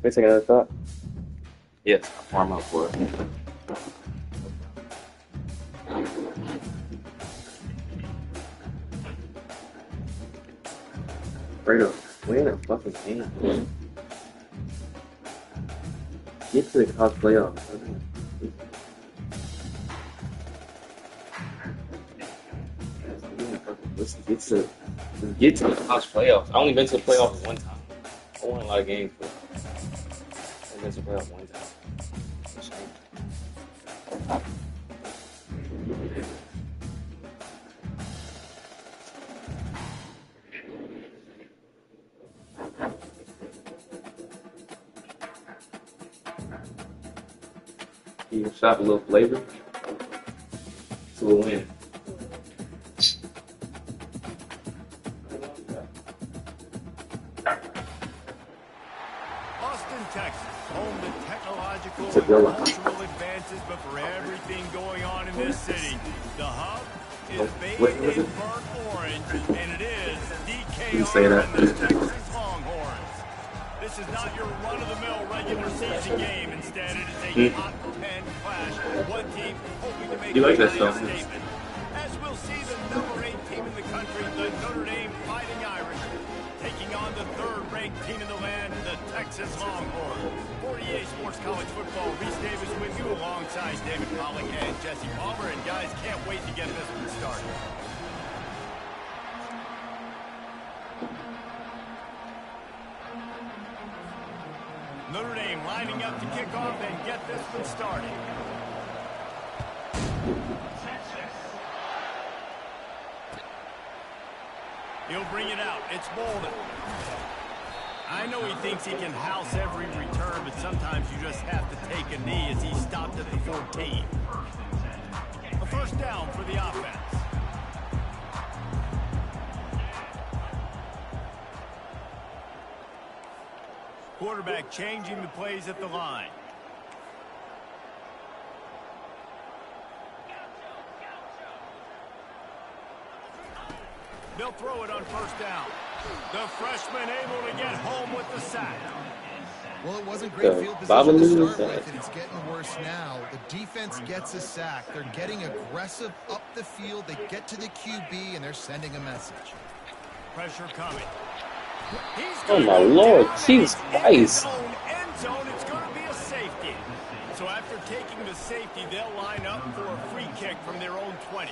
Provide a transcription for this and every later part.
Wait a second, I thought. Yes, I'm up for it. Fredo, win a fucking game. Get to the college playoffs. Let's get to the college playoffs. I only been to the playoffs one time. I won a lot of games, but I only been to the playoffs one time. It's a shame. You can shop a little flavor to a win. Austin, Texas, home to technological and Sevilla. cultural advances, but for everything going on in this city, the hub is bathed What in was it? burnt orange, and it is You say DKR that. and the Texas Longhorns. This is not your run-of-the-mill regular season game. Instead, it is a hot pen clash. One team hoping to make You like a that song? statement. As we'll see the number 8 team in the country, the Notre Dame Fighting Irish, taking on the third-ranked team in the land, the Texas Longhorns. 48 Sports College Football, Reese Davis with you alongside David Pollock and Jesse Palmer. And guys, can't wait to get this one started. Notre Dame lining up to kick off and get this one started. He'll bring it out. It's Bolden. I know he thinks he can house every return, but sometimes you just have to take a knee as he stopped at the 14. A first down for the offense. Quarterback changing the plays at the line. They'll throw it on first down. The freshman able to get home with the sack. Well, it wasn't great field position to start with, and it's getting worse now. The defense gets a sack. They're getting aggressive up the field. They get to the QB, and they're sending a message. Pressure coming. Oh my Lord, Jesus Christ. End zone, it's going to be a safety. So after taking the safety, they'll line up for a free kick from their own 20.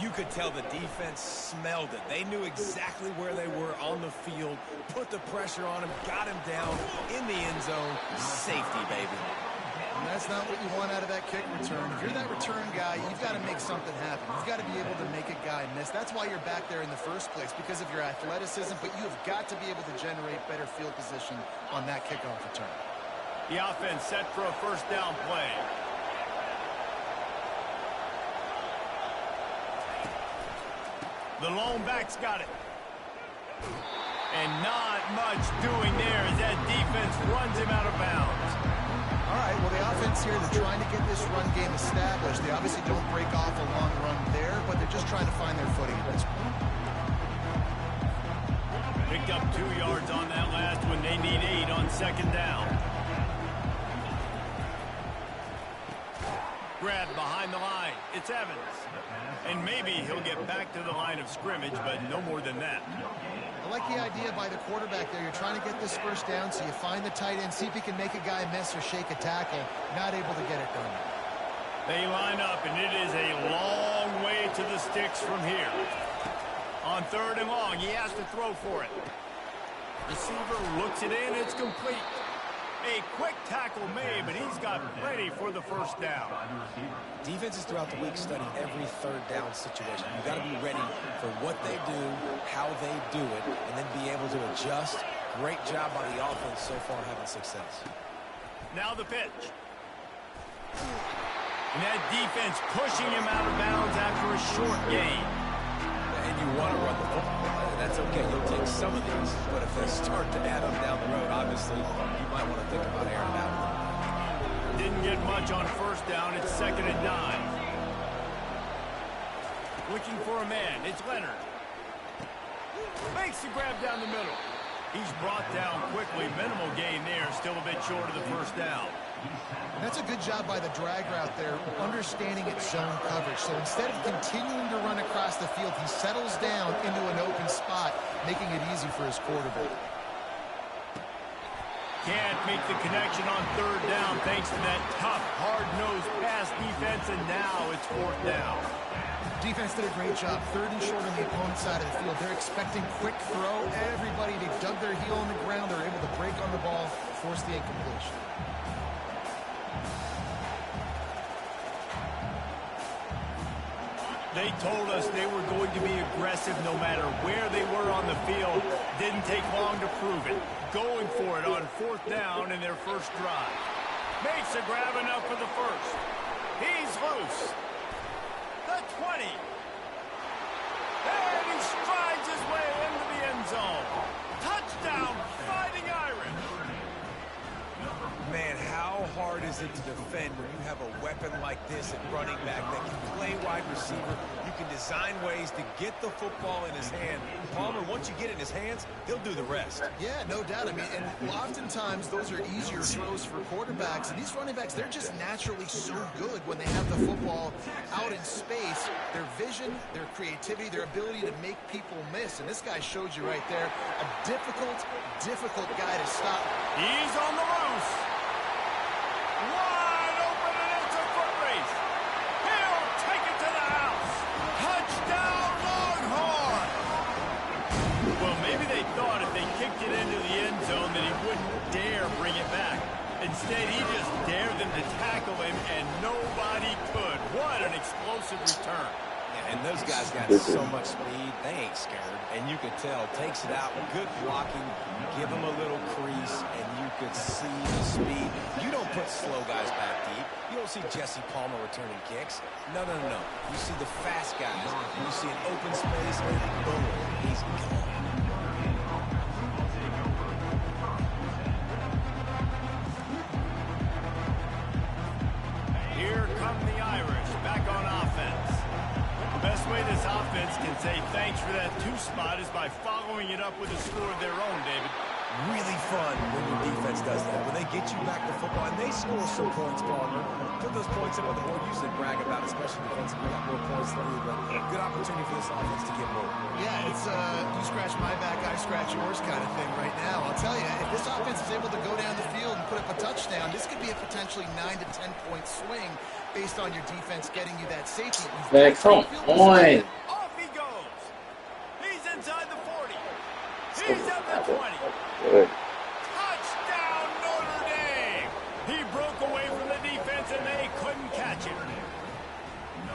You could tell the defense smelled it. They knew exactly where they were on the field, put the pressure on him, got him down in the end zone. Safety, baby. And that's not what you want out of that kick return. If you're that return guy, you've got to make something happen. You've got to be able to make a guy miss. That's why you're back there in the first place, because of your athleticism, but you've got to be able to generate better field position on that kickoff return. The offense set for a first down play. The lone back's got it. And not much doing there as that defense runs him out of bounds. All right, well, the offense here, they're trying to get this run game established. They obviously don't break off a long run there, but they're just trying to find their footing at this point. Picked up 2 yards on that last one. They need 8 on second down. Grab behind the line. It's Evans. And maybe he'll get back to the line of scrimmage, but no more than that. I like the idea by the quarterback there. You're trying to get this first down, so you find the tight end, see if he can make a guy miss or shake a tackle. Not able to get it done. They line up, and it is a long way to the sticks from here. On third and long, he has to throw for it. Receiver looks it in. It's complete. A quick tackle made, but he's got plenty for the first down. Defenses throughout the week study every third down situation. You got to be ready for what they do, how they do it, and then be able to adjust. Great job by the offense so far having success. Now the pitch. And that defense pushing him out of bounds after a short gain. And you want to run the football. That's okay. You'll take some of these, but if they start to add up down the road, obviously, you might want to think about airing it out. Didn't get much on first down. It's second and 9. Looking for a man. It's Leonard. Makes the grab down the middle. He's brought down quickly. Minimal gain there. Still a bit short of the first down. And that's a good job by the drag route there, understanding its zone coverage. So instead of continuing to run across the field, he settles down into an open spot, making it easy for his quarterback. Can't make the connection on third down thanks to that tough, hard-nosed pass defense, and now it's fourth down. Defense did a great job. Third and short on the opponent's side of the field. They're expecting quick throw. Everybody, they dug their heel on the ground. They're able to break on the ball, force the incompletion. They told us they were going to be aggressive no matter where they were on the field. Didn't take long to prove it. Going for it on fourth down in their first drive. Makes a grab enough for the first. He's loose. The 20. And he strides his way into the end zone. Touchdown, Fighting Irish. Man, how hard is it to defend when you have a weapon like this at running back that can play wide receiver? You can design ways to get the football in his hand. Palmer, once you get it in his hands, he'll do the rest. Yeah, no doubt. I mean, and oftentimes those are easier throws for quarterbacks. And these running backs, they're just naturally so good when they have the football out in space. Their vision, their creativity, their ability to make people miss. And this guy showed you right there, a difficult guy to stop. He's on the loose. Wide open, and it's a foot race. He'll take it to the house. Touchdown, Longhorn. Well, maybe they thought if they kicked it into the end zone that he wouldn't dare bring it back. Instead, he just dared them to tackle him, and nobody could. What an explosive return. And those guys got so much speed, they ain't scared. And you could tell, takes it out, good blocking, give him a little crease, and you could see the speed. You don't put slow guys back deep. You don't see Jesse Palmer returning kicks. No. You see the fast guys. You see an open space, and boom, he's gone. Here come the Irish, back on offense. The best way this offense can say thanks for that two spot is by following it up with a score of their own, David. Really fun when your defense does that. When they get you back to football and they score some points, Palmer. Put those points up on the board. You should brag about it, especially defensively. Got more points than you, but good opportunity for this offense to get more. Yeah, it's you scratch my back, I scratch yours kind of thing right now. I'll tell you, if this offense is able to go down the field and put up a touchdown, this could be a potentially 9 to 10 point swing based on your defense getting you that safety. Man, come on. Off he goes. He's inside the 40. He's at the 20. Good. Touchdown, Notre Dame. He broke away from the defense, and they couldn't catch him.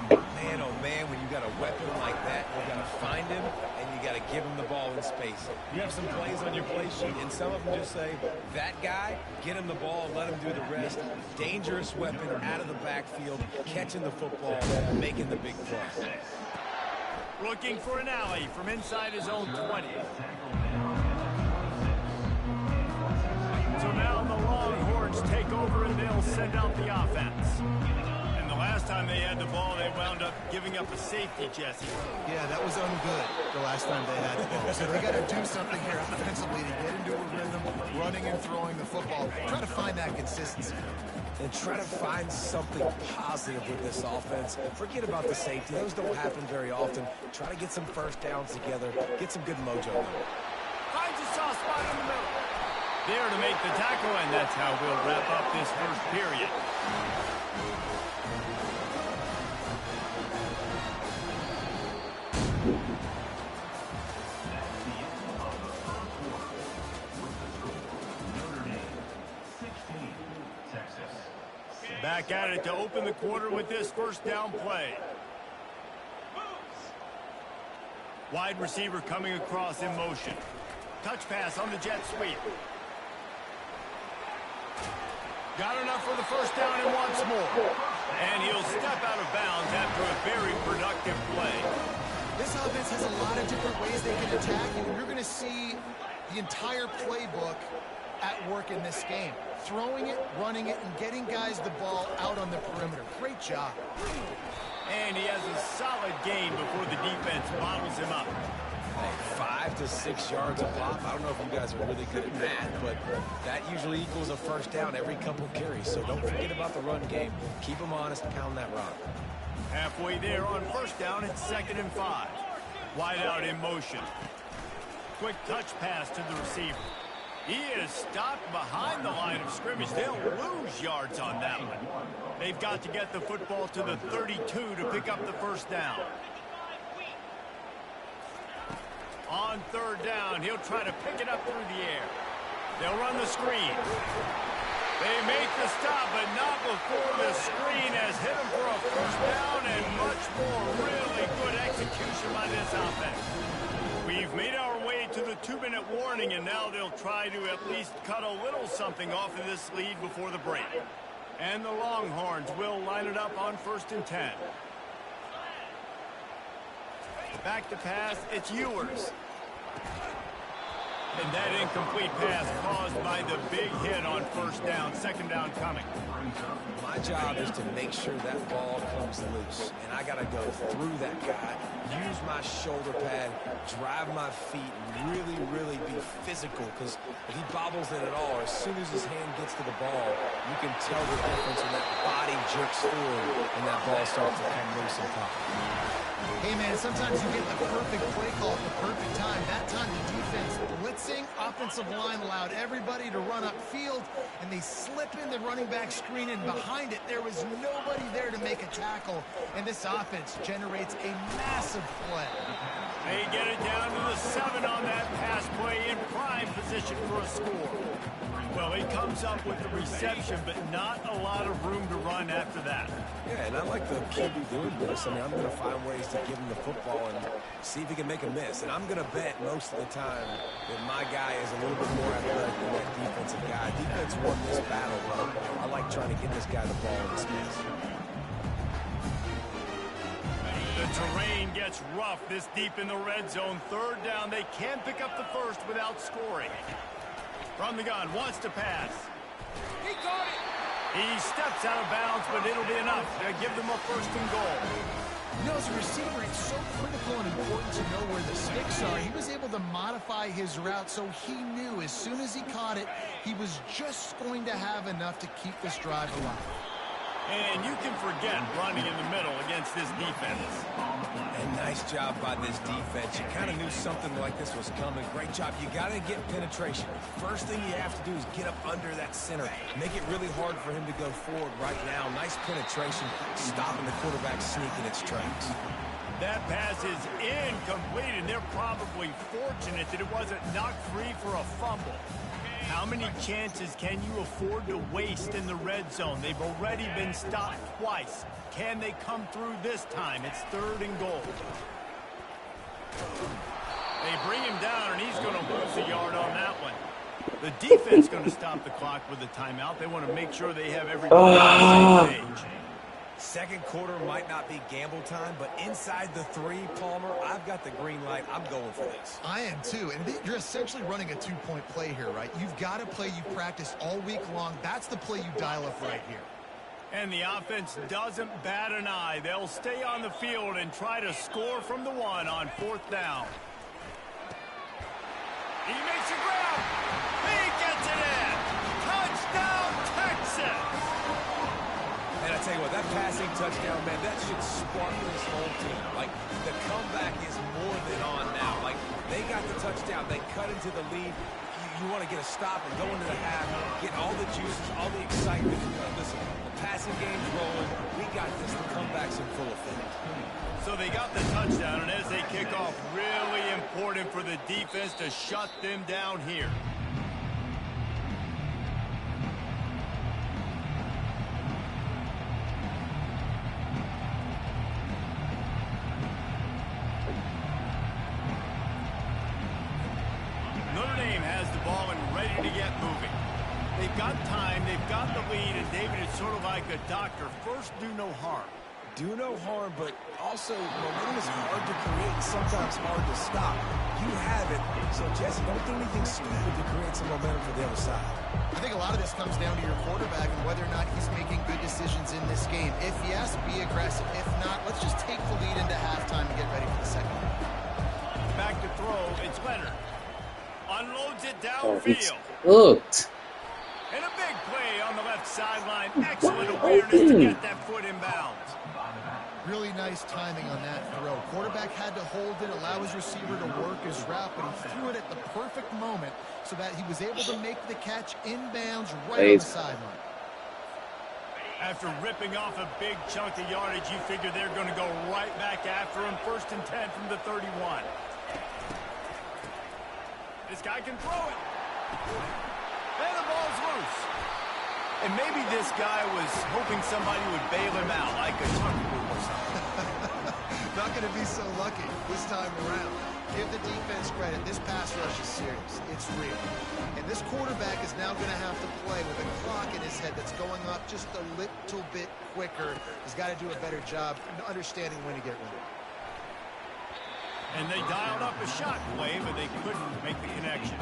Man, oh man, when you got a weapon like that, you got to find him, and you got to give him the ball in space. You have some plays on your play sheet, and some of them just say, that guy, get him the ball, let him do the rest. Dangerous weapon out of the backfield, catching the football, making the big play. Looking for an alley from inside his own 20. So now the Longhorns take over, and they'll send out the offense. And the last time they had the ball, they wound up giving up a safety, Jesse. Yeah, that was ungood the last time they had the ball. So they got to do something here offensively to get into a rhythm, running and throwing the football. Try to find that consistency. And try to find something positive with this offense. Forget about the safety. Those don't happen very often. Try to get some first downs together. Get some good mojo going. Finds a soft spot in the middle. There to make the tackle, and that's how we'll wrap up this first period. Back at it to open the quarter with this first down play. Wide receiver coming across in motion. Touch pass on the jet sweep. Got enough for the first down and wants more. And he'll step out of bounds after a very productive play. This offense has a lot of different ways they can attack you. You're going to see the entire playbook at work in this game. Throwing it, running it, and getting guys the ball out on the perimeter. Great job. And he has a solid gain before the defense bottles him up. Hey, 5 to 6 yards a pop. I don't know if you guys are really good at math, but that usually equals a first down every couple carries. So don't forget about the run game. Keep them honest, pound that rock. Halfway there on first down, it's 2nd and 5. Wide out in motion. Quick touch pass to the receiver. He is stopped behind the line of scrimmage. They'll lose yards on that one. They've got to get the football to the 32 to pick up the first down. On 3rd down, he'll try to pick it up through the air. They'll run the screen. They make the stop, but not before the screen has hit him for a first down, and much more really good execution by this offense. We've made our way to the 2-minute warning, and now they'll try to at least cut a little something off of this lead before the break. And the Longhorns will line it up on 1st and 10. Back to pass, it's Ewers. And that incomplete pass caused by the big hit on 1st down. 2nd down coming. My job is to make sure that ball comes loose. And I got to go through that guy, use my shoulder pad, drive my feet, and really, really be physical. Because if he bobbles it at all, as soon as his hand gets to the ball, you can tell the difference when that body jerks through and that ball starts to come loose and pop. Hey, man, sometimes you get the perfect play call at the perfect time. That time the defense blitzing, offensive line allowed everybody to run upfield, and they slip in the running back screen, and behind it there was nobody there to make a tackle, and this offense generates a massive play. They get it down to the 7 on that pass play in prime position for a score. Well, he comes up with the reception, but not a lot of room to run after that. Yeah, and I like the QB doing this. I mean, I'm going to find ways to give him the football and see if he can make a miss. And I'm going to bet most of the time that my guy is a little bit more athletic than that defensive guy. Defense won this battle, but I like trying to get this guy the ball in space. The terrain gets rough this deep in the red zone. 3rd down, they can't pick up the first without scoring. From the gun, wants to pass. He caught it! He steps out of bounds, but it'll be enough to give them a 1st and goal. You know, as a receiver, it's so critical and important to know where the sticks are. He was able to modify his route, so he knew as soon as he caught it, he was just going to have enough to keep this drive alive. And you can forget running in the middle against this defense. And nice job by this defense. You kind of knew something like this was coming. Great job. You got to get penetration. First thing you have to do is get up under that center. Make it really hard for him to go forward right now. Nice penetration, stopping the quarterback sneaking its tracks. That pass is incomplete, and they're probably fortunate that it wasn't knocked free for a fumble. How many chances can you afford to waste in the red zone? They've already been stopped twice. Can they come through this time? It's 3rd and goal. They bring him down, and he's going to lose a yard on that one. The defense going to stop the clock with a timeout. They want to make sure they have everybody on the same page. Second quarter might not be gamble time, but inside the 3, Palmer, I've got the green light. I'm going for this. I am too, and you're essentially running a 2-point play here, right? You've got a play you practice all week long. That's the play you dial up right here. And the offense doesn't bat an eye. They'll stay on the field and try to score from the 1 on 4th down. He makes a grab. He gets it in. Touchdown, Texas. And I tell you what, that passing touchdown, man, that should spark this whole team. Like, the comeback is more than on now. Like, they got the touchdown. They cut into the lead. You want to get a stop and go into the half, get all the juices, all the excitement. Listen, the passing game's rolling. We got this. The comeback's in full effect. So they got the touchdown, and as they kick off, really important for the defense to shut them down here. Notre Dame has the ball and ready to get moving. They've got time, they've got the lead, and David is sort of like a doctor. First, do no harm. Do no harm, but also momentum is hard to create and sometimes hard to stop. You have it, so Jesse, don't do anything stupid to create some momentum for the other side. I think a lot of this comes down to your quarterback and whether or not he's making good decisions in this game. If yes, be aggressive. If not, let's just take the lead into halftime and get ready for the second half. back to throw. It's Leonard. Unloads it Oh, he's downfield. cooked. And a big play on the left sideline. Excellent awareness to get that foot in bounds. Really nice timing on that throw. Quarterback had to hold it, allow his receiver to work his route, but he threw it at the perfect moment so that he was able to make the catch inbounds right on the sideline. After ripping off a big chunk of yardage, you figure they're going to go right back after him. 1st and 10 from the 31. This guy can throw it. And the ball's loose. And maybe this guy was hoping somebody would bail him out, like a tunnel or something. Not going to be so lucky this time around. Give the defense credit. This pass rush is serious. It's real. And this quarterback is now going to have to play with a clock in his head that's going up just a little bit quicker. He's got to do a better job understanding when to get ready. And they dialed up a shot play, but they couldn't make the connection.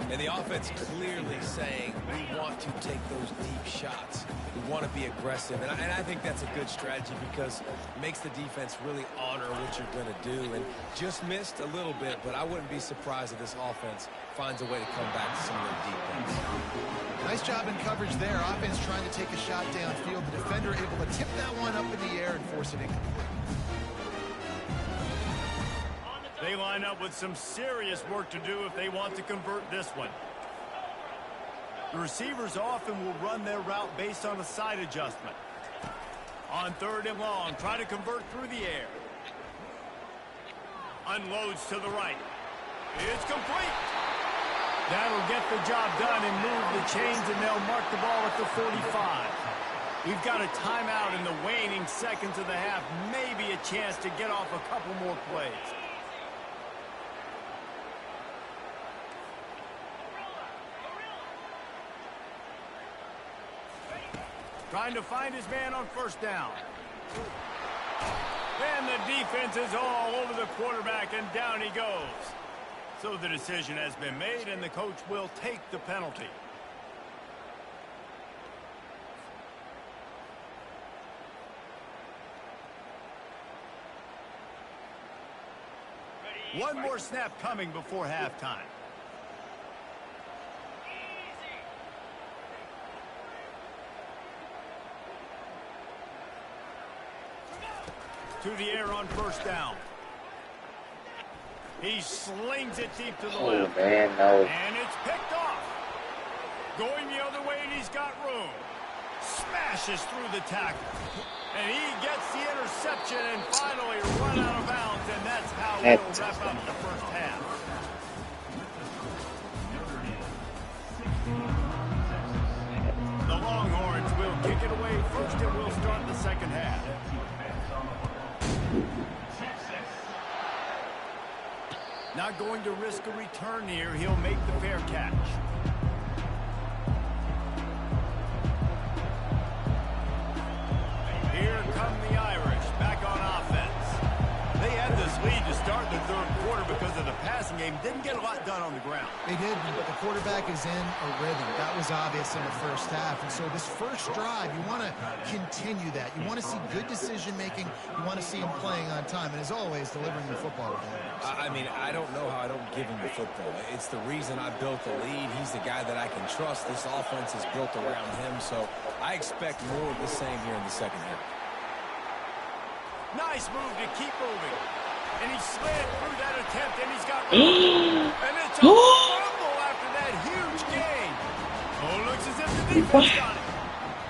And the offense clearly saying, we want to take those deep shots. We want to be aggressive. And I think that's a good strategy because it makes the defense really honor what you're going to do. And just missed a little bit, but I wouldn't be surprised if this offense finds a way to come back to some of their deep things. Nice job in coverage there. Offense trying to take a shot downfield. The defender able to tip that one up in the air and force it incomplete. They line up with some serious work to do if they want to convert this one. The receivers often will run their route based on a side adjustment. On 3rd and long, try to convert through the air. Unloads to the right. It's complete. That'll get the job done and move the chains, and they'll mark the ball at the 45. We've got a timeout in the waning seconds of the half. Maybe a chance to get off a couple more plays. Trying to find his man on 1st down. And the defense is all over the quarterback, and down he goes. So the decision has been made, and the coach will take the penalty. One more snap coming before halftime. To the air on 1st down. He slings it deep to the left. Man, no. And it's picked off. Going the other way, and he's got room. Smashes through the tackle. And he gets the interception and finally run out of bounds, and that's how we'll wrap up the 1st half. The Longhorns will kick it away first, and we'll start the 2nd half. Not going to risk a return here. He'll make the fair catch. Here come the Irish back on offense. They had this lead to start the 3rd quarter because of the passing game. Didn't get a lot done on the ground. They did, but the quarterback is in a rhythm. That was obvious in the 1st half. And so this 1st drive, you want to continue that. You want to see good decision-making. You want to see him playing on time. And as always, delivering the football. I mean, I don't know how I don't give him the football. It's the reason I built the lead. He's the guy that I can trust. This offense is built around him. So I expect more of the same here in the 2nd half. Nice move to keep moving. And he slid through that attempt, and he's got room. And it's a fumble after that huge gain. Oh, looks as if the defense got it.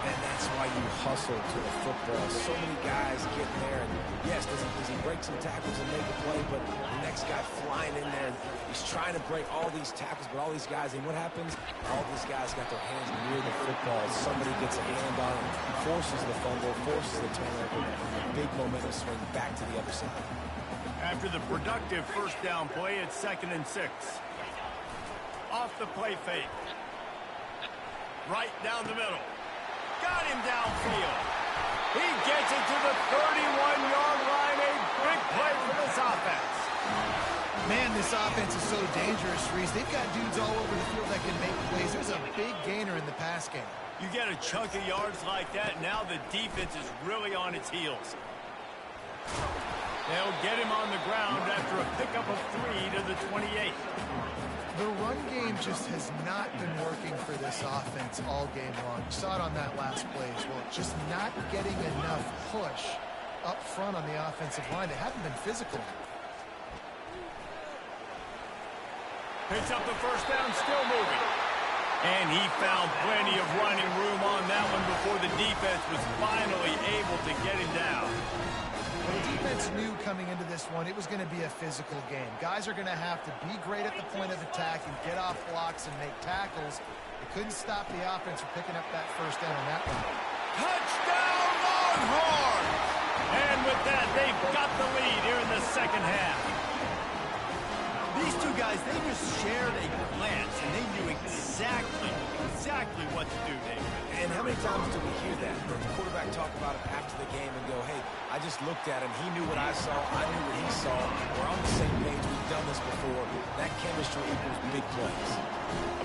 And that's why you hustle to the football. So many guys get there. And yes, does he break some tackles and make a play, but the next guy flying in there, he's trying to break all these tackles, but all these guys, and what happens? All these guys got their hands near the football. Somebody gets a hand on him, forces the fumble, forces the turnover, big momentum swing back to the other side. After the productive 1st down play, it's 2nd and 6. Off the play fake. Right down the middle. Got him downfield. He gets it to the 31-yard line. A big play for this offense. Man, this offense is so dangerous, Reese. They've got dudes all over the field that can make plays. There's a big gainer in the pass game. You get a chunk of yards like that, now the defense is really on its heels. They'll get him on the ground after a pickup of 3 to the 28. The run game just has not been working for this offense all game long. You saw it on that last play as well. Just not getting enough push up front on the offensive line. They haven't been physical. Picks up the first down, still moving. And he found plenty of running room on that one before the defense was finally able to get him down. Well, the defense knew coming into this one it was going to be a physical game. Guys are going to have to be great at the point of attack and get off blocks and make tackles. They couldn't stop the offense from picking up that first down on that one. Touchdown, Longhorns! And with that, they've got the lead here in the second half. These two guys, they just shared a glance, and they knew exactly what to do, David. And how many times do we hear that? The quarterback talk about it after the game and go, hey, I just looked at him. He knew what I saw. I knew what he saw. We're on the same page. We've done this before. That chemistry equals big plays.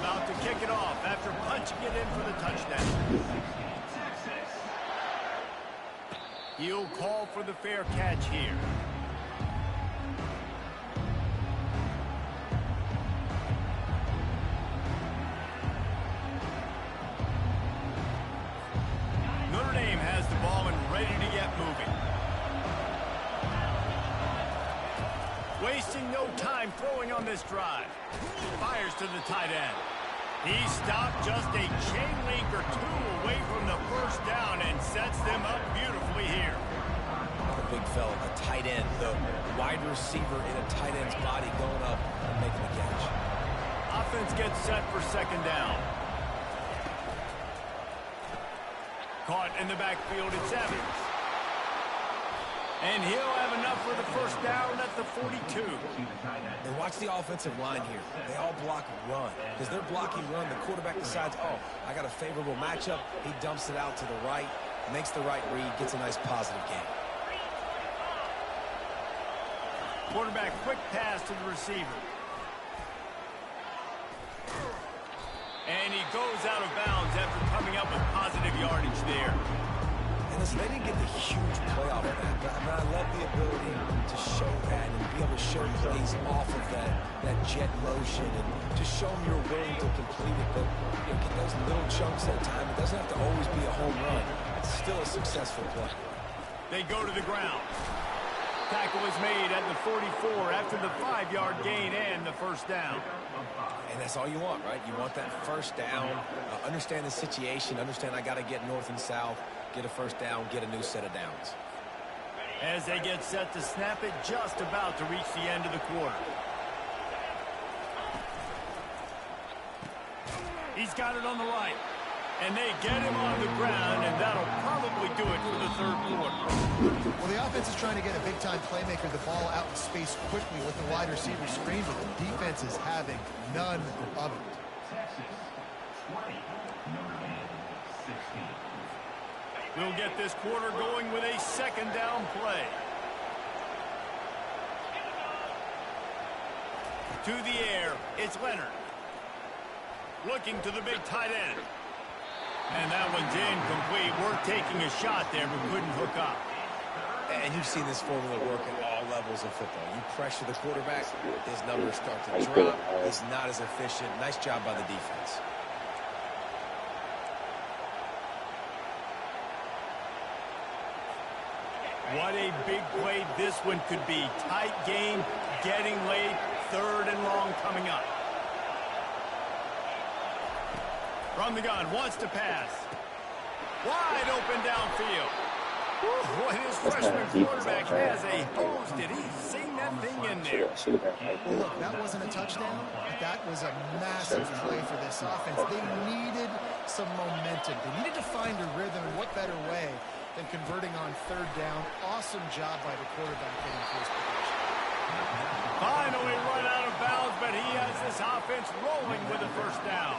About to kick it off after punching it in for the touchdown. He'll call for the fair catch here. Notre Dame has the ball and ready to get moving. Wasting no time throwing on this drive. Fires to the tight end. He stopped just a chain link or two away from the first down and sets them up beautifully here. A big fella, a tight end, the wide receiver in a tight end's body going up and making the catch. Offense gets set for second down. Caught in the backfield, it's Evans. And he'll have enough for the first down at the 42. And watch the offensive line here. They all block run. Because they're blocking run, the quarterback decides, oh, I got a favorable matchup. He dumps it out to the right, makes the right read, gets a nice positive gain. Quarterback quick pass to the receiver. And he goes out of bounds after coming up with positive yardage there. And listen, they didn't get the huge play off of that, but I love the ability to show that and be able to show plays off of that jet motion and just show them you're willing to complete it. But you know, get those little chunks at a time. It doesn't have to always be a home run. It's still a successful play. They go to the ground. Tackle is made at the 44 after the 5-yard gain and the first down. And that's all you want, right? You want that first down, understand the situation, understand I got to get north and south, get a first down, get a new set of downs. As they get set to snap it, just about to reach the end of the quarter. He's got it on the right. And they get him on the ground, and that'll probably do it for the third quarter. Well, the offense is trying to get a big-time playmaker the ball out in space quickly with the wide receiver screen, but the defense is having none of it. We'll get this quarter going with a second down play. To the air, it's Leonard. Looking to the big tight end. And that one's incomplete. We're taking a shot there, but couldn't hook up. And you've seen this formula work at all levels of football. You pressure the quarterback, his numbers start to drop. He's not as efficient. Nice job by the defense. What a big play this one could be. Tight game, getting late, third and long coming up. From the gun, wants to pass. Wide open downfield. Boy, his freshman quarterback has a hose. Did he sing that thing in there? Well, look, that wasn't a touchdown, but that was a massive play for this offense. They needed some momentum. They needed to find a rhythm, and what better way than converting on third down. Awesome job by the quarterback getting first position. Finally run out of bounds, but he has this offense rolling with a first down.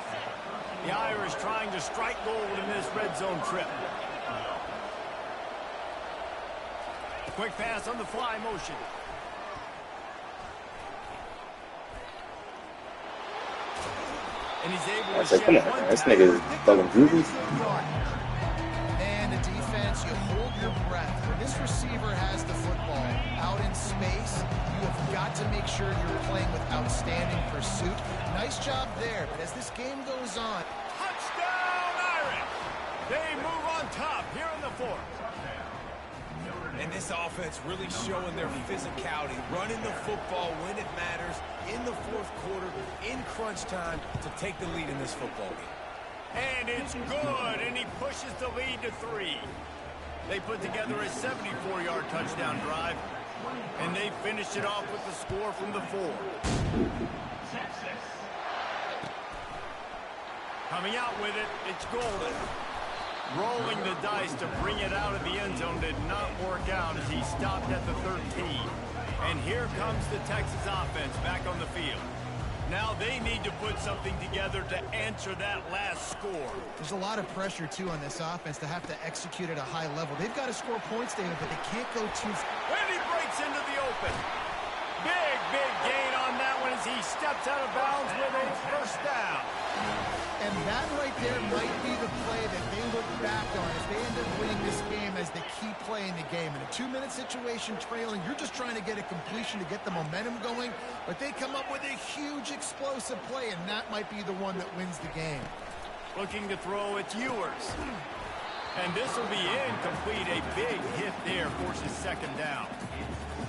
The Irish trying to strike gold in this red zone trip. Quick pass on the fly motion. And he's able to Come on, this nigga is fucking groovy. And the defense defense, you hold your breath. When this receiver has the football out in space, you have got to make sure you're playing with outstanding pursuit. Nice job there, but as this game goes on... Touchdown, Irish! They move on top here in the fourth. And this offense really showing their physicality, running the football when it matters, in the fourth quarter, in crunch time, to take the lead in this football game. And it's good, and he pushes the lead to 3. They put together a 74-yard touchdown drive, and they finished it off with the score from the 4. Coming out with it, it's Golden. Rolling the dice to bring it out of the end zone did not work out as he stopped at the 13. And here comes the Texas offense back on the field. Now they need to put something together to answer that last score. There's a lot of pressure, too, on this offense to have to execute at a high level. They've got to score points, David, but they can't go too... And he breaks into the open. Big gain on that one as he steps out of bounds with a first down. And that right there might be the play that they look back on if they end up winning this game as the key play in the game. In a 2-minute situation trailing, you're just trying to get a completion to get the momentum going, but they come up with a huge explosive play, and that might be the one that wins the game. Looking to throw, it's Ewers. And this will be incomplete. A big hit there forces second down.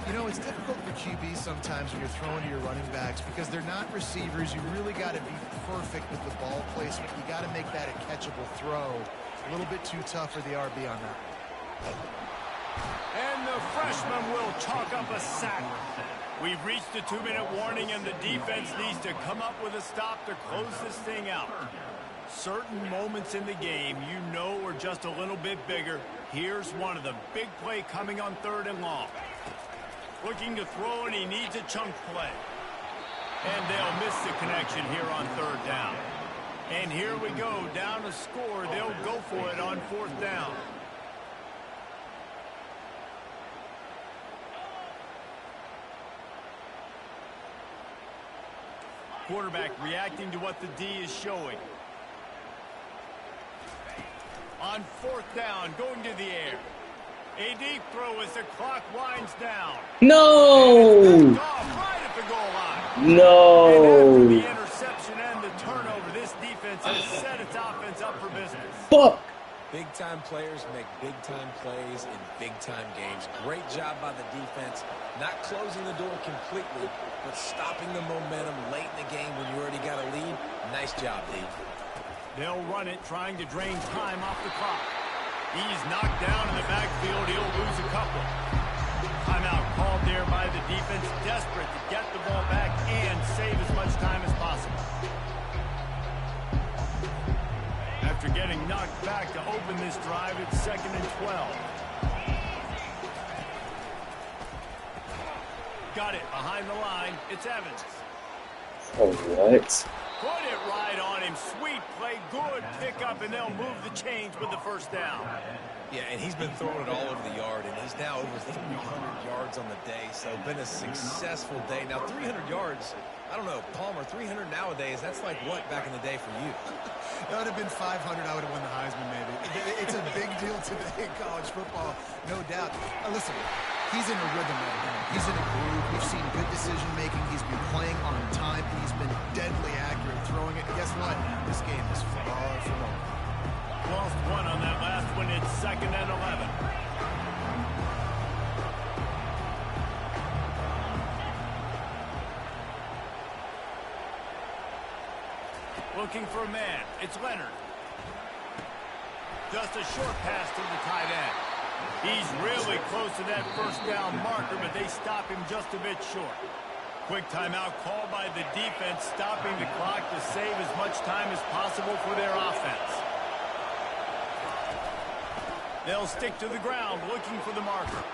You know, it's difficult for QBs sometimes when you're throwing to your running backs because they're not receivers. You really got to be perfect with the ball placement. You got to make that a catchable throw. A little bit too tough for the RB on that. And the freshman will chalk up a sack. We've reached the 2-minute warning, and the defense needs to come up with a stop to close this thing out. Certain moments in the game you know are just a little bit bigger. Here's one of them. Big play coming on 3rd and long. Looking to throw, and he needs a chunk play. And they'll miss the connection here on 3rd down. And here we go, down to score. They'll go for it on 4th down. Quarterback reacting to what the D is showing. On 4th down, going to the air. A deep throw as the clock winds down. No! Right at the goal line. No! And after the interception and the turnover, this defense has set its offense up for business. Fuck! Big-time players make big-time plays in big-time games. Great job by the defense, not closing the door completely, but stopping the momentum late in the game when you already got a lead. Nice job, D. They'll run it, trying to drain time off the clock. He's knocked down in the backfield. He'll lose a couple. Timeout called there by the defense, desperate to get the ball back and save as much time as possible. After getting knocked back to open this drive, it's 2nd and 12. Got it behind the line. It's Evans. Oh, what? Put it right on him. Sweet play. Good pickup, and they'll move the chains with the first down. Yeah, and he's been throwing it all over the yard, and he's now over 300 yards on the day, so been a successful day. Now, 300 yards, I don't know, Palmer, 300 nowadays, that's like what back in the day for you? That would have been 500. I would have won the Heisman, maybe. It's a big deal today in college football, no doubt. Listen, he's in a rhythm right now. He's in a groove. We've seen good decision-making. He's been playing on time, and he's been deadly accurate throwing it. And guess what? This game is far from over. Lost one on that last one. It's 2nd and 11. Looking for a man. It's Leonard. Just a short pass to the tight end. He's really close to that first down marker, but they stop him just a bit short. Quick timeout called by the defense, stopping the clock to save as much time as possible for their offense. They'll stick to the ground looking for the marker.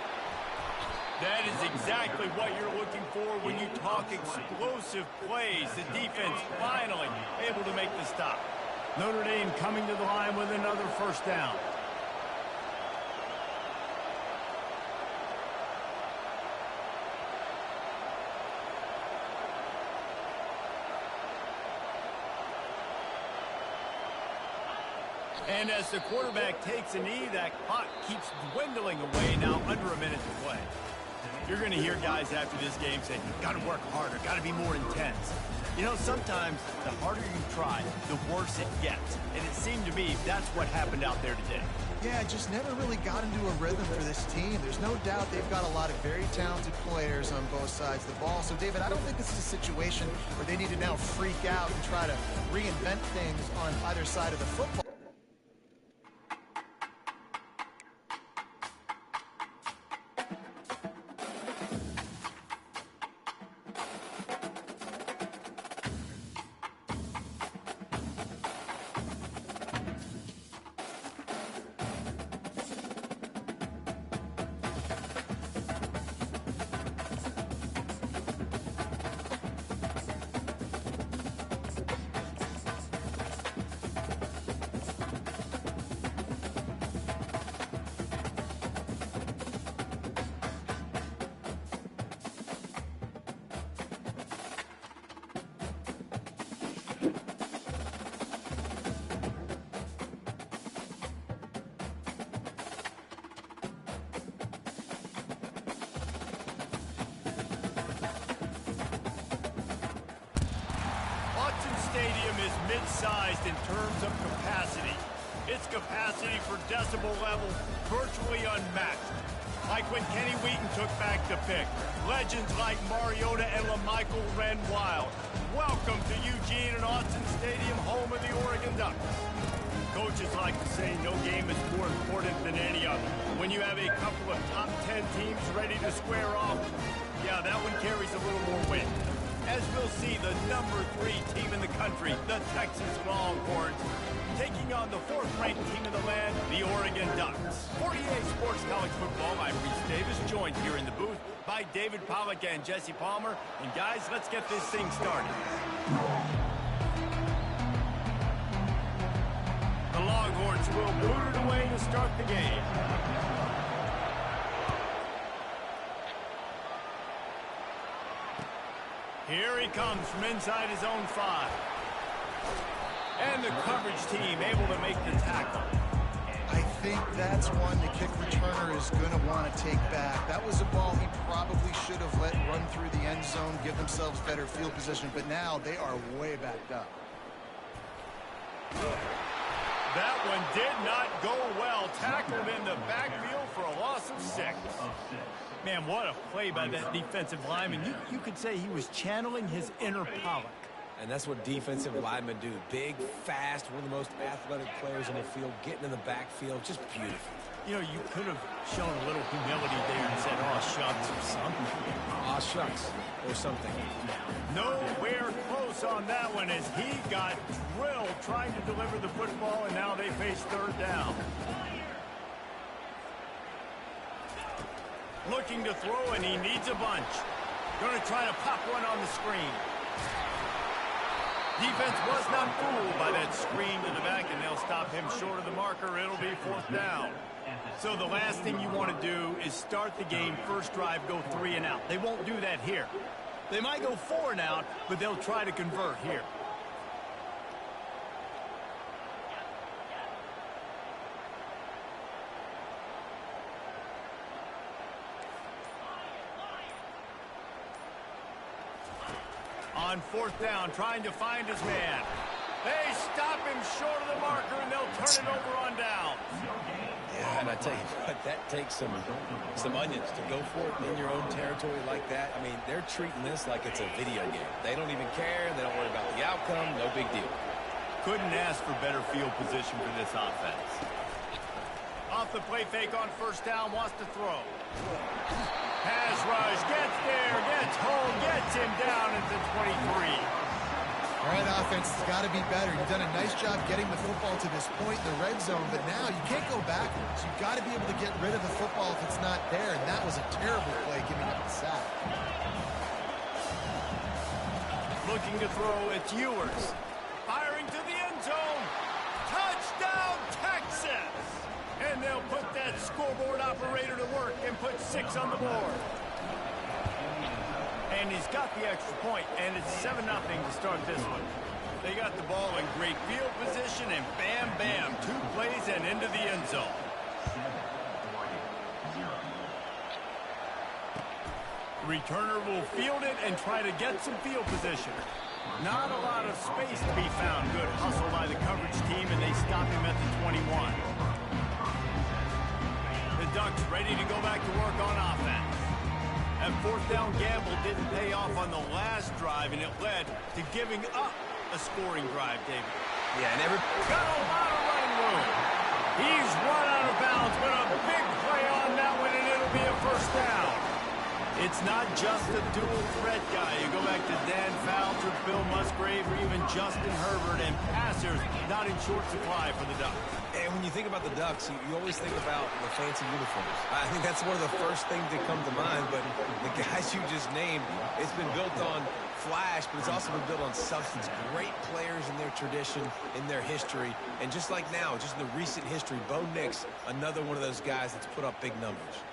That is exactly what you're looking for when you talk explosive plays. The defense finally able to make the stop. Notre Dame coming to the line with another first down. And as the quarterback takes a knee, that clock keeps dwindling away, now under a minute to play. You're going to hear guys after this game say, got to work harder, got to be more intense. You know, sometimes the harder you try, the worse it gets. And it seemed to me that's what happened out there today. Yeah, just never really got into a rhythm for this team. There's no doubt they've got a lot of very talented players on both sides of the ball. So, David, I don't think this is a situation where they need to now freak out and try to reinvent things on either side of the football. Stadium is mid-sized in terms of capacity. Its capacity for decibel level virtually unmatched. Like when Kenny Wheaton took back the pick. Legends like Mariota and LaMichael ran wild. Welcome to Eugene and Autzen Stadium, home of the Oregon Ducks. Coaches like to say no game is more important than any other. When you have a couple of top 10 teams ready to square off, yeah, that one carries a little more weight. As we'll see, the number 3 team in the country, the Texas Longhorns, taking on the 4th-ranked team in the land, the Oregon Ducks. 48 Sports College Football, I'm Reese Davis, joined here in the booth by David Pollack and Jesse Palmer. And guys, let's get this thing started. The Longhorns will boot it away to start the game. Here he comes from inside his own 5. And the coverage team able to make the tackle. I think that's one the kick returner is going to want to take back. That was a ball he probably should have let run through the end zone, give themselves better field position, but now they are way backed up. That one did not go well. Tackled in the backfield for a loss of 6. Man, what a play by that defensive lineman. You could say he was channeling his inner Pollack. And that's what defensive linemen do. Big, fast, one of the most athletic players on the field, getting in the backfield, just beautiful. You know, you could have shown a little humility there and said, "Aw, shucks," or something. Aw, shucks, or something. Nowhere close on that one as he got drilled trying to deliver the football, and now they face 3rd down. Looking to throw, and he needs a bunch. Going to try to pop one on the screen. Defense was not fooled by that screen to the back, and they'll stop him short of the marker. It'll be 4th down. So the last thing you want to do is start the game, first drive, go 3 and out. They won't do that here. They might go 4 and out, but they'll try to convert here. On 4th down, trying to find his man. They stop him short of the marker, and they'll turn it over on down. Yeah, and I tell you what, that takes some onions to go for it in your own territory like that. I mean, they're treating this like it's a video game. They don't even care. They don't worry about the outcome. No big deal. Couldn't ask for better field position for this offense. Off the play fake on 1st down, wants to throw. Pass rush, gets there, gets home, gets him down at the 23. All right, offense, it's got to be better. You've done a nice job getting the football to this point in the red zone, but now you can't go backwards. You've got to be able to get rid of the football if it's not there, and that was a terrible play giving up the sack. Looking to throw, it's Ewers. Firing to the end zone. Touchdown, Texas! And they'll put that scoreboard operator to work and put 6 on the board. And he's got the extra point, and it's 7-0 to start this one. They got the ball in great field position, and bam, bam, 2 plays and into the end zone. Returner will field it and try to get some field position. Not a lot of space to be found. Good hustle by the coverage team, and they stop him at the 21. The Ducks ready to go back to work on offense. That 4th down gamble didn't pay off on the last drive, and it led to giving up a scoring drive, David. Yeah, and Got a lot of running room. He's run out of bounds, but a big play on that one, and it'll be a 1st down. It's not just a dual threat guy. You go back to Dan Fouts or Bill Musgrave or even Justin Herbert, and passers not in short supply for the Ducks. And when you think about the Ducks, you always think about the fancy uniforms. I think that's one of the first things that come to mind, but the guys you just named, it's been built on flash, but it's also been built on substance. Great players in their tradition, in their history, and just like now, just in the recent history, Bo Nix, another one of those guys that's put up big numbers.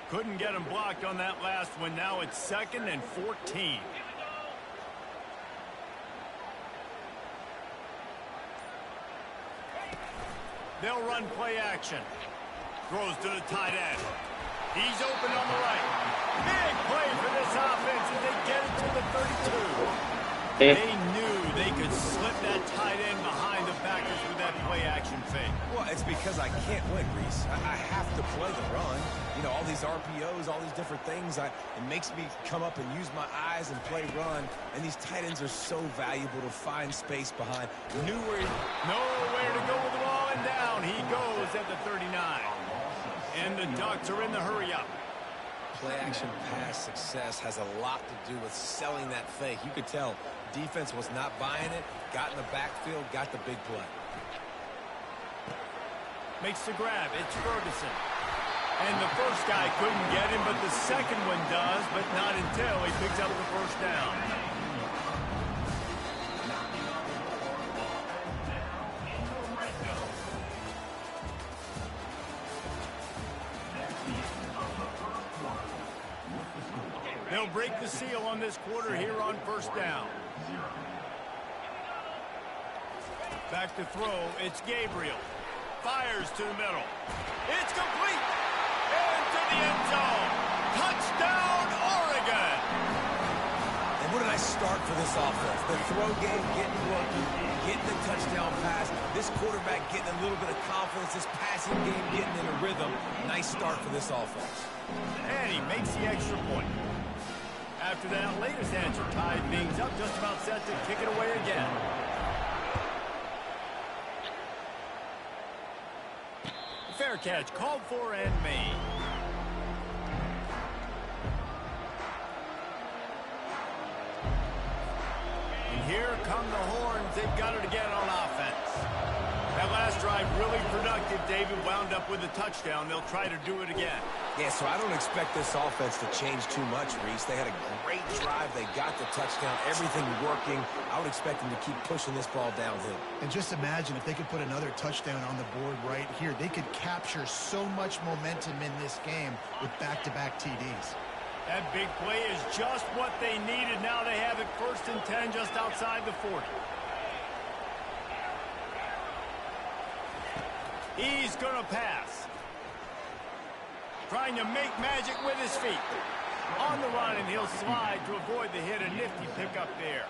Couldn't get him blocked on that last one. Now it's 2nd and 14. They'll run play action. Throws to the tight end. He's open on the right. Big play for this offense as they get it to the 32. They knew they could slip that tight end behind the backers with that play action fake. Well, it's because I can't win, Reese. I have to play the run. You know, all these RPOs, all these different things, it makes me come up and use my eyes and play run. And these tight ends are so valuable to find space behind. Nowhere to go with the ball, and down he goes at the 39. And the Ducks are in the hurry up. Play action pass success has a lot to do with selling that fake. You could tell defense was not buying it, got in the backfield, got the big play. Makes the grab. It's Ferguson. And the first guy couldn't get him, but the second one does, but not until he picks up the 1st down. They'll break the seal on this quarter here on 1st down. Back to throw. It's Gabriel. Fires to the middle. It's complete. Into the end zone. Touchdown, Oregon. And what a nice start for this offense. The throw game getting working, getting the touchdown pass. This quarterback getting a little bit of confidence. This passing game getting in a rhythm. Nice start for this offense. And he makes the extra point. After that latest answer tied things up, just about set to kick it away again. Fair catch called for and made. And here come the horns. They've got it again on offense. That last drive really productive. David wound up with a touchdown. They'll try to do it again. Yeah, so I don't expect this offense to change too much, Reese. They had a great drive. They got the touchdown. Everything working. I would expect them to keep pushing this ball downhill. And just imagine if they could put another touchdown on the board right here. They could capture so much momentum in this game with back-to-back TDs. That big play is just what they needed. Now they have it 1st and 10 just outside the 40. He's going to pass. Trying to make magic with his feet. On the run, and he'll slide to avoid the hit. A nifty pickup there.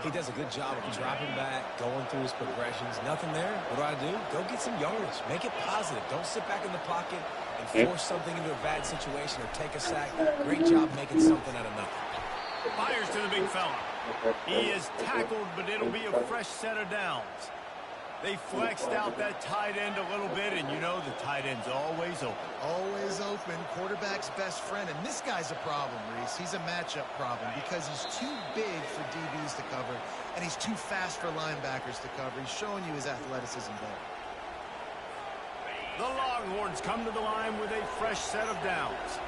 He does a good job of dropping back, going through his progressions. Nothing there. What do? Go get some yardage. Make it positive. Don't sit back in the pocket and force something into a bad situation or take a sack. Great job making something out of nothing. Fires to the big fella. He is tackled, but it'll be a fresh set of downs. They flexed out that tight end a little bit, and you know the tight end's always open. Always open. Quarterback's best friend. And this guy's a problem, Reese. He's a matchup problem because he's too big for DBs to cover, and he's too fast for linebackers to cover. He's showing you his athleticism there. The Longhorns come to the line with a fresh set of downs.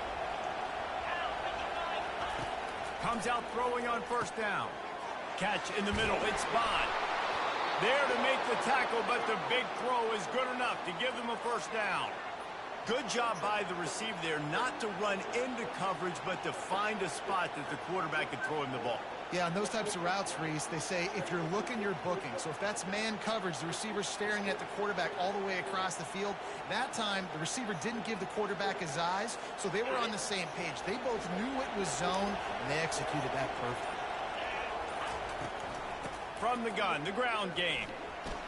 Comes out throwing on 1st down. Catch in the middle. It's Bond. There to make the tackle, but the big throw is good enough to give them a 1st down. Good job by the receiver there, not to run into coverage, but to find a spot that the quarterback could throw him the ball. Yeah, on those types of routes, Reese, they say if you're looking, you're booking. So if that's man coverage, the receiver's staring at the quarterback all the way across the field. That time, the receiver didn't give the quarterback his eyes, so they were on the same page. They both knew it was zone, and they executed that perfectly. From the gun, the ground game.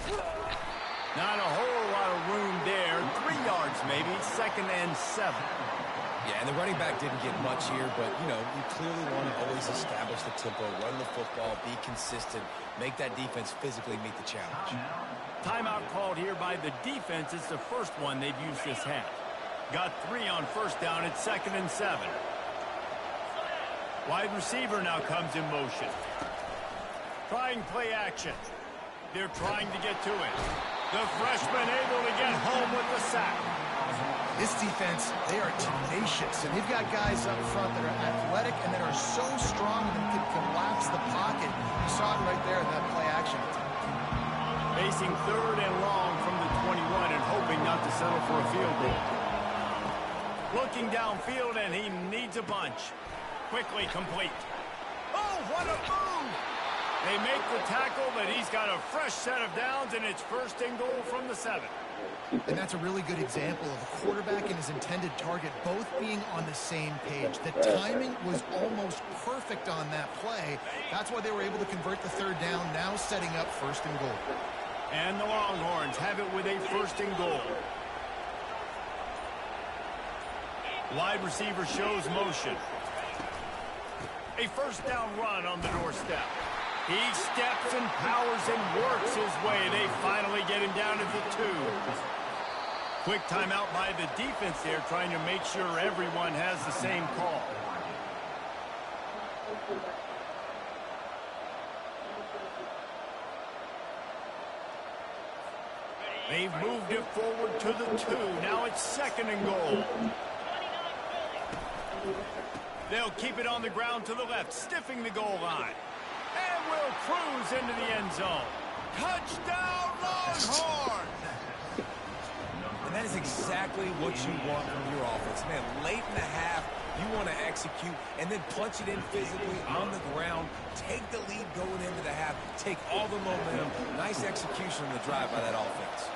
Not a whole lot of room there. 3 yards maybe, 2nd and 7. Yeah, and the running back didn't get much here, but, you know, you clearly want to always establish the tempo, run the football, be consistent, make that defense physically meet the challenge. Timeout called here by the defense. It's the first one they've used this half. Got 3 on first down. It's 2nd and 7. Wide receiver now comes in motion. Trying play action. They're trying to get to it. The freshman able to get home with the sack. This defense, they are tenacious, and they've got guys up front that are athletic and that are so strong and can collapse the pocket. You saw it right there in that play action. Facing 3rd and long from the 21 and hoping not to settle for a field goal. Looking downfield, and he needs a bunch. Quickly complete. Oh, what a move! They make the tackle, but he's got a fresh set of downs, and it's 1st and goal from the 7. And that's a really good example of a quarterback and his intended target both being on the same page. The timing was almost perfect on that play. That's why they were able to convert the 3rd down, now setting up 1st and goal. And the Longhorns have it with a 1st and goal. Wide receiver shows motion. A 1st down run on the doorstep. He steps and powers and works his way. They finally get him down at the 2. Quick timeout by the defense there, trying to make sure everyone has the same call. They've moved it forward to the 2. Now it's 2nd and goal. They'll keep it on the ground to the left, stiffing the goal line. And will cruise into the end zone. Touchdown, Longhorn! And that is exactly what you want from your offense. Man, late in the half, you want to execute and then punch it in physically on the ground. Take the lead going into the half. Take all the momentum. Nice execution on the drive by that offense.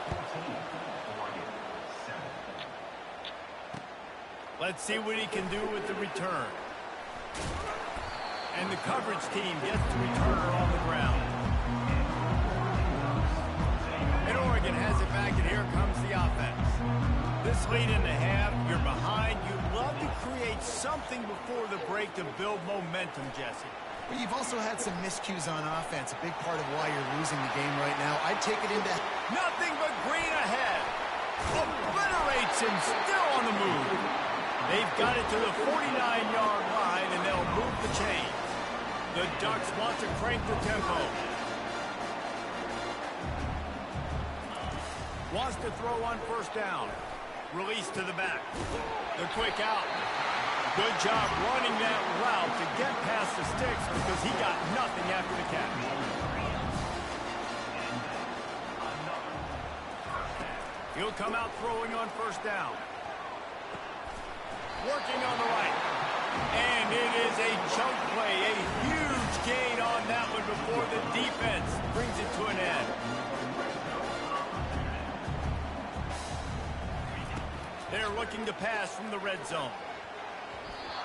Let's see what he can do with the return. And the coverage team gets the returner on the ground. And Oregon has it back, and here comes the offense. This lead in the half, you're behind. You'd love to create something before the break to build momentum, Jesse. But you've also had some miscues on offense, a big part of why you're losing the game right now. I'd take it into... Nothing but green ahead. Obliterates him, still on the move. They've got it to the 49-yard line, and they'll move the chains. The Ducks want to crank the tempo. Wants to throw on 1st down. Release to the back. The quick out. Good job running that route to get past the sticks because he got nothing after the catch. He'll come out throwing on 1st down. Working on the right. And it is a chunk play, a huge gain on that one before the defense brings it to an end. They're looking to pass from the red zone.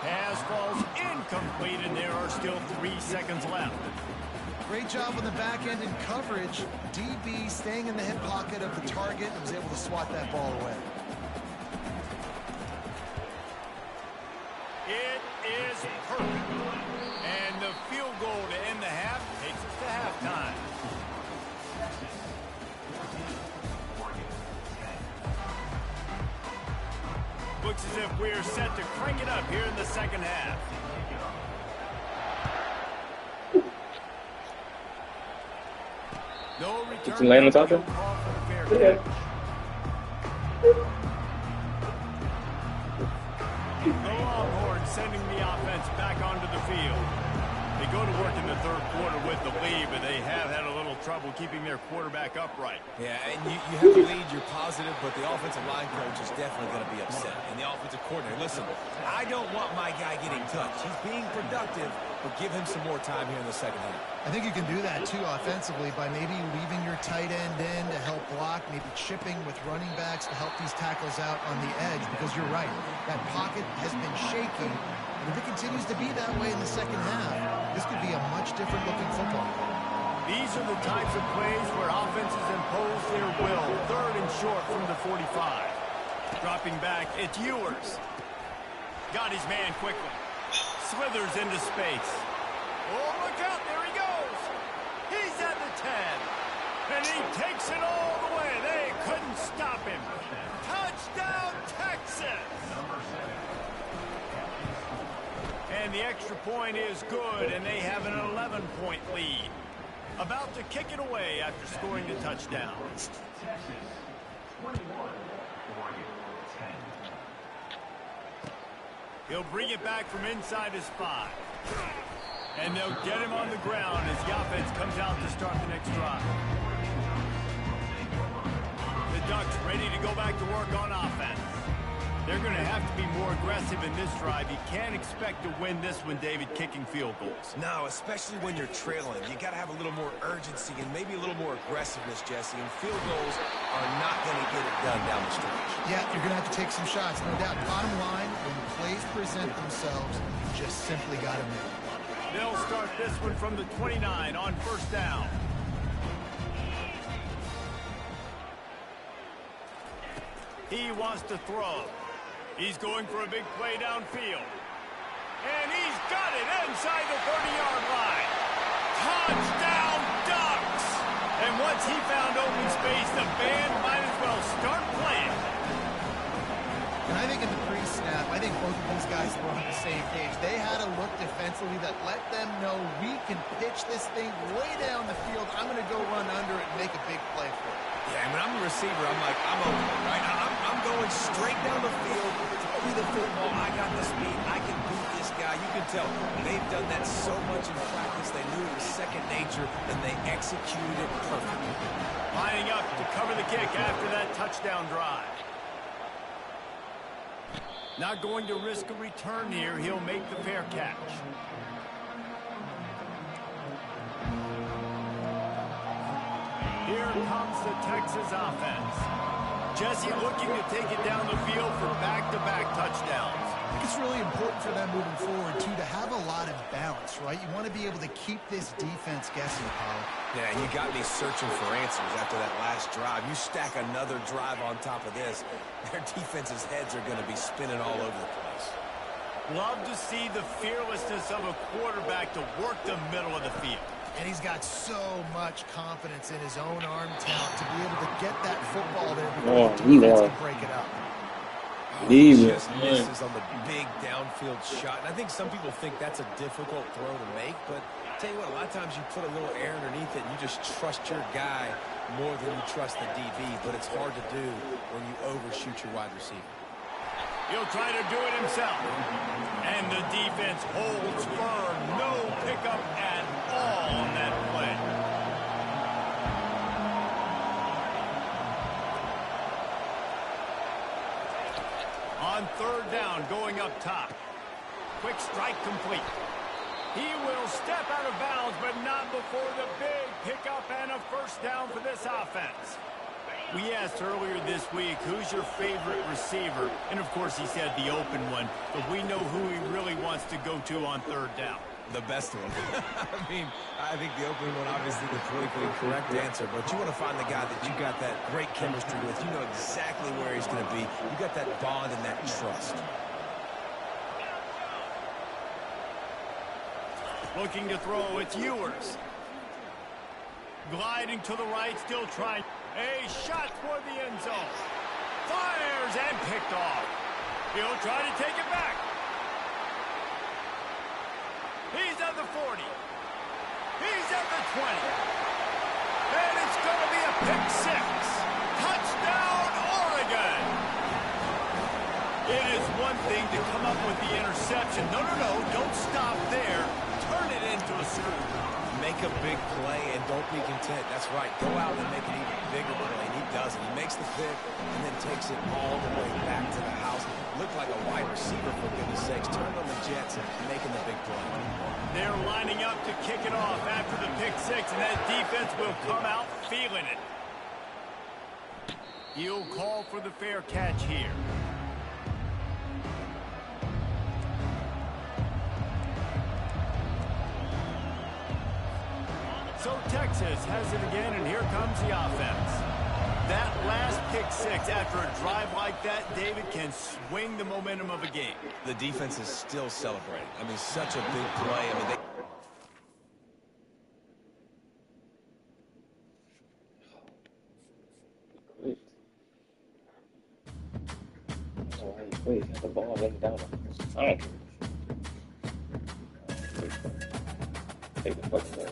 Pass falls incomplete, and there are still 3 seconds left. Great job on the back end in coverage. DB staying in the hip pocket of the target and was able to swat that ball away. It is perfect. And the field goal to end the half takes us to halftime. Looks as if we're set to crank it up here in the 2nd half. No return. Some land on top there? Yeah. The Longhorns sending the offense back onto the field. They go to work in the 3rd quarter with the lead, but they have had a little trouble keeping their quarterback upright. Yeah, and you have a lead, you're positive, but the offensive line coach is definitely going to be upset. And the offensive coordinator, listen, I don't want my guy getting touched. He's being productive, but give him some more time here in the second half. I think you can do that, too, offensively, by maybe leaving your tight end in to help block, maybe chipping with running backs to help these tackles out on the edge, because you're right. That pocket has been shaky, and if it continues to be that way in the second half, this could be a much different-looking football. These are the types of plays where offenses impose their will. 3rd and short from the 45. Dropping back, it's Ewers. Got his man quickly. Slithers into space. Oh, look out, there he goes. He's at the 10. And he takes it all the way. They couldn't stop him. Touchdown, Texas! And the extra point is good, and they have an 11-point lead. About to kick it away after scoring the touchdown. He'll bring it back from inside his 5. And they'll get him on the ground as the offense comes out to start the next drive. The Ducks ready to go back to work on offense. They're going to have to be more aggressive in this drive. You can't expect to win this one, David, kicking field goals. No, especially when you're trailing. You got to have a little more urgency and maybe a little more aggressiveness, Jesse. And field goals are not going to get it done down the stretch. Yeah, you're going to have to take some shots, no doubt. Bottom line, when plays present themselves, you just simply got to make it. They'll start this one from the 29 on 1st down. He wants to throw. He's going for a big play downfield. And he's got it inside the 30-yard line. Touchdown, Ducks! And once he found open space, the band might as well start playing. And I think in the pre-snap, I think both of these guys were on the same page. They had a look defensively that let them know we can pitch this thing way down the field. I'm going to go run under it and make a big play for it. Yeah, when I'm the receiver, I'm like, I'm open, right? I'm going straight down the field. Throw me the football. I got the speed. I can beat this guy. You can tell they've done that so much in practice. They knew it was second nature, and they executed it perfectly. Lining up to cover the kick after that touchdown drive. Not going to risk a return here. He'll make the fair catch. Here comes the Texas offense. Jesse looking to take it down the field for back-to-back touchdowns. I think it's really important for them moving forward, too, to have a lot of balance, right? You want to be able to keep this defense guessing, Paul. Yeah, and you got me searching for answers after that last drive. You stack another drive on top of this, their defense's heads are going to be spinning all over the place. Love to see the fearlessness of a quarterback to work the middle of the field. And he's got so much confidence in his own arm talent to be able to get that football there before the defense can break it up. He just misses on the big downfield shot. And I think some people think that's a difficult throw to make, but I'll tell you what, a lot of times you put a little air underneath it and you just trust your guy more than you trust the DB, but it's hard to do when you overshoot your wide receiver. He'll try to do it himself. And the defense holds firm. No pickup at all on that play. On 3rd down, going up top. Quick strike complete. He will step out of bounds, but not before the big pickup and a 1st down for this offense. We asked earlier this week, who's your favorite receiver? And, of course, he said the open one. But we know who he really wants to go to on 3rd down. The best one. I think the open one, obviously the politically correct answer, but you want to find the guy that you got that great chemistry with. You know exactly where he's going to be. You got that bond and that trust. Looking to throw, it's Ewers. Gliding to the right, still trying. A shot toward the end zone. Fires and picked off. He'll try to take it back. He's at the 40. He's at the 20. And it's going to be a pick 6. Touchdown, Oregon. It is one thing to come up with the interception. No, don't stop there. Turn it into a score. Make a big play and don't be content. That's right. Go out and make an even bigger play, and he does it. He makes the pick and then takes it all the way back to the house. Looked like a wide receiver, for goodness sakes. Turned on the Jets and making the big play. They're lining up to kick it off after the pick six, and that defense will come out feeling it. He'll call for the fair catch here. So Texas has it again, and here comes the offense. That last pick six after a drive like that, David, can swing the momentum of a game. The defense is still celebrating. I mean, such a big play. I mean, Quit. Oh, why you quit? Got the ball laying down. Oh. Take the fucking ball.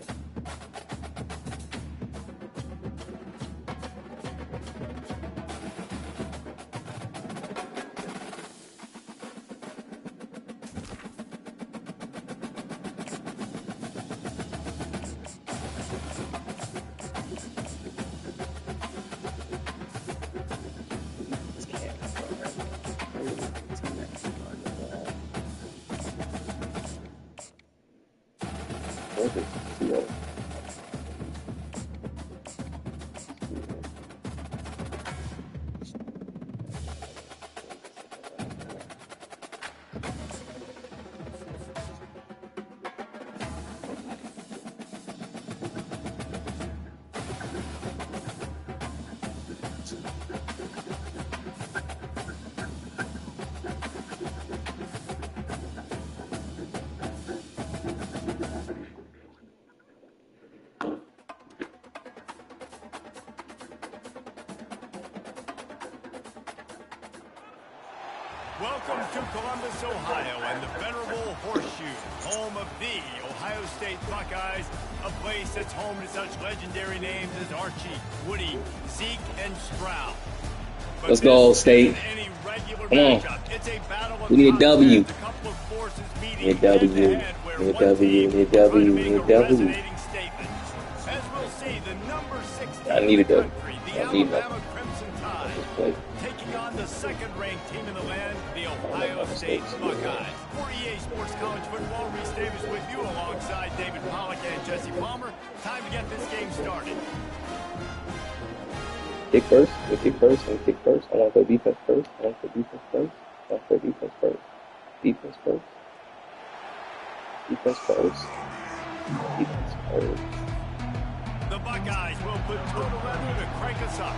Welcome to Columbus, Ohio, and the venerable Horseshoe, home of the Ohio State Buckeyes, a place that's home to such legendary names as Archie, Woody, Zeke, and Stroud. But let's go, State. Come on. We need a W. We need a W. We need a W. We need a W. We need a W. As we'll see, the number 16 I need a W. the I need Alabama Crimson Tide, taking on the second-ranked team in the land, the Ohio State Buckeyes. For EA Sports College Football, Reese Davis with you alongside David Pollack and Jesse Palmer. Time to get this game started. Kick first. We kick first. We kick first. I want to go defense first. I want to go defense first. I want to go defense first. Defense first. Defense first. Defense first. The Buckeyes will put total leather to crank us up.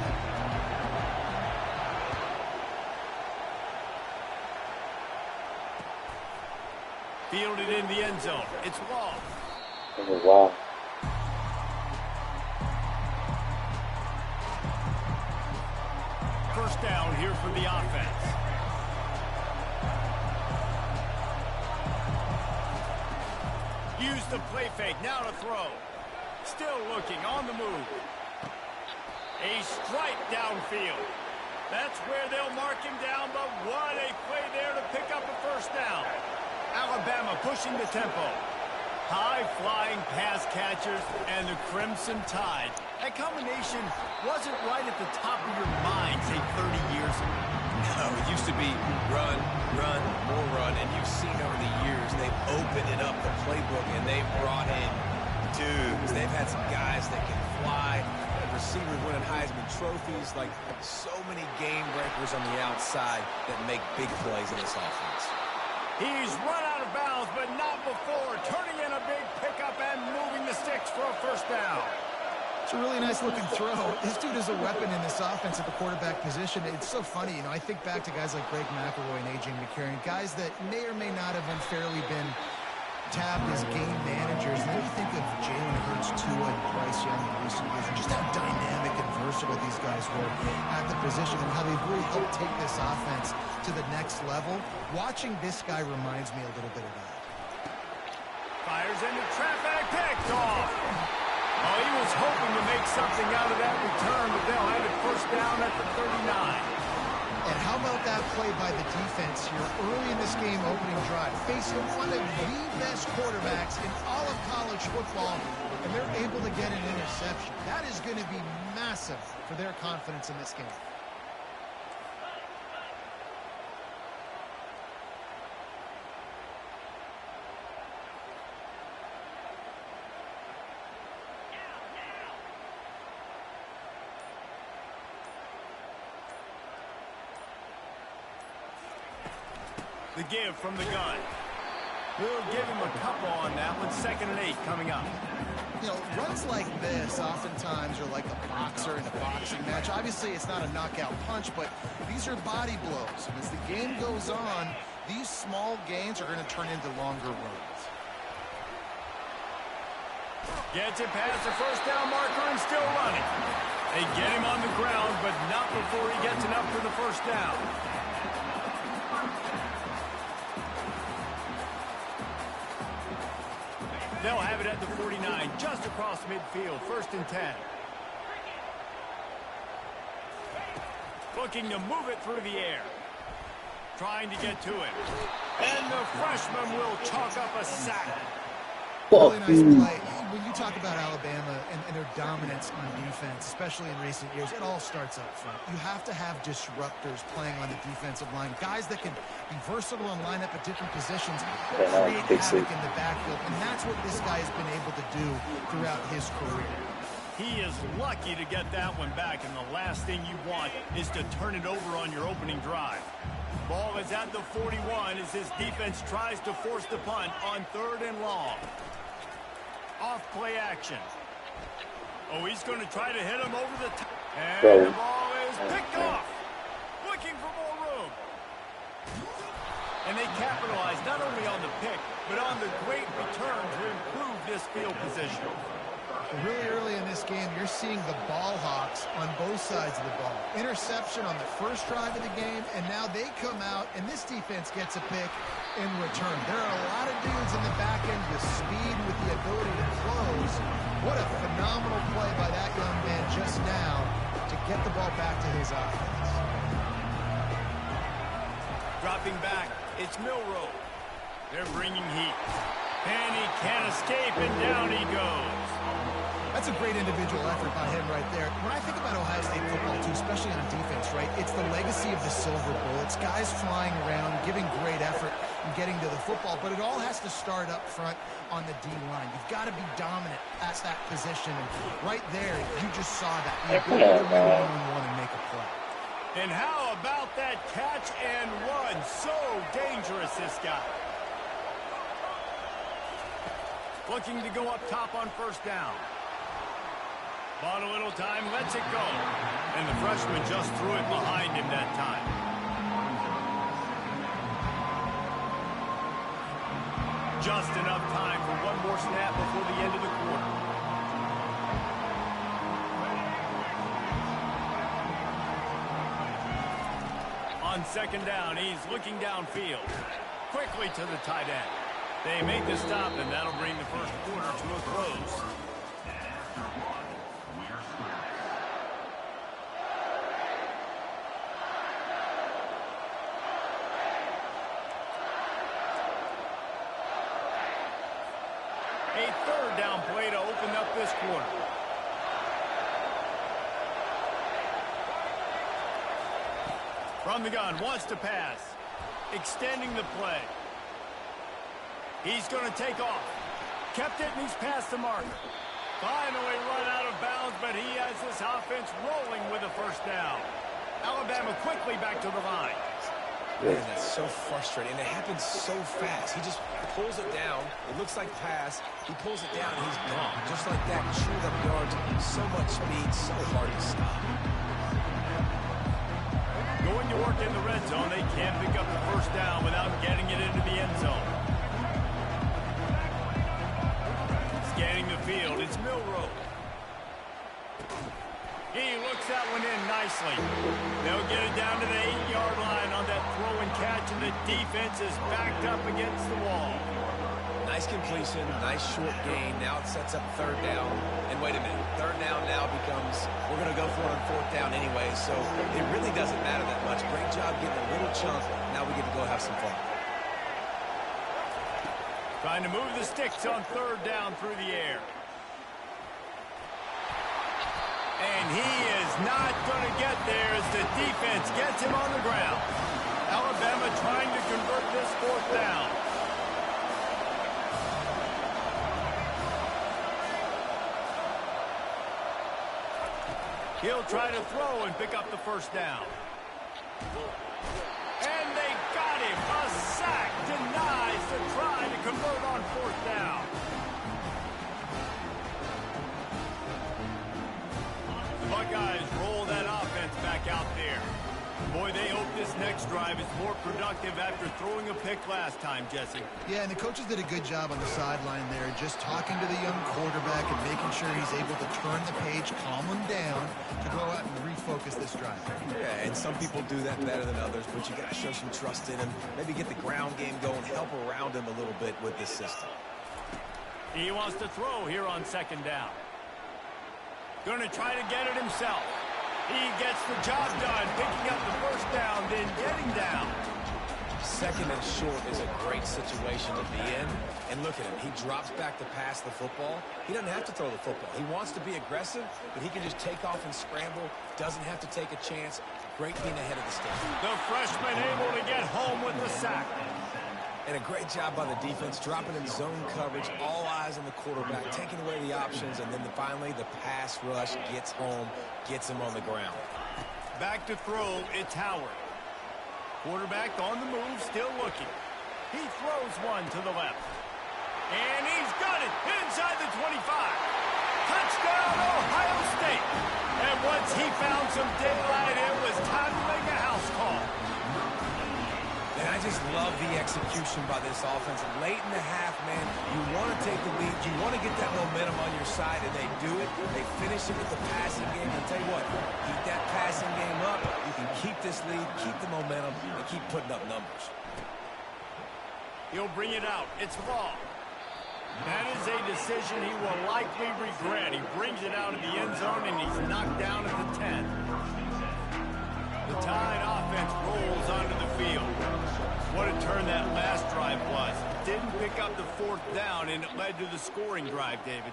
Fielded in the end zone. It's long. Oh, wow. First down here for the offense. Use the play fake. Now to throw. Still looking on the move. A strike downfield. That's where they'll mark him down, but what a play there to pick up a first down. Alabama pushing the tempo. High-flying pass catchers and the Crimson Tide. That combination wasn't right at the top of your mind, say, 30 years ago. No, it used to be run, run, more run, and you've seen over the years they've opened it up, the playbook, and they've brought in dudes. They've had some guys that can fly, receivers winning Heisman trophies, like so many game breakers on the outside that make big plays in this offense. He's run out of bounds, but not before. Turning in a big pickup and moving the sticks for a first down. It's a really nice-looking throw. This dude is a weapon in this offense at the quarterback position. It's so funny, you know, I think back to guys like Greg McElroy and A.J. McCarron, guys that may or may not have unfairly been tabbed as game managers. And then you think of Jalen Hurts, Tua, and Bryce Young in recent years, and just how dynamic and versatile these guys were at the position and how they've really helped take this offense to the next level. Watching this guy reminds me a little bit of that. Fires into traffic, picked off. Oh, he was hoping to make something out of that return, but they'll have it first down at the 39. And how about that play by the defense here early in this game opening drive, facing one of the best quarterbacks in all of college football, and they're able to get an interception. That is going to be massive for their confidence in this game. The give from the gun. We'll give him a couple on that one. 2nd and 8 coming up. You know, runs like this oftentimes are like a boxer in a boxing match. Obviously, it's not a knockout punch, but these are body blows. And as the game goes on, these small gains are going to turn into longer runs. Gets it past the first down marker and still running. They get him on the ground, but not before he gets enough for the first down. They'll have it at the 49, just across midfield, 1st and 10. Looking to move it through the air. Trying to get to it. And the freshman will chalk up a sack. Really nice play. When you talk about Alabama and their dominance on defense, especially in recent years, it all starts up front. You have to have disruptors playing on the defensive line, guys that can be versatile and line up at different positions, create havoc in the backfield, and that's what this guy has been able to do throughout his career. He is lucky to get that one back, and the last thing you want is to turn it over on your opening drive. Ball is at the 41 as his defense tries to force the punt on 3rd and long. Off play action. Oh, he's going to try to hit him over the top. And the ball is picked off. Looking for more room. And they capitalize not only on the pick, but on the great return to improve this field position. Really early in this game, you're seeing the ball hawks on both sides of the ball. Interception on the first drive of the game, and now they come out, and this defense gets a pick in return. There are a lot of dudes in the back end with speed, with the ability to close. What a phenomenal play by that young man just now to get the ball back to his offense. Dropping back, it's Milroe. They're bringing heat. And he can't escape, and down he goes. That's a great individual effort by him right there. When I think about Ohio State football, too, especially on defense, right, it's the legacy of the Silver Bullets, guys flying around, giving great effort and getting to the football, but it all has to start up front on the D-line. You've got to be dominant at that position, and right there, you just saw that. The ability to win one-on-one and make a play. And how about that catch and run? So dangerous, this guy. Looking to go up top on 1st down. Bought a little time, lets it go. And the freshman just threw it behind him that time. Just enough time for one more snap before the end of the quarter. On 2nd down, he's looking downfield. Quickly to the tight end. They make the stop, and that'll bring the first quarter to a close. A 3rd down play to open up this quarter. From the gun, wants to pass. Extending the play. He's going to take off. Kept it, and he's past the marker. Finally run out of bounds, but he has this offense rolling with a 1st down. Alabama quickly back to the line. Man, that's so frustrating, and it happens so fast. He just pulls it down. It looks like pass. He pulls it down, and he's gone. Just like that, chewed up yards. So much speed, so hard to stop. Going to work in the red zone. They can't pick up the 1st down without getting it into the end zone. Scanning the field, it's Milroe. He looks that one in nicely. They'll get it down to the 8-yard line on that throw and catch, and the defense is backed up against the wall. Nice completion, nice short gain. Now it sets up 3rd down. And wait a minute, 3rd down now becomes, we're going to go for it on 4th down anyway, so it really doesn't matter that much. Great job getting a little chunk. Now we get to go have some fun. Trying to move the sticks on 3rd down through the air. he is not going to get there as the defense gets him on the ground. Alabama trying to convert this 4th down. He'll try to throw and pick up the 1st down. And they got him. A sack denies the try to convert on 4th down. The Buckeyes roll that offense back out there. Boy, they hope this next drive is more productive after throwing a pick last time, Jesse. Yeah, and the coaches did a good job on the sideline there, just talking to the young quarterback and making sure he's able to turn the page, calm him down, to go out and refocus this drive. Yeah, and some people do that better than others, but you got to show some trust in him. Maybe get the ground game going, help around him a little bit with this system. He wants to throw here on 2nd down. Going to try to get it himself. He gets the job done, picking up the 1st down, then getting down. 2nd and short is a great situation to be in. And look at him. He drops back to pass the football. He doesn't have to throw the football. He wants to be aggressive, but he can just take off and scramble. Doesn't have to take a chance. Great being ahead of the stick. The freshman able to get home with the sack. And a great job by the defense, dropping in zone coverage, all eyes on the quarterback, taking away the options, and then finally the pass rush gets home, gets him on the ground. Back to throw, it's Howard. Quarterback on the move, still looking. He throws one to the left. And he's got it inside the 25. Touchdown, Ohio State. And once he found some daylight, it was time to make a house call. And I just love the execution by this offense. Late in the half, man, you want to take the lead. You want to get that momentum on your side, and they do it. They finish it with the passing game. I'll tell you what, keep that passing game up. You can keep this lead, keep the momentum, and keep putting up numbers. He'll bring it out. It's Law. That is a decision he will likely regret. He brings it out of the end zone, and he's knocked down at the 10. The Tide offense rolls onto the field. What a turn that last drive was. Didn't pick up the 4th down, and it led to the scoring drive, David.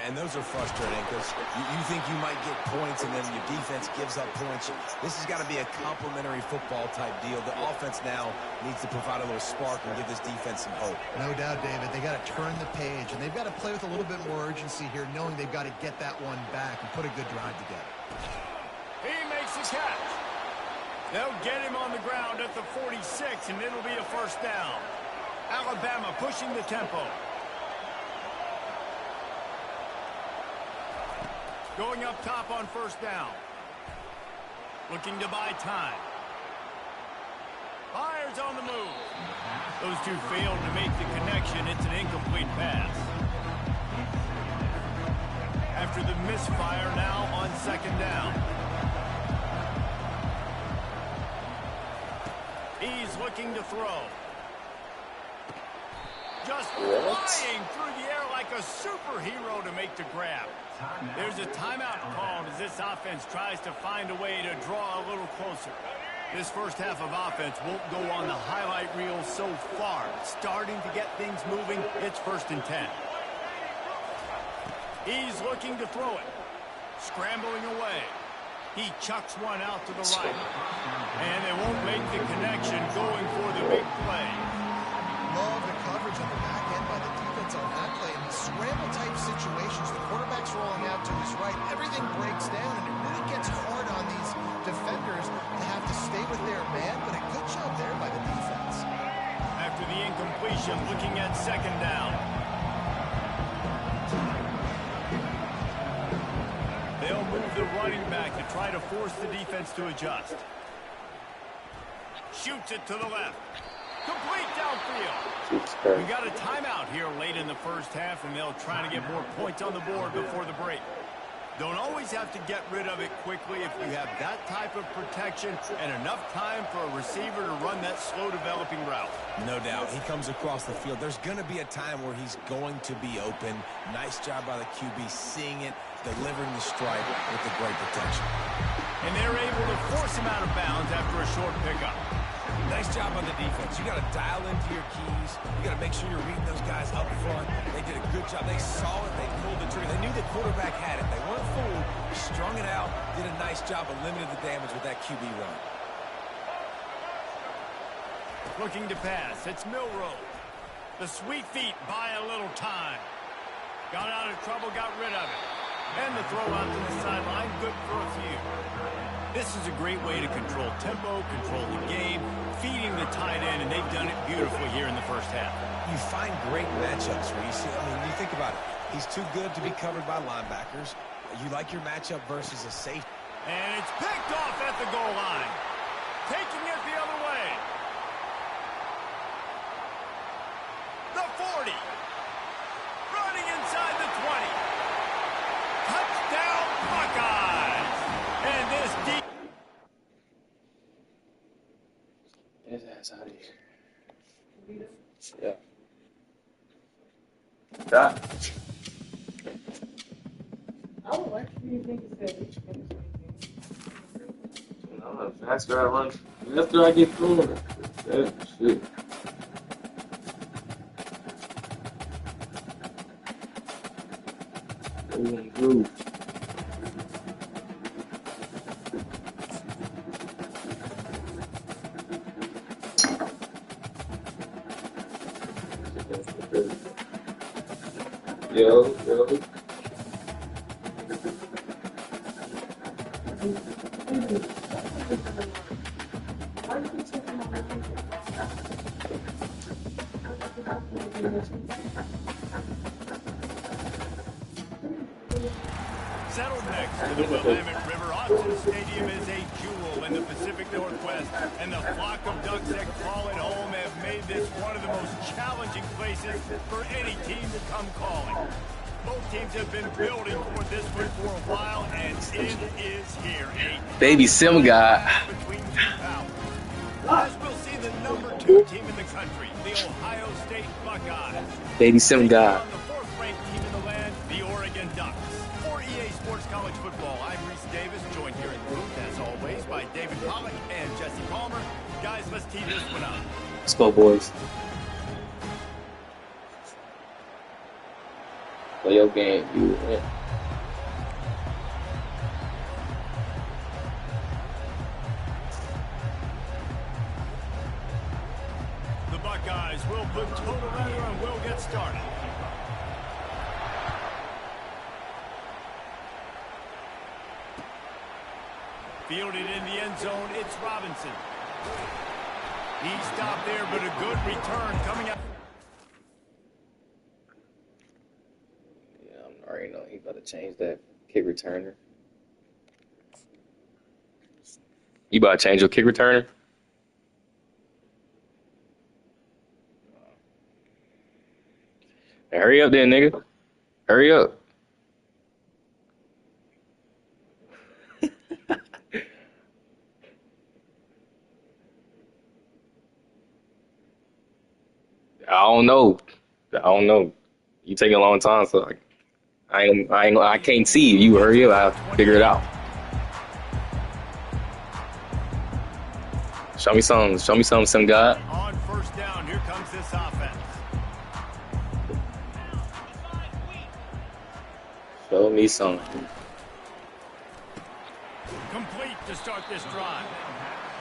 And those are frustrating because you think you might get points, and then your defense gives up points. This has got to be a complementary football type deal. The offense now needs to provide a little spark and give this defense some hope. No doubt, David. They got to turn the page, and they've got to play with a little bit more urgency here, knowing they've got to get that one back and put a good drive together. He makes a catch. They'll get him on the ground at the 46, and it'll be a 1st down. Alabama pushing the tempo. Going up top on 1st down. Looking to buy time. Fires on the move. Those two failed to make the connection. It's an incomplete pass. After the misfire, now on 2nd down. He's looking to throw. Just flying through the air like a superhero to make the grab. There's a timeout called as this offense tries to find a way to draw a little closer. This 1st half of offense won't go on the highlight reel so far. Starting to get things moving, it's 1st and 10. He's looking to throw it. Scrambling away. He chucks one out to the right. And they won't make the connection going for the big play. Love the coverage on the back end by the defense on that play. In these scramble-type situations, the quarterback's rolling out to his right. Everything breaks down, and it really gets hard on these defenders to have to stay with their man, but a good job there by the defense. After the incompletion, looking at 2nd down. They'll move the running back to try to force the defense to adjust. Shoots it to the left. Complete downfield. We got a timeout here late in the 1st half, and they'll try to get more points on the board before the break. Don't always have to get rid of it quickly if you have that type of protection and enough time for a receiver to run that slow developing route. No doubt. He comes across the field. There's going to be a time where he's going to be open. Nice job by the QB seeing it, delivering the strike with the great protection. And they're able to force him out of bounds after a short pickup. Nice job on the defense. You got to dial into your keys. You got to make sure you're reading those guys up front. They did a good job. They saw it. They pulled the trigger. They knew the quarterback had it. They weren't fooled. Strung it out. Did a nice job of limiting the damage with that QB run. Looking to pass. It's Milrow. The sweet feet buy a little time. Got out of trouble, got rid of it. And the throw out to the sideline, good for a few. This is a great way to control tempo, control the game, feeding the tight end, and they've done it beautifully here in the first half. You find great matchups where you see, you think about it. He's too good to be covered by linebackers. You like your matchup versus a safety. And it's picked off at the goal line. Taking it the other way. The 40. Running inside the 20. Touchdown Buckeyes. And this deep. Get his ass out of here. Yeah. That. I would like for you to think it's The faster I run, the faster I get through it. That shit. Going through. Yo. Settled next to the Willamette River, Austin Stadium is a jewel in the Pacific Northwest, and the flock of ducks that call it home have made this one of the most challenging places for any team to come calling. Both teams have been building for this one for a while, and it is here. Baby Sim guy. Between two powers. As we'll see the #2 team in the country, the Ohio State Buckeyes. Baby Sim guy. On the fourth-ranked team in the land, the Oregon Ducks. For EA Sports College Football, I'm Reese Davis, joined here in the booth, as always, by David Pollack and Jesse Palmer. Guys, let's tee this one up. Let's go, boys. Play your game, you win. The Buckeyes will put total runner and will get started. Fielded in the end zone, it's Robinson. He stopped there, but a good return coming up. Yeah, I already know he's about to change that kick returner. You about to change your kick returner? Hey, hurry up then, nigga. Hurry up. I don't know. You taking a long time, so I can't see you. You hurry up. I'll figure it out. Show me some God. On first down, here comes this offense. Show me some. Complete to start this drive.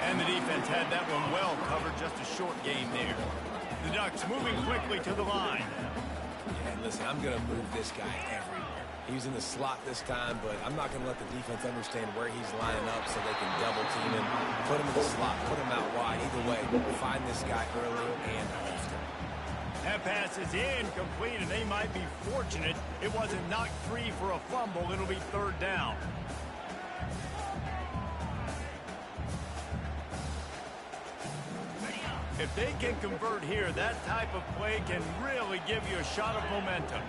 And the defense had that one well covered, just a short gain there. The Ducks moving quickly to the line. Yeah, listen, I'm going to move this guy everywhere. He's in the slot this time, but I'm not going to let the defense understand where he's lining up so they can double team him, put him in the slot, put him out wide. Either way, find this guy early and often. That pass is incomplete, and they might be fortunate it wasn't knocked free for a fumble. It'll be third down. If they can convert here, that type of play can really give you a shot of momentum.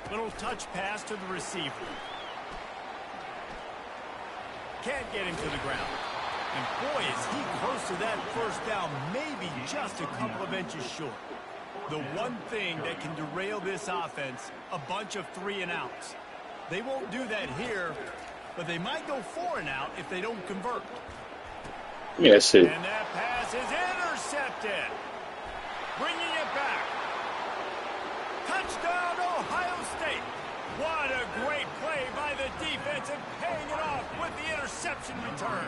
Little touch pass to the receiver. Can't get him to the ground. And boy, is he close to that first down, maybe just a couple of inches short. The one thing that can derail this offense, a bunch of 3-and-outs. They won't do that here, but they might go 4-and-out if they don't convert. Yeah, shit. And that pass is intercepted. Bringing it back. Touchdown, Ohio State. What a great play by the defense and paying it off with the interception return.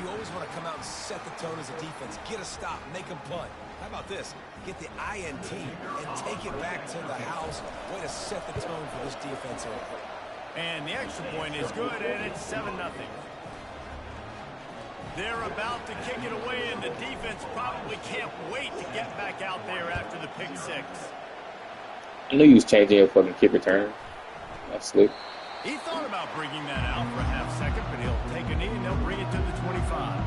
You always want to come out and set the tone as a defense. Get a stop, make them punt. How about this? Get the INT and take it back to the house. Way to set the tone for this defense. And the extra point is good, and it's 7-0. They're about to kick it away, and the defense probably can't wait to get back out there after the pick six. I knew you was changing your fucking kick return. That's slick. He thought about bringing that out for a half second, but he'll take a knee and they'll bring it to the 25.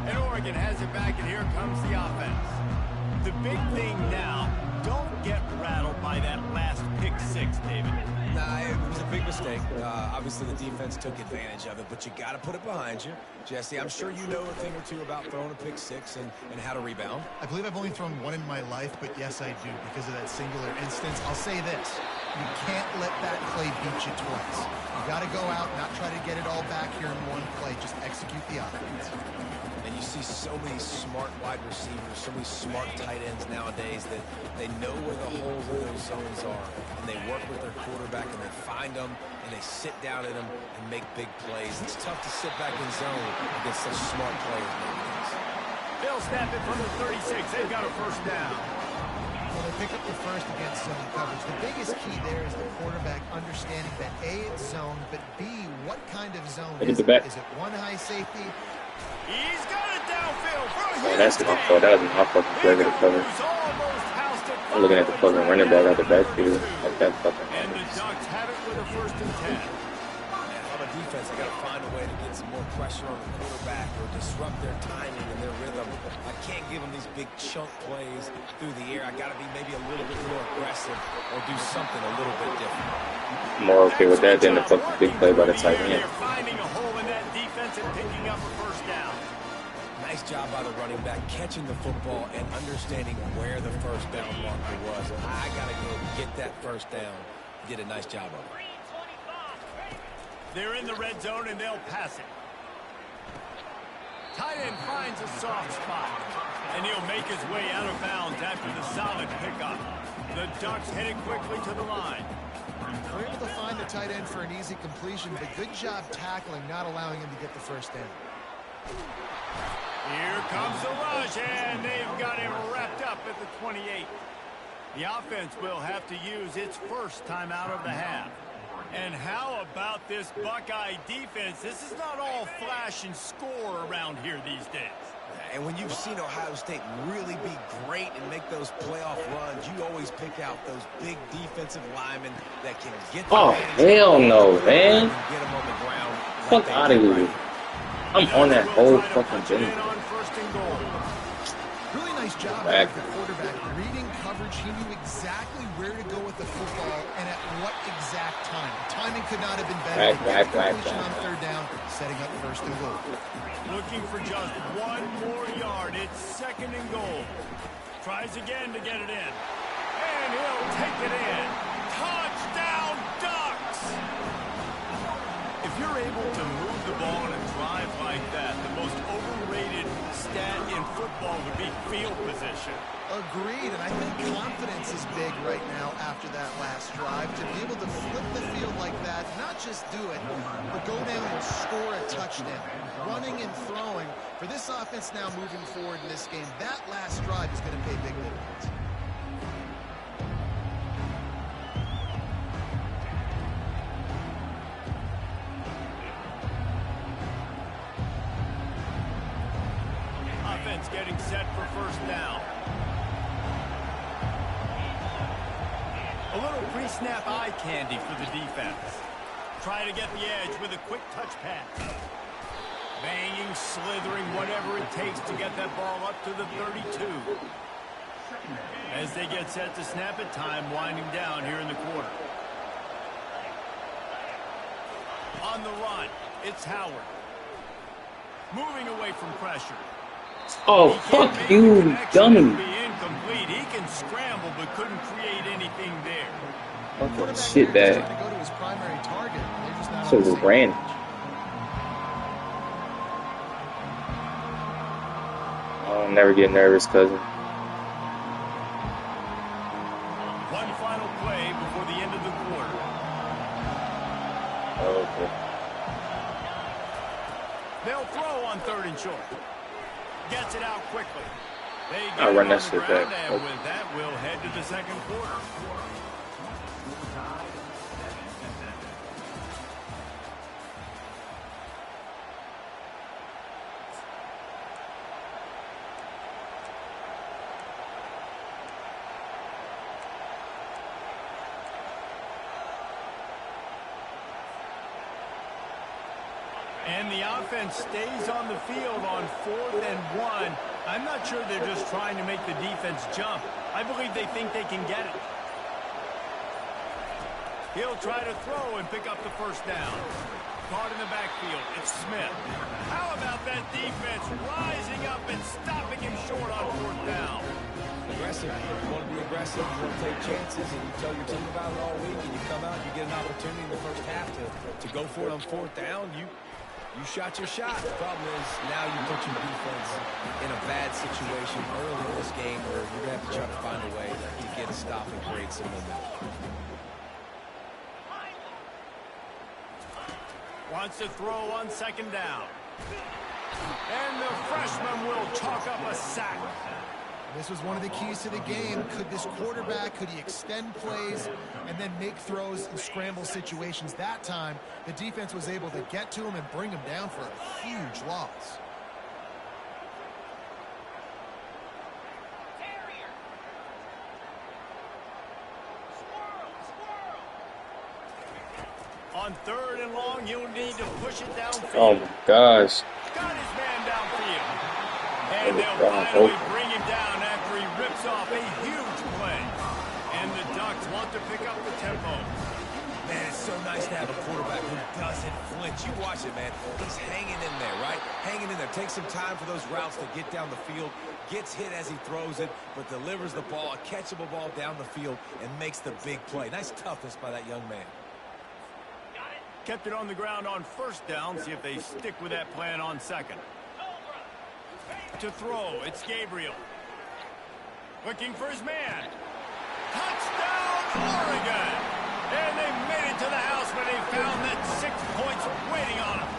And Oregon has it back, and here comes the offense. The big thing now, don't get rattled by that last pick six, David. Nah, it was a big mistake. Obviously, the defense took advantage of it, but you got to put it behind you. Jesse, I'm sure you know a thing or two about throwing a pick six and how to rebound. I believe I've only thrown one in my life, but yes, I do, because of that singular instance. I'll say this. You can't let that play beat you twice. You got to go out, not try to get it all back here in one play. Just execute the offense. And you see so many smart wide receivers, so many smart tight ends nowadays that they know where the holes in those zones are. And they work with their quarterback, and they find them, and they sit down in them and make big plays. It's tough to sit back in zone against such smart players nowadays. They'll snap it from the 36. They've got a first down. Well, they pick up the first against zone coverage. The biggest key there is the quarterback understanding that A, it's zone, but B, what kind of zone is it? Is it one high safety? He's got it downfield. Oh, that's my fault. That was my fucking play to the cover. I'm looking at the fucking running back out the backfield. Like that fucking. And the Ducks have it with a 1st and 10. On a defense, they got to find a way to get some more pressure on the quarterback or disrupt their timing and their rhythm. I can't give them these big chunk plays through the air. I got to be maybe a little bit more aggressive or do something a little bit different. More okay with that than the fucking big play by the tight end. They're finding a hole in that defense and picking up a first down. Nice job by the running back catching the football and understanding where the first down marker was. I got to go get that first down. Did a nice job of it. They're in the red zone, and they'll pass it. Tight end finds a soft spot, and he'll make his way out of bounds after the solid pickup. The Ducks headed quickly to the line. We're able to find the tight end for an easy completion, but good job tackling, not allowing him to get the first down. Here comes the rush, and they've got him wrapped up at the 28. The offense will have to use its first timeout of the half. And how about this Buckeye defense? This is not all flash and score around here these days. And when you've seen Ohio State really be great and make those playoff runs, you always pick out those big defensive linemen that can get the hell no, man. Get them on the ground. Fuck out of here. I'm on that whole fucking journey. Really nice job by the quarterback reading coverage. He knew exactly where to go with the football and at what exact time. Timing could not have been better. Completion on third down, setting up 1st and goal. Looking for just one more yard. It's 2nd and goal. Tries again to get it in. And he'll take it in. Touchdown, Ducks! If you're able to move the ball in a drive like that, the most overrated stat in football would be field position. Agreed, and I think confidence is big right now after that last drive. To be able to flip the field like that, not just do it, but go down and score a touchdown. Running and throwing. For this offense now moving forward in this game, that last drive is going to pay big dividends. Offense getting set for 1st down. A little pre-snap eye candy for the defense. Try to get the edge with a quick touch pass. Banging, slithering, whatever it takes to get that ball up to the 32. As they get set to snap it, time winding down here in the quarter. On the run, It's Howard. Moving away from pressure. Oh, fuck you, dummy. Incomplete. He can scramble, but couldn't create anything there. Fucking shit bag. Trying to go to his primary target. They're just not So on the same ran. page. I'll never get nervous, cousin. One final play before the end of the quarter. Oh, okay. They'll throw on 3rd and short. Gets it out quickly. They get I'll it run on that the shit ground, back. and with that, we'll head to the 2nd quarter. And the offense stays on the field on 4th and 1. I'm not sure they're just trying to make the defense jump. I believe they think they can get it. He'll try to throw and pick up the 1st down. Caught in the backfield. It's Smith. How about that defense rising up and stopping him short on 4th down? Aggressive. You want to be aggressive. You want to take chances, and you tell your team about it all week, and you come out, you get an opportunity in the first half to go for it on 4th down. You shot your shot. The problem is now you put your defense in a bad situation early in this game where you're going to have to try to find a way to get a stop and create some momentum. Wants to throw on 2nd down. And the freshman will chalk up a sack. This was one of the keys to the game. Could this quarterback, could he extend plays and then make throws in scramble situations? That time, the defense was able to get to him and bring him down for a huge loss. On 3rd and long, you'll need to push it downfield. Oh my gosh. Got his man downfield. And they'll finally bring him down after he rips off a huge play. And the Ducks want to pick up the tempo. Man, it's so nice to have a quarterback who doesn't flinch. You watch it, man. He's hanging in there, right? Hanging in there. Takes some time for those routes to get down the field. Gets hit as he throws it, but delivers the ball, a catchable ball down the field, and makes the big play. Nice toughness by that young man. Kept it on the ground on 1st down. See if they stick with that plan on 2nd. To throw, it's Gabriel. Looking for his man. Touchdown, Oregon! And they made it to the house when they found that 6 points waiting on them.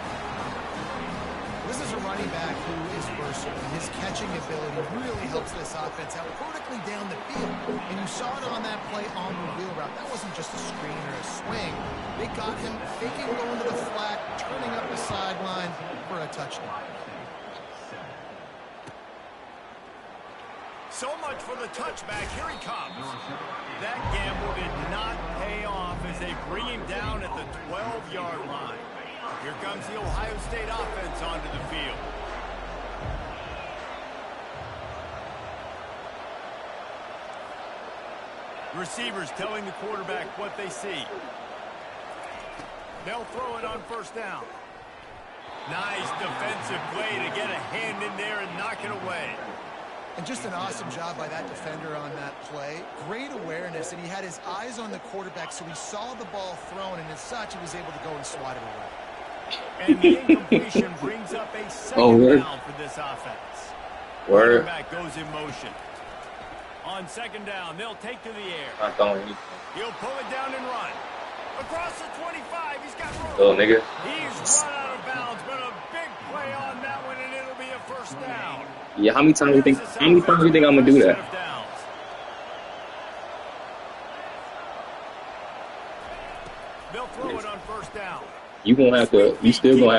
This is a running back who is versatile. His catching ability really helps this offense out vertically down the field. And you saw it on that play on the wheel route. That wasn't just a screen or a swing. They got him faking going to the flat, turning up the sideline for a touchdown. So much for the touchback. Here he comes. That gamble did not pay off as they bring him down at the 12-yard line. Here comes the Ohio State offense onto the field. Receivers telling the quarterback what they see. They'll throw it on 1st down. Nice defensive play to get a hand in there and knock it away. And just an awesome job by that defender on that play. Great awareness, and he had his eyes on the quarterback, so he saw the ball thrown, and as such, he was able to go and swat it away. And the incompletion brings up a 2nd down for this offense. Word. Back goes in motion. On 2nd down, they'll take to the air. Not throwing anything. He'll pull it down and run. Across the 25, he's got room. Little nigga. He's run out of bounds, but a big play on that one, and it'll be a 1st down. Yeah, how many times do you think I'm gonna do that? They'll throw it on 1st down. You still gonna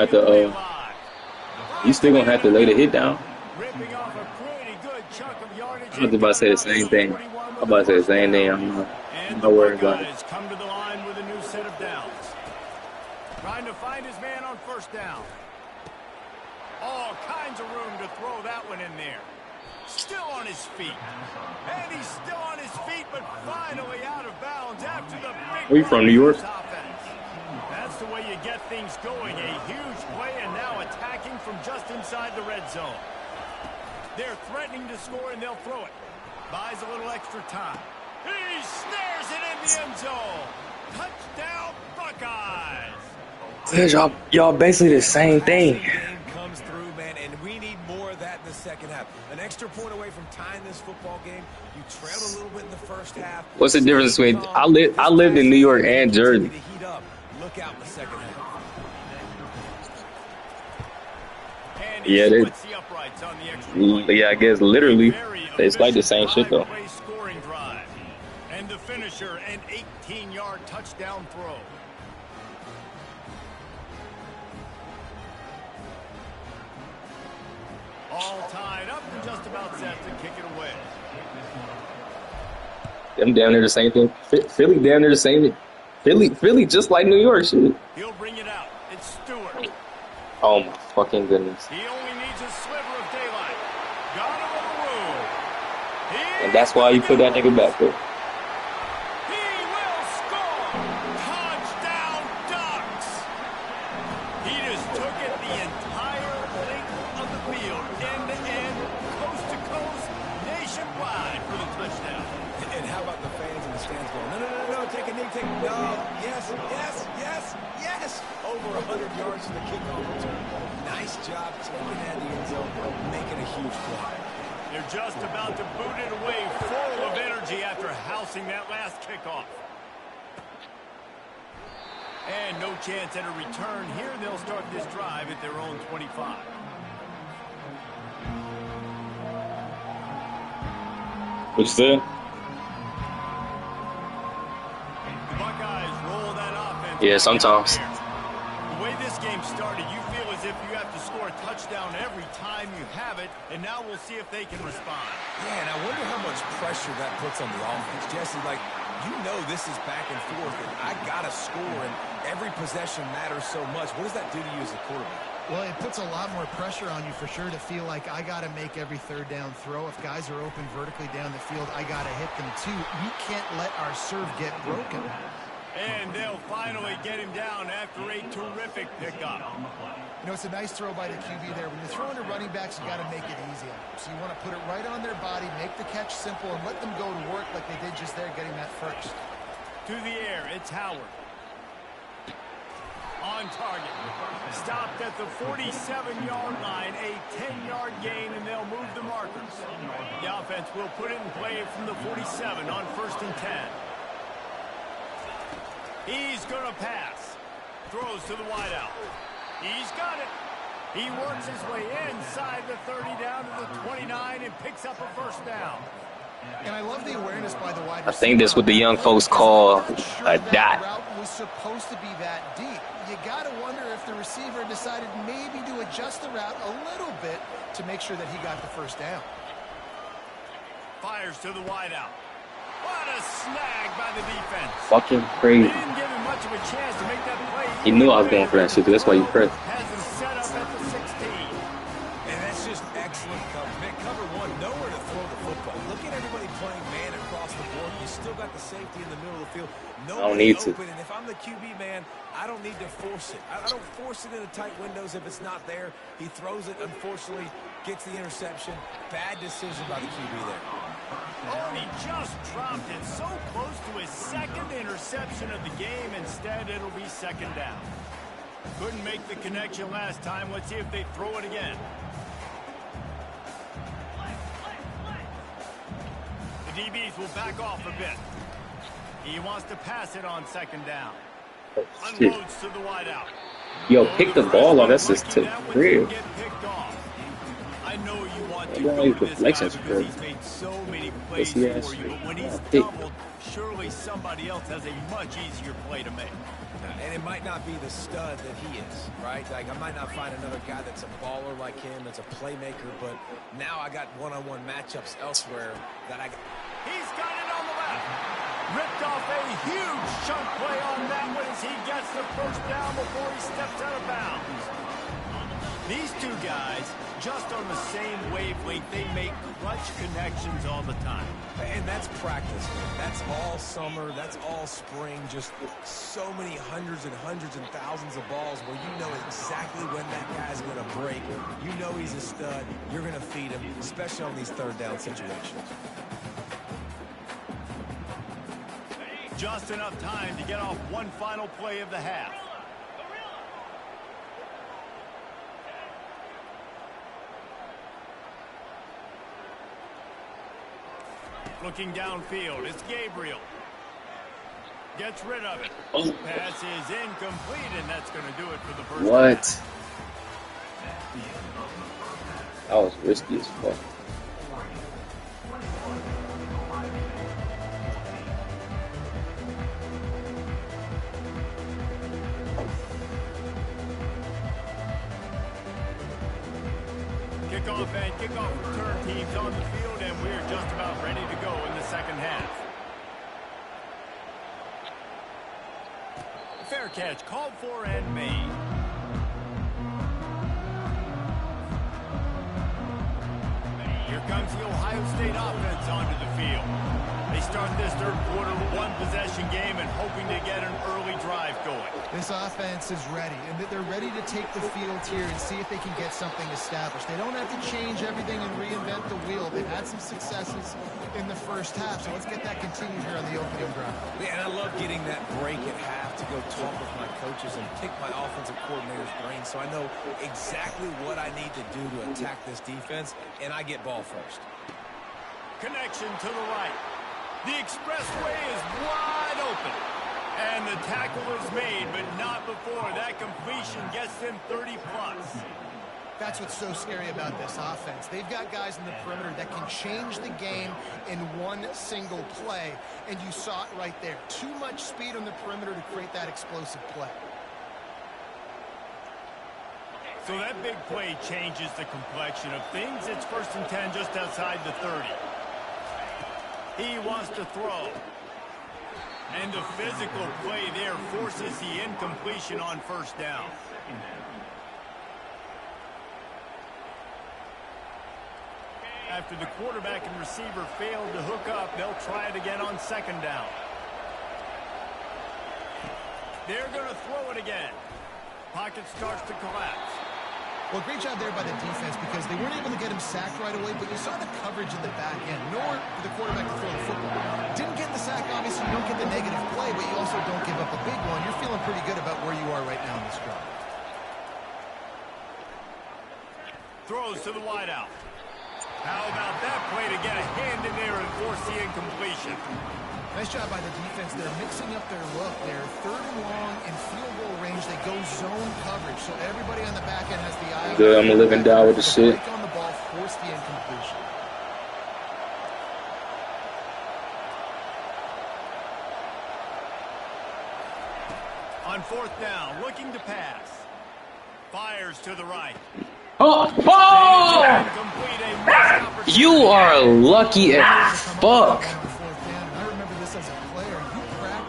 have to lay the hit down. Ripping off a pretty good chunk of yardage. I was about to say the same thing. I'm not worried about it. Come to the line with a new set of downs. Trying to find his man on 1st down. All kinds of room to throw that one in there. Still on his feet. And he's still on his feet, but finally out of bounds after the big... Where you from, New York? That's the way you get things going. A huge play, and now attacking from just inside the red zone. They're threatening to score, and they'll throw it. Buys a little extra time. He snares it in the end zone. Touchdown, Buckeyes. Y'all basically the same thing. Game comes through, man, and we need more of that in the second half. An extra point away from tying this football game. You trailed a little bit in the first half. What's the difference between I lived in New York and Jersey? Look out in the second half. Yeah, I guess literally it's like the same shit though. And the finisher, an 18-yard touchdown throw. All tied up and just about set to kick it away. Them down there the same thing. Philly down there the same thing. Philly just like New York shit. He'll bring it out. It's Stewart. Oh my fucking goodness. He only needs a sliver of daylight. Got him on the room. And that's why you put that nigga back there. He will score. Touchdown, Ducks. He just took it the entire length of the field, end to end, coast to coast, nationwide for the touchdown. And how about the fans in the stands going, no, take a knee, no, yes. Over 100 yards to the kickoff return. Nice job taking that in the end zone, making a huge play. They're just about to boot it away, full of energy after housing that last kickoff. And no chance at a return here. They'll start this drive at their own 25. What you said? The Buckeyes roll that offense. Yeah, sometimes. The way this game started, you feel as if you have to score a touchdown every time you have it, and now we'll see if they can respond. Yeah, and I wonder how much pressure that puts on the offense. Jesse, like, you know this is back and forth, and I got to score, and every possession matters so much. What does that do to you as a quarterback? Well, it puts a lot more pressure on you for sure to feel like I got to make every third down throw. If guys are open vertically down the field, I got to hit them too. We can't let our serve get broken. And they'll finally get him down after a terrific pickup. You know, it's a nice throw by the QB there. When you're throwing to running backs, you got to make it easy on them. So you want to put it right on their body, make the catch simple, and let them go to work like they did just there getting that first. To the air, it's Howard. On target. Stopped at the 47-yard line, a 10-yard gain, and they'll move the markers. The offense will put it in play from the 47 on 1st and 10. He's going to pass. Throws to the wideout. He's got it. He works his way inside the 30 down to the 29 and picks up a first down. And I love the awareness by the wide receiver. I think that's what the young folks call a dot. Route was supposed to be that deep. You got to wonder if the receiver decided maybe to adjust the route a little bit to make sure that he got the first down. Fires to the wideout. What a snag by the defense. Fucking crazy. They didn't give him much of a chance to make that play. He knew I was going for that shit, that's why you pressed. Has him set up at the 16. And that's just excellent coverage. Man, cover one, nowhere to throw the football. Look at everybody playing man across the board. You still got the safety in the middle of the field. I don't need to. And if I'm the QB, man, I don't need to force it. I don't force it into tight windows if it's not there. He throws it, unfortunately, gets the interception. Bad decision by the QB there. Oh, he just dropped it so close to his second interception of the game. Instead, it'll be second down. Couldn't make the connection last time. Let's see if they throw it again. The DBs will back off a bit. He wants to pass it on second down. Unloads to the wideout. Yo, pick the ball off. That's just too real. I know you want to Yeah, go he's to this deflections guy for because he's made so many plays yes, for you, but when he's pick. doubled, surely somebody else has a much easier play to make. And it might not be the stud that he is, right? Like, I might not find another guy that's a baller like him, that's a playmaker, but now I got one-on-one matchups elsewhere that I... He's got it on the left. Ripped off a huge chunk play on that one as he gets the first down before he steps out of bounds. These two guys, just on the same wavelength, they make clutch connections all the time. And that's practice. That's all summer. That's all spring. Just so many hundreds and thousands of balls where you know exactly when that guy's going to break. You know he's a stud. You're going to feed him, especially on these third down situations. Just enough time to get off one final play of the half. Looking downfield, it's Gabriel. Gets rid of it. Oh. Pass is incomplete, and that's going to do it for the first What? half. That was risky as fuck. Kickoff and kickoff return teams on the field, and we're just about ready to go in the second half. Fair catch called for and made. Here comes the Ohio State offense onto the field. They start this third quarter one-possession game and hoping to get an early drive going. This offense is ready, and they're ready to take the field here and see if they can get something established. They don't have to change everything and reinvent the wheel. They've had some successes in the first half, so let's get that continued here on the opening drive. Yeah, and I love getting that break at half to go talk with my coaches and pick my offensive coordinator's brain so I know exactly what I need to do to attack this defense, and I get ball first. Connection to the right. The expressway is wide open. And the tackle is made, but not before that completion gets them 30-plus. That's what's so scary about this offense. They've got guys in the perimeter that can change the game in one single play, and you saw it right there. Too much speed on the perimeter to create that explosive play. So that big play changes the complexion of things. It's 1st and 10 just outside the 30. He wants to throw. And the physical play there forces the incompletion on 1st down. After the quarterback and receiver failed to hook up, they'll try it again on 2nd down. They're going to throw it again. Pocket starts to collapse. Well, great job there by the defense because they weren't able to get him sacked right away, but you saw the coverage in the back end. Nowhere for the quarterback to throw the football. Didn't get the sack, obviously. You don't get the negative play, but you also don't give up a big one. You're feeling pretty good about where you are right now in this drive. Throws to the wideout. How about that play to get a hand in there and force the incompletion? Nice job by the defense. They're mixing up their look. They're 3rd and long in field goal range. They go zone coverage, so everybody on the back end has the eye. Good, I'm gonna live and die with the shit. Break on the ball, force the incompletion. On 4th down, looking to pass. Fires to the right. Oh! Oh! You are lucky as fuck.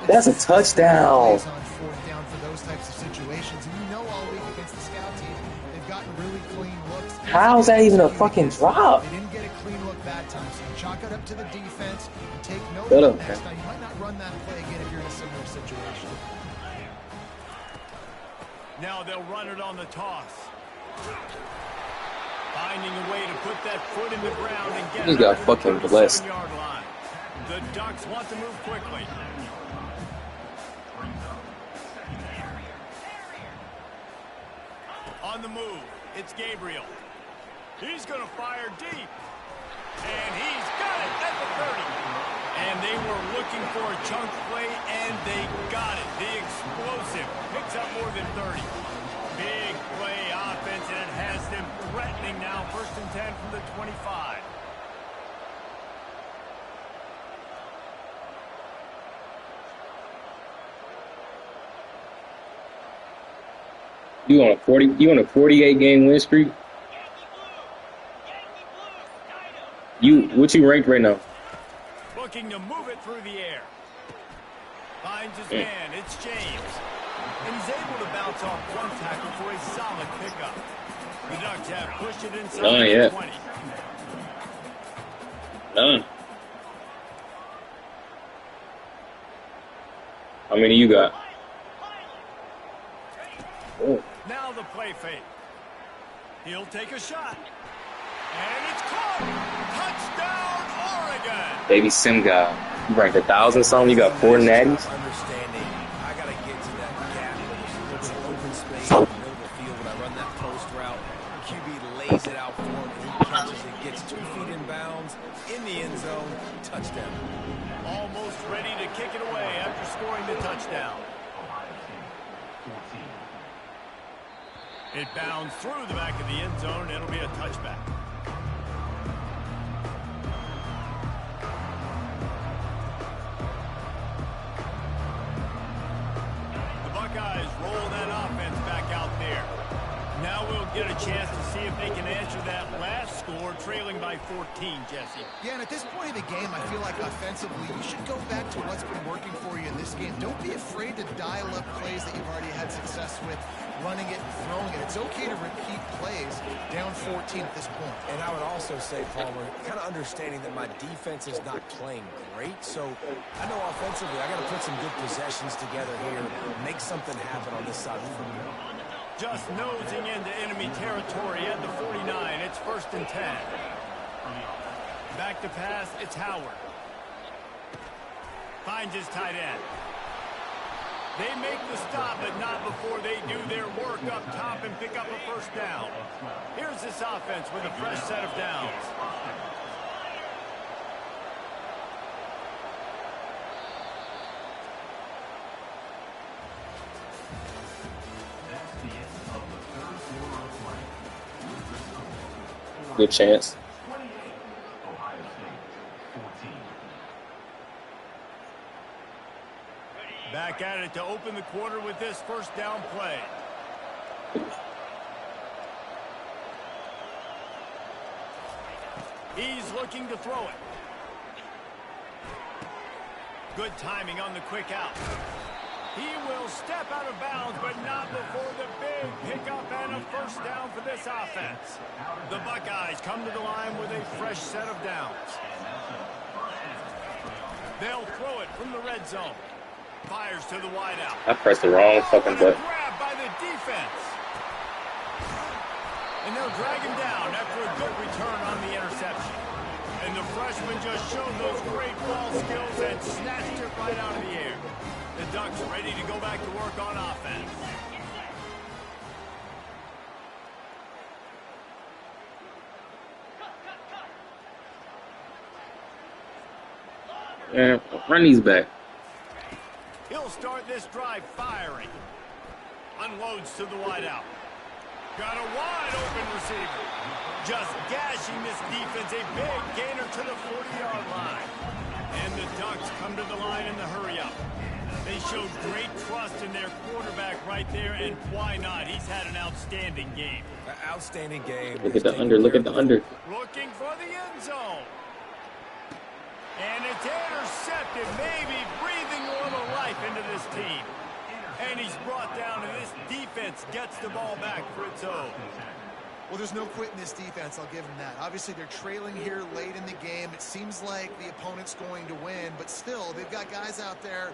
That's a touchdown. On 4th down for those types of situations, and you know all week against the scout team, they've gotten really clean looks. How's that even a fucking drop? They didn't get a clean look that time, so you chalk it up to the defense and take note Shut of up, it next man. time. You might not run that play again if you're in a similar situation. Now they'll run it on the toss. Finding a way to put that foot in the ground and get He it got up to fucking the blessed. 37-yard line. The Ducks want to move quickly. On the move, it's Gabriel. He's going to fire deep. And he's got it at the 30. And they were looking for a chunk play, and they got it. The explosive picks up more than 30. Big play offense, and it has them threatening now. 1st and 10 from the 25. You on a 48 game win streak? What you ranked right now? Looking to move it through the air. Finds his man. It's James. And he's able to bounce off one tackle for a solid pickup. The Ducks have pushed it inside None the yet. 20. None. How many you got? Oh. Now the play fake. He'll take a shot. And it's caught. Touchdown, Oregon. Baby Sim guy. You ranked 1,000 something. You got 4 natties. Understanding, I got to get to that gap where there's a little bit of open space in the middle of the field. When I run that post route, QB lays it out for him, and he catches it, gets 2 feet in bounds, in the end zone, touchdown. Almost ready to kick it away after scoring the touchdown. It bounds through the back of the end zone, and it'll be a touchback. The Buckeyes roll that offense back out there. Now we'll get a chance to see if they can answer that last score, trailing by 14, Jesse. Yeah, and at this point of the game, I feel like offensively, you should go back to what's been working for you in this game. Don't be afraid to dial up plays that you've already had success with, running it and throwing it. It's okay to repeat plays down 14 at this point. And I would also say, Palmer, kind of understanding that my defense is not playing great. So I know offensively I got to put some good possessions together here, make something happen on this side of the football. Just nosing into enemy territory at the 49. It's 1st and 10. Back to pass. It's Howard. Finds his tight end. They make the stop, but not before they do their work up top and pick up a 1st down. Here's this offense with a fresh set of downs. Good chance. Back at it to open the quarter with this 1st down play. He's looking to throw it. Good timing on the quick out. He will step out of bounds, but not before the big pickup and a 1st down for this offense. The Buckeyes come to the line with a fresh set of downs. They'll throw it from the red zone. Fires to the wideout. I pressed the wrong fucking button. Grab by the defense. And they'll drag him down after a good return on the interception. And the freshman just showed those great ball skills and snatched it right out of the air. The Ducks ready to go back to work on offense. Yeah, run these back. He'll start this drive firing. Unloads to the wideout. Got a wide open receiver. Just gashing this defense. A big gainer to the 40-yard line. And the Ducks come to the line in the hurry-up. They showed great trust in their quarterback right there, and why not? He's had an outstanding game. Outstanding game. Look at the under. Look at the under. Looking for the end zone. And it's intercepted, maybe breathing a little life into this team. And he's brought down, and this defense gets the ball back for its own. Well, there's no quit in this defense, I'll give them that. Obviously, they're trailing here late in the game. It seems like the opponent's going to win, but still, they've got guys out there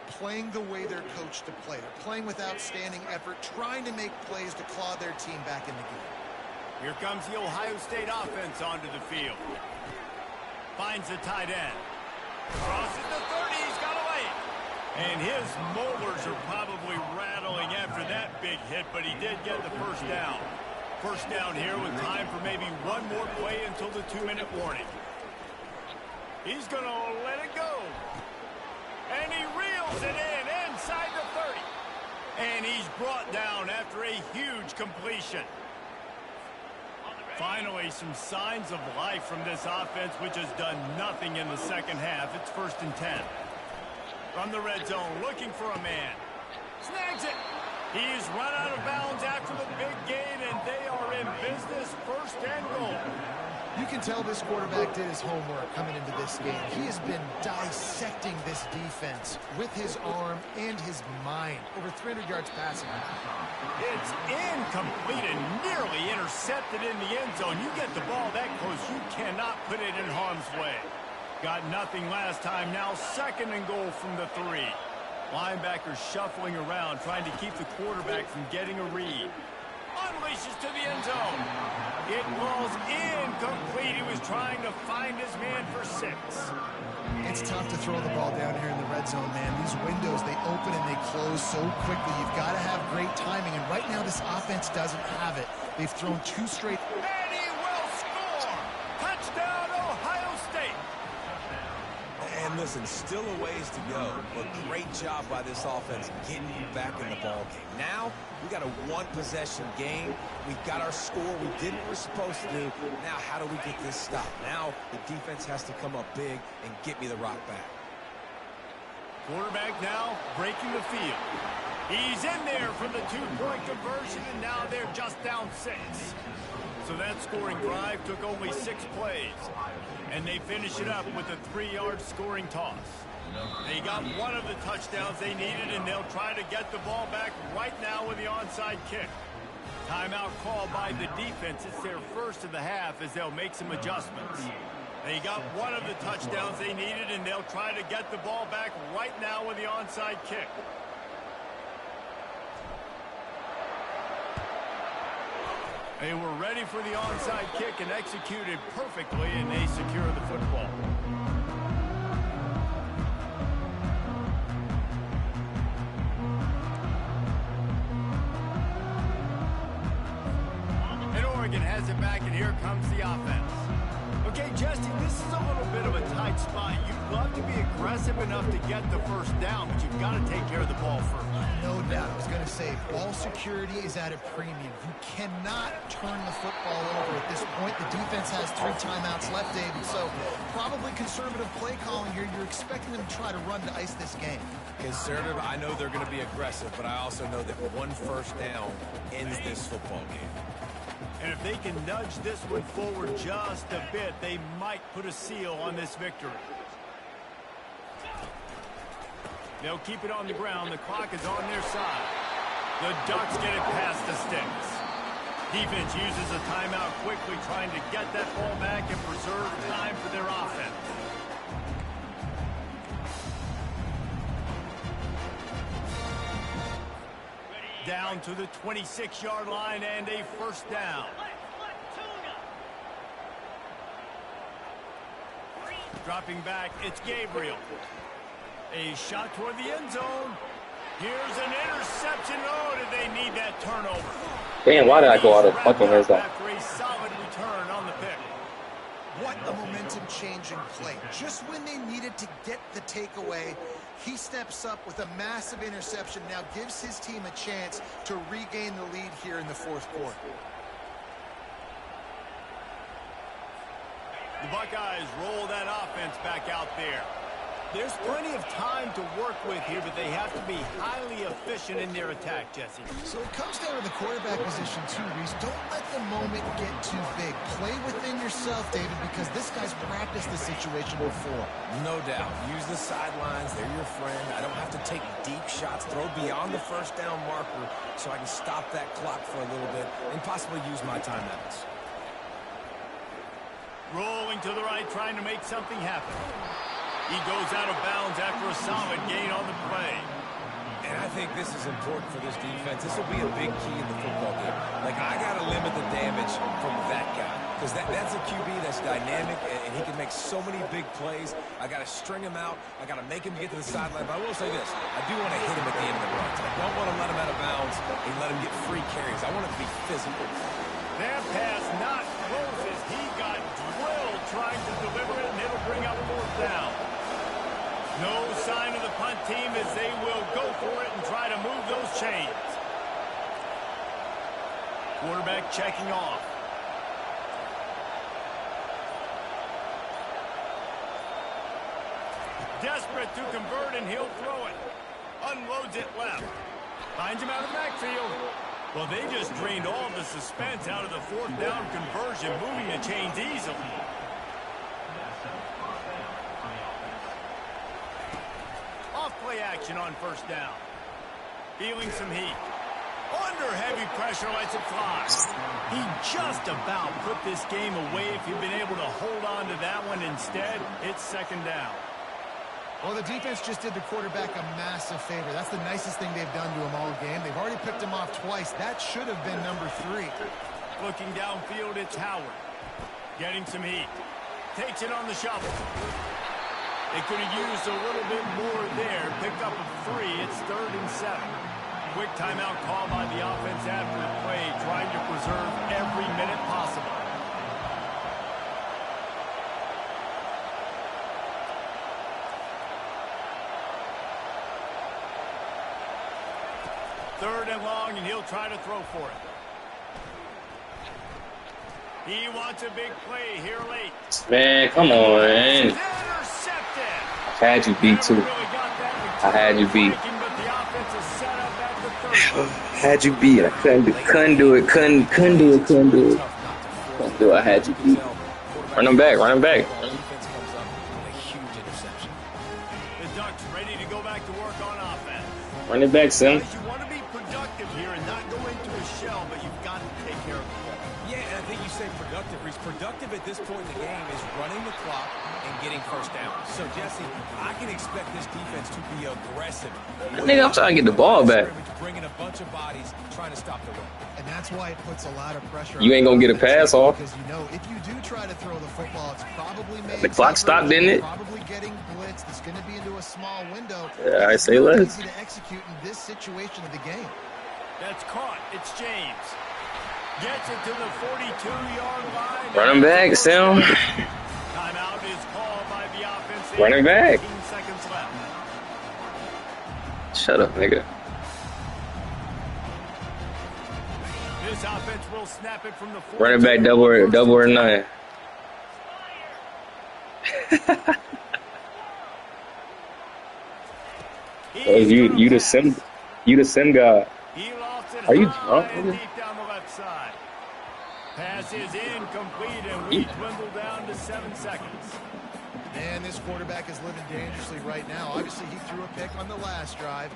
playing the way they're coached to play. They're playing with outstanding effort, trying to make plays to claw their team back in the game. Here comes the Ohio State offense onto the field. Finds the tight end. Crosses the 30, he's got away. And his molars are probably rattling after that big hit, but he did get the 1st down. 1st down here with time for maybe one more play until the 2-minute warning. He's going to let it go. And he reels it in inside the 30. And he's brought down after a huge completion. Finally, some signs of life from this offense, which has done nothing in the 2nd half. It's 1st and 10. From the red zone, looking for a man. Snags it. He's run out of bounds after the big gain, and they are in business. 1st and goal. You can tell this quarterback did his homework coming into this game. He has been dissecting this defense with his arm and his mind. Over 300 yards passing. It's incomplete and nearly intercepted in the end zone. You get the ball that close, you cannot put it in harm's way. Got nothing last time. Now 2nd and goal from the 3. Linebackers shuffling around, trying to keep the quarterback from getting a read. Unleashes to the end zone. It falls incomplete. He was trying to find his man for 6. It's tough to throw the ball down here in the red zone, man. These windows, they open and they close so quickly. You've got to have great timing, and right now this offense doesn't have it. They've thrown 2 straight. And he will score! Touchdown, Ohio State! And listen, still a ways to go, but great job by this offense getting you back in the ball game. Now, we got a 1-possession game. We got our score. We did what we're supposed to do. Now, how do we get this stopped? Now, the defense has to come up big and get me the rock back. Quarterback now breaking the field. He's in there for the 2-point conversion, and now they're just down 6. So that scoring drive took only 6 plays. And they finish it up with a 3-yard scoring toss. They got one of the touchdowns they needed, and they'll try to get the ball back right now with the onside kick. Timeout call by the defense. It's their first of the half as they'll make some adjustments. They got one of the touchdowns they needed, and they'll try to get the ball back right now with the onside kick. They were ready for the onside kick and executed perfectly, and they secure the football. And Oregon has it back, and here comes the offense. Okay, Jesse, this is a little bit of a tight spot. You'd love to be aggressive enough to get the first down, but you've got to take care of the ball first. No doubt. I was going to say, ball security is at a premium. You cannot turn the football over at this point. The defense has 3 timeouts left, David, so probably conservative play calling here. You're expecting them to try to run to ice this game. Conservative, I know they're going to be aggressive, but I also know that 1 first down ends this football game. And if they can nudge this one forward just a bit, they might put a seal on this victory. They'll keep it on the ground. The clock is on their side. The Ducks get it past the sticks. Defense uses a timeout quickly, trying to get that ball back and preserve time for their offense. Down to the 26-yard line and a first down. Dropping back, it's Gabriel. A shot toward the end zone. Here's an interception. Oh, did they need that turnover? Damn, why did I go out of fucking red zone? After a solid return on the pick. What a momentum-changing play. Just when they needed to get the takeaway, he steps up with a massive interception, now gives his team a chance to regain the lead here in the 4th quarter. The Buckeyes roll that offense back out there. There's plenty of time to work with here, but they have to be highly efficient in their attack, Jesse. So it comes down to the quarterback position too, Reese. Don't let the moment get too big. Play within yourself, David, because this guy's practiced the situation before. No doubt. Use the sidelines. They're your friend. I don't have to take deep shots, throw beyond the first down marker so I can stop that clock for a little bit and possibly use my timeouts. Rolling to the right, trying to make something happen. He goes out of bounds after a solid gain on the play. And I think this is important for this defense. This will be a big key in the football game. Like, I got to limit the damage from that guy. Because that's a QB that's dynamic, and he can make so many big plays. I got to string him out. I got to make him get to the sideline. But I will say this. I do want to hit him at the end of the runs. I don't want to let him out of bounds and let him get free carries. I want it to be physical. That pass not close as he got drilled trying to deliver it, and it'll bring up 4th down. No sign of the punt team as they will go for it and try to move those chains. Quarterback checking off. Desperate to convert, and he'll throw it. Unloads it left. Finds him out of the backfield. Well, they just drained all the suspense out of the fourth down conversion, moving the chains easily. Off-play action on first down. Feeling some heat. Under heavy pressure, lets it fly. He just about put this game away if he'd been able to hold on to that one. Instead, it's second down. Well, the defense just did the quarterback a massive favor. That's the nicest thing they've done to him all game. They've already picked him off twice. That should have been number 3. Looking downfield, it's Howard. Getting some heat. Takes it on the shovel. They could have used a little bit more there. Pick up a 3. It's 3rd and 7. Quick timeout call by the offense after the play, trying to preserve every minute possible. Third and long, and he'll try to throw for it. He wants a big play here late. Man, come on, man. Intercepted. I had you beat too. I had you beat. Had you beat. I couldn't do it. Couldn't do it. I had you beat. Run him back. The Ducks ready to go back to work on offense. Run it back, Sim. Guys, you want to be productive here and not go into a shell, but you've got to take care of the ball. Yeah, and I think you say productive. He's productive at this point in the game is running the clock and getting first down. So, Jesse, I can expect this defense to be aggressive. Nigga, I'm trying to get the ball back. Bringing a bunch of bodies, trying to stop the run. And that's why it puts a lot of pressure You ain't gonna get a pass off. Because you know, if you do try to throw the football, it's probably made The clock stopped, didn't it? Probably getting blitzed. It's going to be into a small window. Yeah, I say it's not less. easy to execute in this situation of the game. That's caught. It's James. Gets it to the 42-yard line. Run him back, Sim. Timeout is called by the offense. Run him back. 15 seconds left. Shut up, nigga. This offense will snap it from the 42. Run it back, double or 9. Oh, you the sim guy. He lost it. Are you high drunk, and nigga? deep down the left side. Pass is incomplete, and we dwindle down to 7 seconds. And this quarterback is living dangerously right now. Obviously, he threw a pick on the last drive.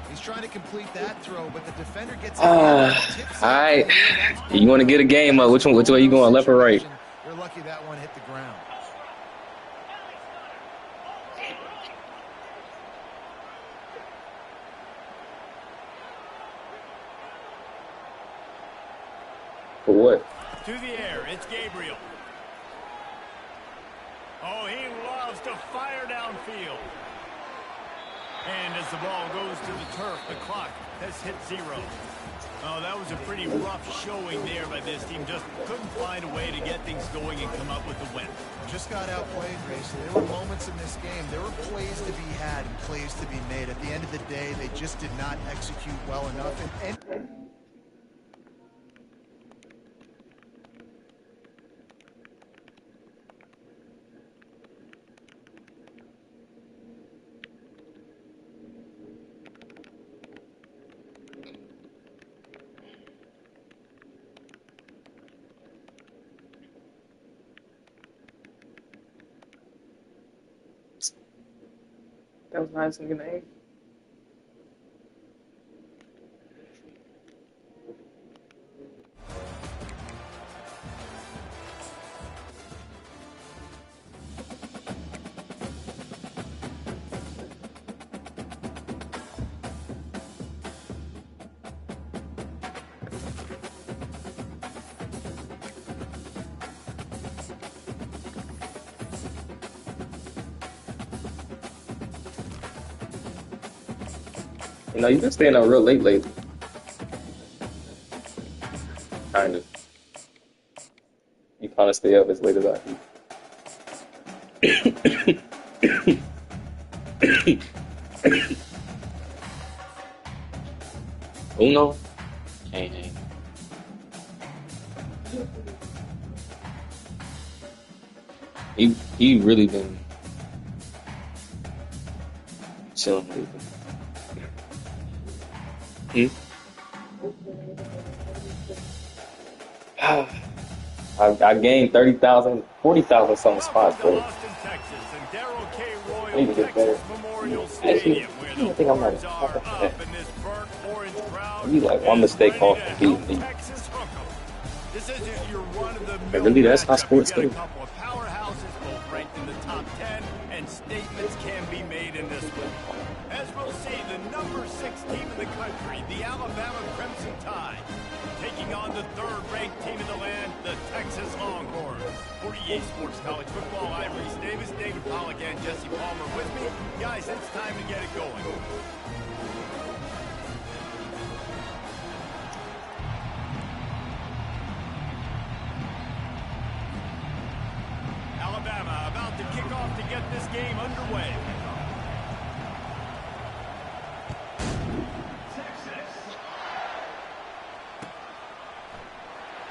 He's trying to complete that throw, but the defender gets All right. You want to get a game up? Which way you going, left or right? You're lucky that one hit the ground. For what? To the air, it's Gabriel. Oh, he loves to fire downfield. And as the ball goes to the turf, the clock has hit 0. Oh, that was a pretty rough showing there by this team. Just couldn't find a way to get things going and come up with the win. Just got outplayed, Grayson. There were moments in this game. There were plays to be had and plays to be made. At the end of the day, they just did not execute well enough. And That was nice and good. You know, you've been staying out real late lately. Kind of. You kind of stay up as late as I do. Uno? Hey. He really been chilling lately. I gained 30,000, 40,000 something spots, Welcome to but Austin, Texas, and Darrell K. I need Royal to get better. Texas Memorial Actually, Stadium, where I the don't think I'm not horns top are of that. up and this burnt orange crowd Maybe like one is mistake ready off to from beating help me. Texas hook 'em. This isn't your run-of-the-mill Really, that's how matchup. sports You got a go. couple of powerhouses, both ranked in the top 10, and statements can be made in this one. As we'll see, the number 6 team in the country, the Alabama Crimson Tide, taking on the third-ranked team in the land, the Texas Longhorns. For EA Sports College Football, I'm Reese Davis, David Pollack, and Jesse Palmer with me. Guys, it's time to get it going. Alabama about to kick off to get this game underway.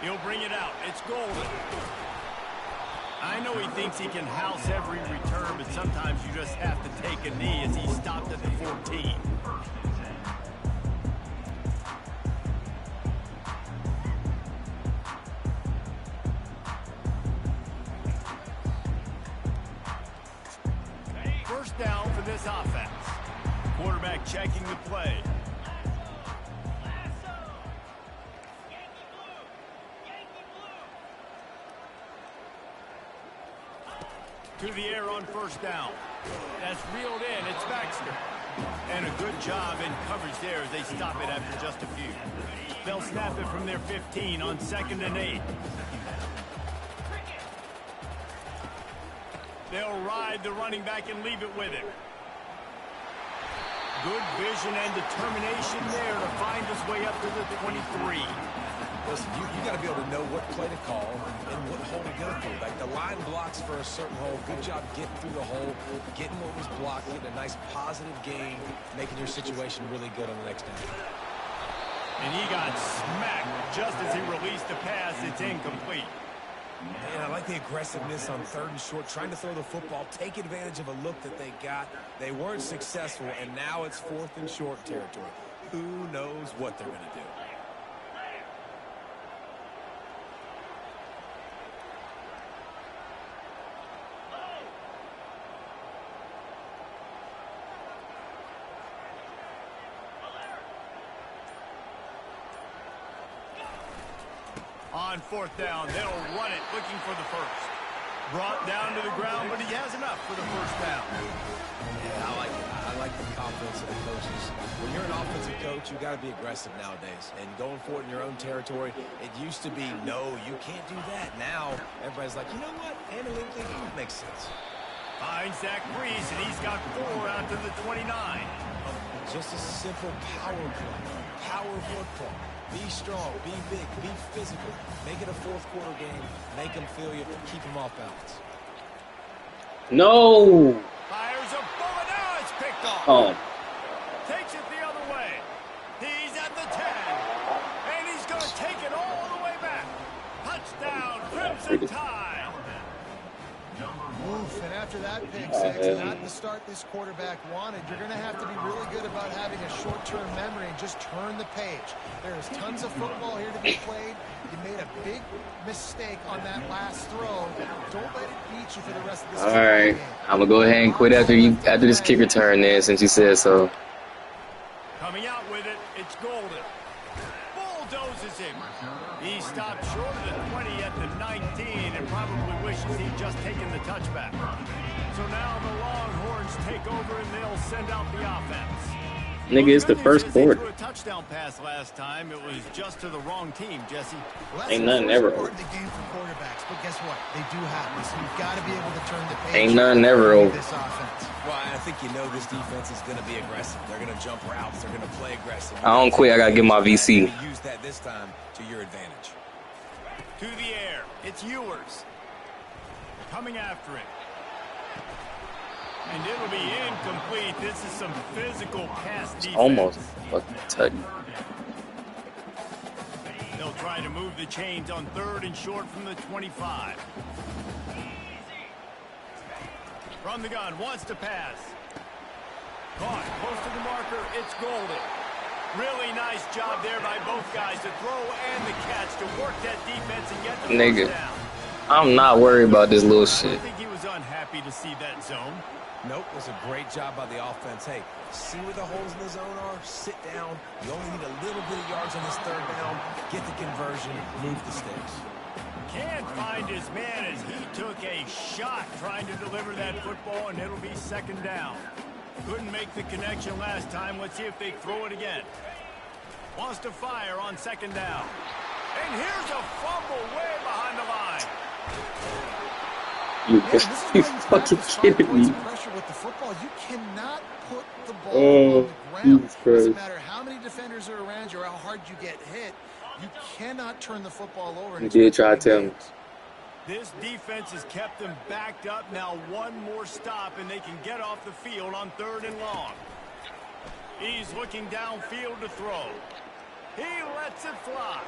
He'll bring it out. It's golden. I know he thinks he can house every return, but sometimes you just have to take a knee as he stopped at the 14. First down for this offense. Quarterback checking the play. To the air on first down. That's reeled in. It's Baxter. And a good job in coverage there as they stop it after just a few. They'll snap it from their 15 on 2nd and 8. They'll ride the running back and leave it with him. Good vision and determination there to find his way up to the 23. Listen, you got to be able to know what play to call and what hole to go through. Like the line blocks for a certain hole. Good job getting through the hole, getting what was blocked, getting a nice positive gain, making your situation really good on the next down. And he got smacked just as he released the pass. It's incomplete. And I like the aggressiveness on 3rd and short, trying to throw the football, take advantage of a look that they got. They weren't successful, and now it's 4th and short territory. Who knows what they're going to do? On 4th down, they'll run it, looking for the first. Brought down to the ground, but he has enough for the first down. Yeah, I like the confidence of the coaches. When you're an offensive coach, you got to be aggressive nowadays. And going for it in your own territory, it used to be, no, you can't do that. Now, everybody's like, you know what? Analytically, it makes sense. Finds Zach Breeze, and he's got 4 out to the 29. Just a simple power play. Power football. Be strong, be big, be physical. Make it a 4th quarter game. Make them feel you, keep them off balance. No. Fires a bullet. Now it's picked off. Oh. Takes it the other way. He's at the 10. And he's going to take it all the way back. Touchdown, Crimson Tide. Oof, and after that pick six, not the start this quarterback wanted, you're going to have to be really good about having a short-term memory and just turn the page. There's tons of football here to be played. You made a big mistake on that last throw. Don't let it beat you for the rest of this All right, game. I'm gonna go ahead and quit after this kick return then, since you said so. Coming out with it, it's Golden. Bulldozes him. He stopped short of the 20 at the 19 and probably wishes he'd just taken the touchback. So now the Longhorns take over and they'll send out the offense. Nigga, it's the first quarter. They threw a touchdown pass last time. It was just to the wrong team, Jesse. Well, Ain't nothing ever over. over. The game for quarterbacks, but guess what? They do have this. So you've got to be able to turn the page. Ain't nothing ever over. This offense. Well, I think you know this defense is going to be aggressive. They're going to jump routes. They're going to play aggressive. I don't quit. I gotta get my VC. Use that this time to your advantage. To the air. It's Ewers. Coming after it. And it'll be incomplete. This is some physical pass defense. Almost fucking touch. They'll try to move the chains on 3rd and short from the 25. From the gun, wants to pass. Caught, close to the marker, it's Golden. Really nice job there by both guys to throw and the catch to work that defense and get the Nigga, first down. I'm not worried about this little I shit. don't think he was unhappy to see that zone. Nope, it was a great job by the offense. Hey, see where the holes in the zone are, sit down. You only need a little bit of yards on this third down, get the conversion, move the sticks. Can't find his man as he took a shot trying to deliver that football, and it'll be second down. Couldn't make the connection last time. Let's see if they throw it again. Wants to fire on second down. And here's a fumble way behind the line. You Yeah, this is why you've got fucking to try kidding points me? of pressure with the football. You cannot put the ball Oh, on the ground. Jesus Doesn't Christ. matter how many defenders are around you or how hard you get hit. You cannot turn the football over. You did try to tell me. This defense has kept them backed up. Now one more stop, and they can get off the field on third and long. He's looking downfield to throw. He lets it fly.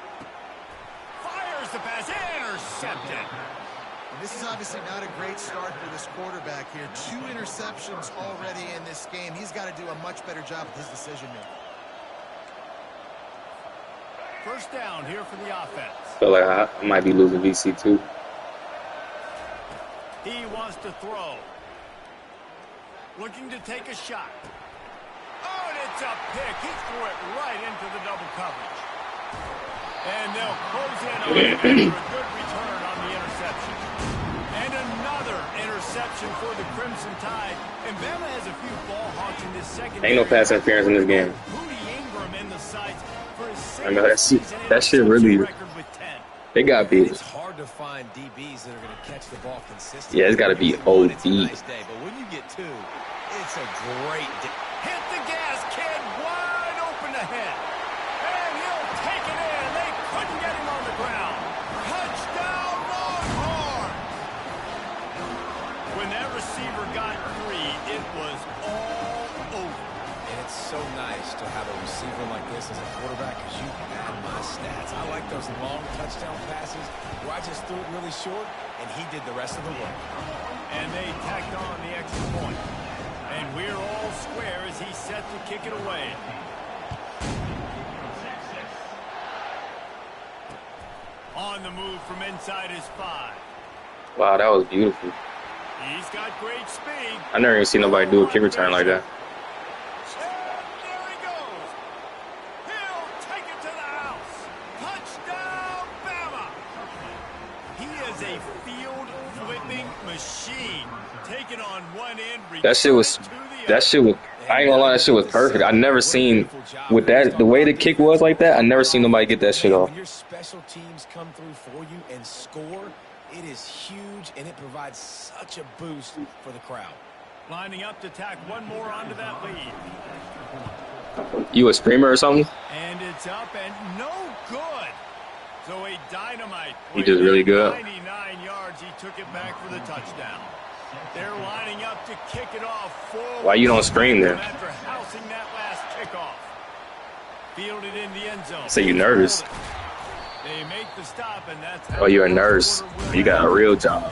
Fires the pass. Intercepted. And this is obviously not a great start for this quarterback here. 2 interceptions already in this game. He's got to do a much better job with his decision-making. First down here for the offense. Feel like I might be losing VC too. He wants to throw. Looking to take a shot. Oh, and it's a pick. He threw it right into the double coverage. And they'll close in on it after a good return on the interception. And another interception for the Crimson Tide. And Bama has a few ball hawks in this second. Ain't no pass interference in this game. In the sights for his I know that shit really. They got beat. It's hard to find DBs that are going to catch the ball consistently. Yeah, it's got to be OD. It's a nice day, but when you get 2, it's a great day. Hit the gas, kid, wide open ahead. And he'll take it in. They couldn't get him on the ground. Touchdown, Longhorn. When that receiver got 3, it was all over. And it's so nice to have a receiver like this as a quarterback because you add my stats. I like those long touchdown passes where I just threw it really short and he did the rest of the work. And they tacked on the extra point. And we're all square as he's set to kick it away. On the move from inside his 5. Wow, that was beautiful. He's got great speed. I never even seen nobody do a kick return like that. And there he goes. He'll take it to the house. Touchdown, Bama. He is a field-flipping machine. Taking on one end. That shit was. I ain't gonna lie, that shit was perfect. I never seen with that the way the kick was like that. I never seen nobody get that shit off. When your special teams come through for you and score, it is huge and it provides such a boost for the crowd. Lining up to tack one more onto that lead. You a screamer or something? And it's up and no good. So a dynamite. He just really good. 99 yards. He took it back for the touchdown. They're lining up to kick it off forward. Why you don't scream then? After housing that last kickoff. Fielded in the end zone. Say you nervous. They make the stop, and that's Oh, you're a nurse. You got a real job.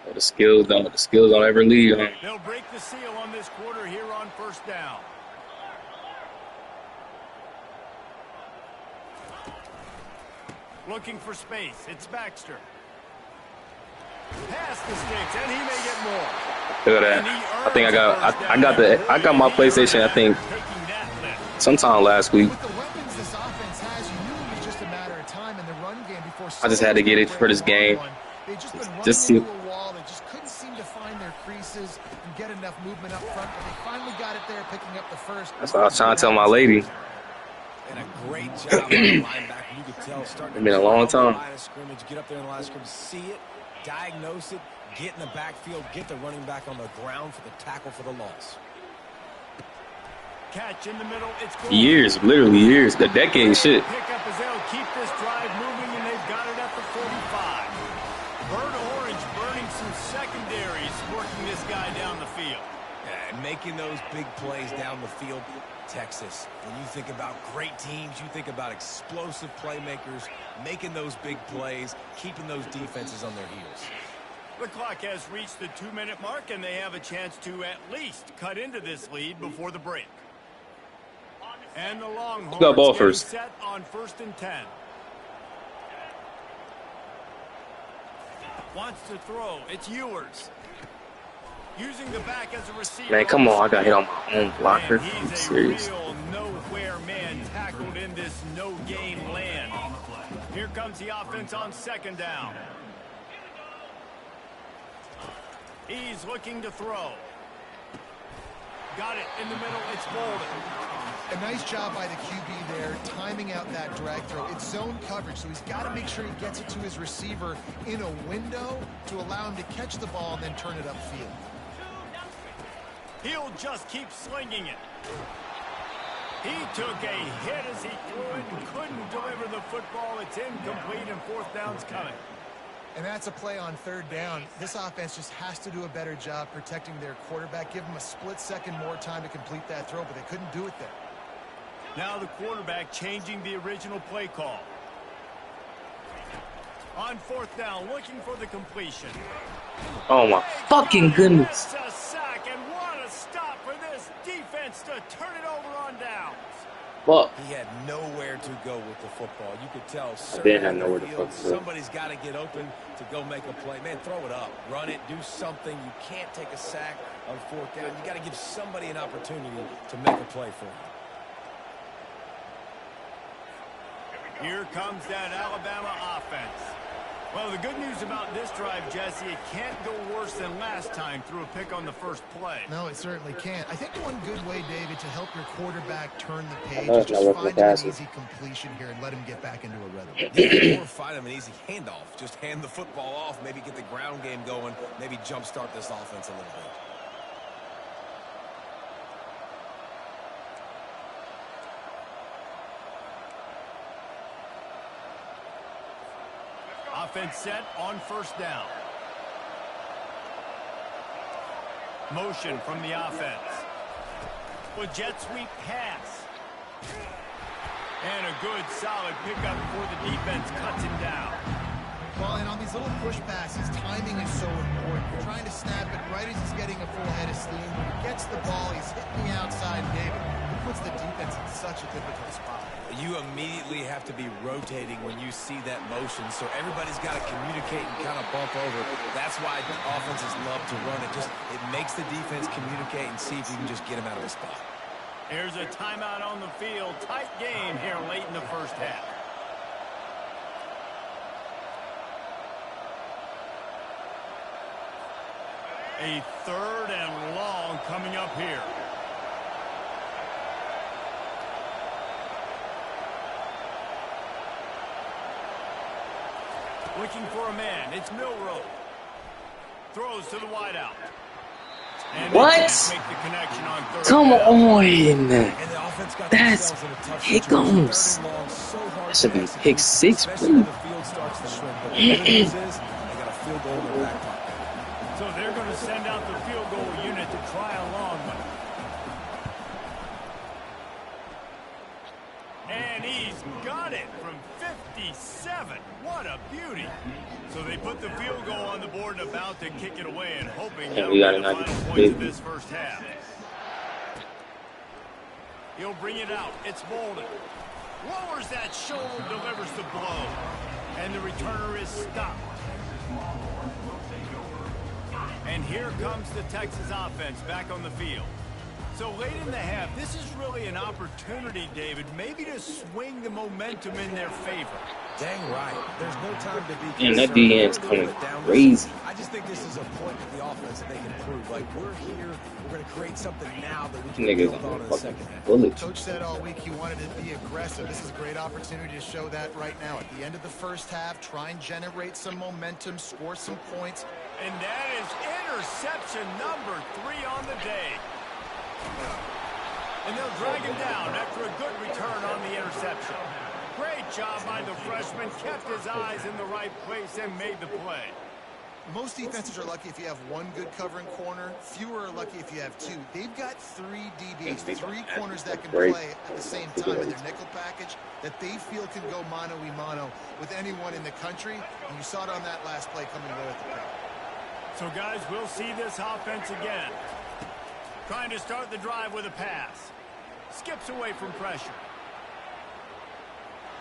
Oh, the skills don't ever leave. Huh? They'll break the seal on this quarter here on first down. Looking for space. It's Baxter. Pass the sticks, and he may get more. Look at that. I think I got my PlayStation, I think, sometime last week. With the weapons this offense has, you knew it was just a matter of time in the run game before. I just had to get it for this game. They've just been running Just into see- a wall. They just couldn't seem to find their creases and get enough movement up front. But they finally got it there, picking up the first. That's what I was trying to tell my lady. And a great job on the linebacker. You could tell starting It's been a long time. line of scrimmage, get up there in the line of scrimmage, see it, diagnose it, get in the backfield, get the running back on the ground for the tackle for the loss. Catch in the middle. It's Years, literally years, the decade shit. Pick up as they'll keep this drive moving, and they've got it at the 45. Bird Orange burning some secondaries, working this guy down the field. And making those big plays down the field, Texas. When you think about great teams, you think about explosive playmakers, making those big plays, keeping those defenses on their heels. The clock has reached the 2-minute mark, and they have a chance to at least cut into this lead before the break. And the Longhorns got ball getting first. set on 1st and 10. Wants to throw. It's Ewers. Using the back as a receiver. Man, come on. I got hit on my own blocker. And I'm he's serious. a real nowhere man tackled in this no-game land. Here comes the offense on 2nd down. He's looking to throw. Got it in the middle. It's Bolden. A nice job by the QB there, timing out that drag throw. It's zone coverage, so he's got to make sure he gets it to his receiver in a window to allow him to catch the ball and then turn it upfield. He'll just keep slinging it. He took a hit as he threw it and couldn't deliver the football. It's incomplete, and 4th down's coming. And that's a play on 3rd down. This offense just has to do a better job protecting their quarterback. Give him a split second more time to complete that throw, but they couldn't do it there. Now the quarterback changing the original play call. On 4th down, looking for the completion. Oh, my fucking goodness. It's a sack, and what a stop for this defense to turn it over on downs. Fuck. He had nowhere to go with the football. You could tell didn't have nowhere to fucking go. somebody's got to get open to go make a play. Man, throw it up. Run it. Do something. You can't take a sack on 4th down. You got to give somebody an opportunity to make a play for you. Here comes that Alabama offense. Well, the good news about this drive, Jesse, it can't go worse than last time through a pick on the first play. No, it certainly can't. I think one good way, David, to help your quarterback turn the page know is it's just not find worth him an the easy completion here and let him get back into a rhythm. Yeah, or find him an easy handoff. Just hand the football off, maybe get the ground game going, maybe jumpstart this offense a little bit. Offense set on 1st down. Motion from the offense. With jet sweep pass. And a good solid pickup before the defense cuts him down. Well, and on these little push passes, timing is so important. You're trying to snap it right as he's getting a full head of steam. When he gets the ball, he's hitting the outside, David. He puts the defense in such a difficult spot. You immediately have to be rotating when you see that motion, so everybody's got to communicate and kind of bump over. That's why offenses love to run it. It makes the defense communicate and see if you can just get them out of the spot. Here's a timeout on the field. Tight game here late in the first half. A 3rd and long coming up here. Looking for a man. It's Milroe. Throws to the wideout. And What? make the connection on 3rd Come down. on. And the offense got That's themselves in a tough pickles. situation. 3rd and long, so hard That should to be execute, pick 6, especially when please. the field starts to shrink. But the good news is they got a field goal in their back pocket. So they're going to send out the field goal unit to try a long one. And he's got it from 57. What a beauty. So they put the field goal on the board and about to kick it away and hoping Yeah, that'll we be got the it, final 90. points of this first half. He'll bring it out. It's Bolden. Lowers that shoulder, delivers the blow. And the returner is stopped. And here comes the Texas offense back on the field. So late in the half, this is really an opportunity, David, maybe to swing the momentum in their favor. Dang right. There's no time to be Man, that concerned. DN's They're coming going down crazy. I just think this is a point to the offense that they can prove. Like, we're here, we're going to create something now that we can Niggas build on in the fucking second half. bullet. Coach said all week he wanted to be aggressive. This is a great opportunity to show that right now. At the end of the first half, try and generate some momentum, score some points. And that is interception number 3 on the day. And they'll drag him down after a good return on the interception. Great job by the freshman. Kept his eyes in the right place and made the play. most defenses are lucky if you have one good covering corner. Fewer are lucky if you have two. They've got 3 DBs, 3 corners that can play at the same time in their nickel package that they feel can go mano-a-mano with anyone in the country. And you saw it on that last play coming away with the pick. So, guys, we'll see this offense again. Trying to start the drive with a pass. Skips away from pressure.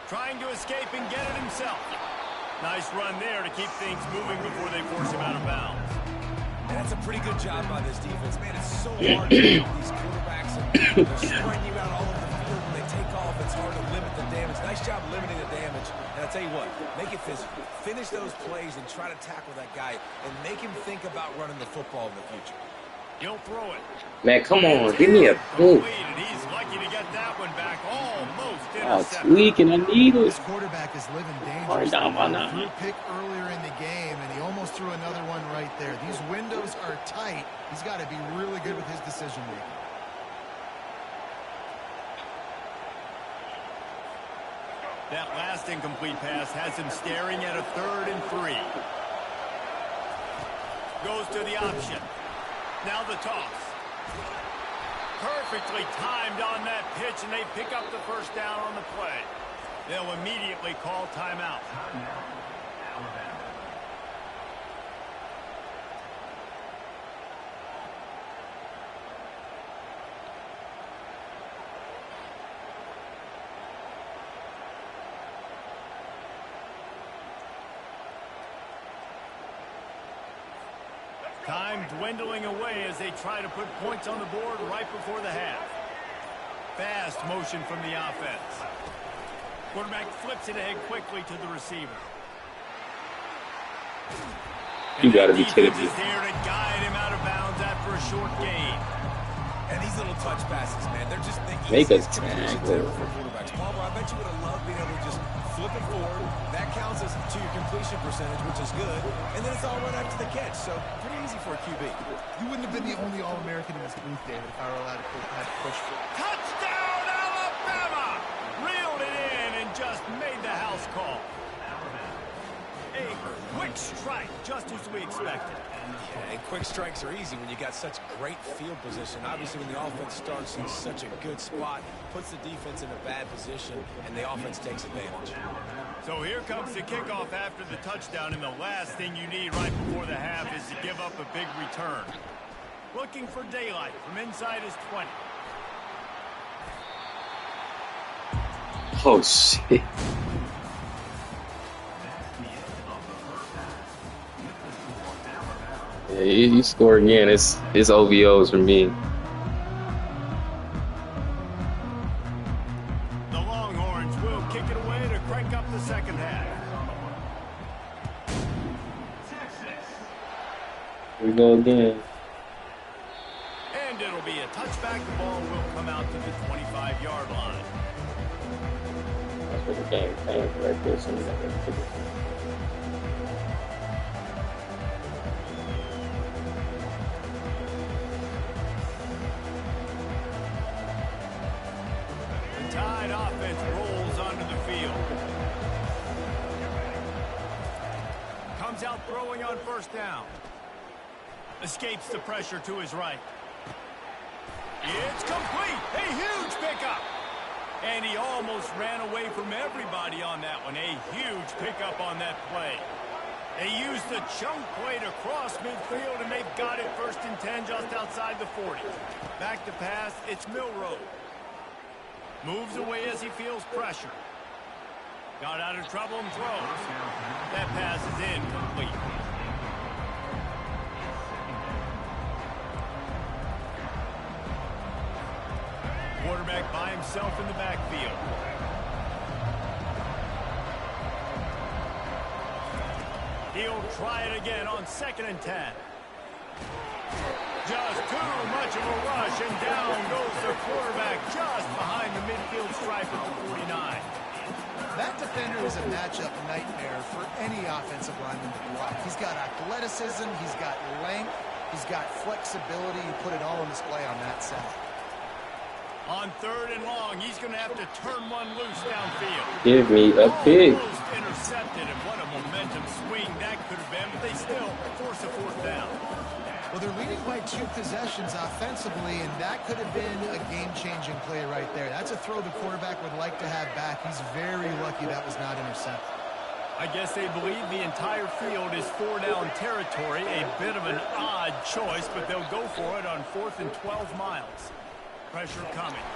Trying to escape and get it himself. Nice run there to keep things moving before they force him out of bounds. And that's a pretty good job by this defense. Man, it's so hard to get these quarterbacks, and they're spreading you out all over the field. When they take off, it's hard to limit the damage. Nice job limiting the damage. And I'll tell you what, make it physical. Finish those plays and try to tackle that guy and make him think about running the football in the future. He'll throw it. Man, come on, give me a move. He's lucky to get that one back. Almost Oh, intercepted. tweaking, I need This it. quarterback is living Alright, dangerously. down by He 9. threw a pick earlier in the game, and he almost threw another one right there. These windows are tight. He's got to be really good with his decision-making. That last incomplete pass has him staring at a 3rd and 3. Goes to the option. Now the toss. Perfectly timed on that pitch, and they pick up the first down on the play. They'll immediately call timeout. Time dwindling away as they try to put points on the board right before the half. Fast motion from the offense. Quarterback flips it ahead quickly to the receiver. You gotta be kidding me. Is there to guide him out of bounds after a short gain. And these little touch passes, man, they're just the Make a easiest completions tackle. ever for quarterbacks. Palmer, I bet you would have loved being able to just flip it forward. That counts as to your completion percentage, which is good. And then it's all run after the catch, so pretty easy for a QB. You wouldn't have been the only All-American in this booth, David, if I were allowed to push for it. Touchdown, Alabama! Reeled it in and just made the house call. A quick strike, just as we expected. Yeah, and quick strikes are easy when you got such great field position. Obviously, when the offense starts in such a good spot, puts the defense in a bad position, and the offense takes advantage. So here comes the kickoff after the touchdown, and the last thing you need right before the half is to give up a big return. Looking for daylight from inside his 20. Oh, shit. Yeah, you score again. It's OVOs for me. The Longhorns will kick it away to crank up the second half. Here we go again. And it'll be a touchback. The ball will come out to the 25-yard line. That's what the game came right there. So we got that ticket. The Tide offense rolls onto the field. Comes out throwing on first down. Escapes the pressure to his right. It's complete. A huge pickup. And he almost ran away from everybody on that one. A huge pickup on that play. They used the chunk play to cross midfield, and they've got it 1st and 10 just outside the 40. Back to pass, it's Milroe. Moves away as he feels pressure. Got out of trouble and throws. That pass is incomplete. Quarterback by himself in the backfield. He'll try it again on 2nd and 10. Just too much of a rush, and down goes the quarterback just behind the midfield stripe at the 49. That defender is a matchup nightmare for any offensive lineman to block. He's got athleticism, he's got length, he's got flexibility. You put it all on display on that side. On 3rd and long, he's going to have to turn one loose downfield. Give me a pick. Almost intercepted, and what a momentum swing that could have been, but they still force a 4th down. Well, they're leading by 2 possessions offensively, and that could have been a game-changing play right there. That's a throw the quarterback would like to have back. He's very lucky that was not intercepted. I guess they believe the entire field is 4-down territory. A bit of an odd choice, but they'll go for it on 4th and 12 miles. Pressure coming.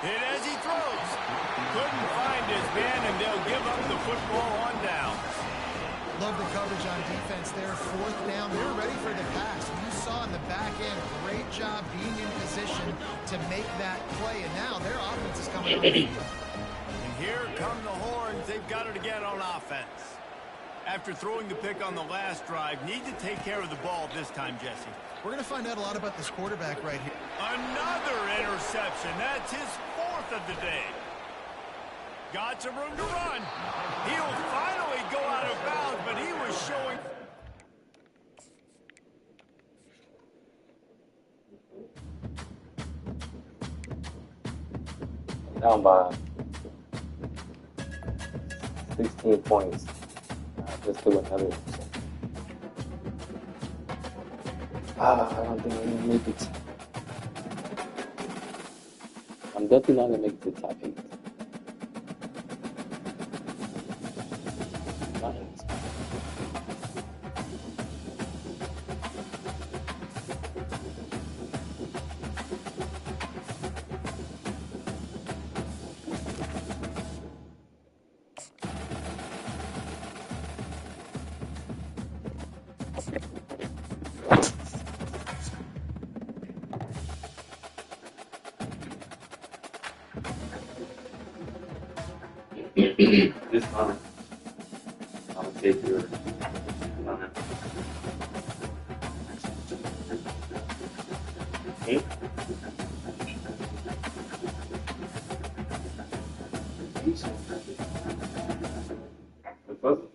Hit as he throws. Couldn't find his man, and they'll give up the football on downs. Love the coverage on defense there. 4th down. They were ready for the pass. You saw in the back end, great job being in position to make that play. And now their offense is coming on the field. And here come the horns. They've got it again on offense. After throwing the pick on the last drive, need to take care of the ball this time, Jesse. We're going to find out a lot about this quarterback right here. Another interception. That's his 4th of the day. Got some room to run. He'll finally go out of bounds, but he was showing... Down by 16 points. Let's do another. I don't think I'm going to make it. I'm definitely not going to make it to the top 8. Not in this one. This time, I'll take your line. Okay. The puzzle?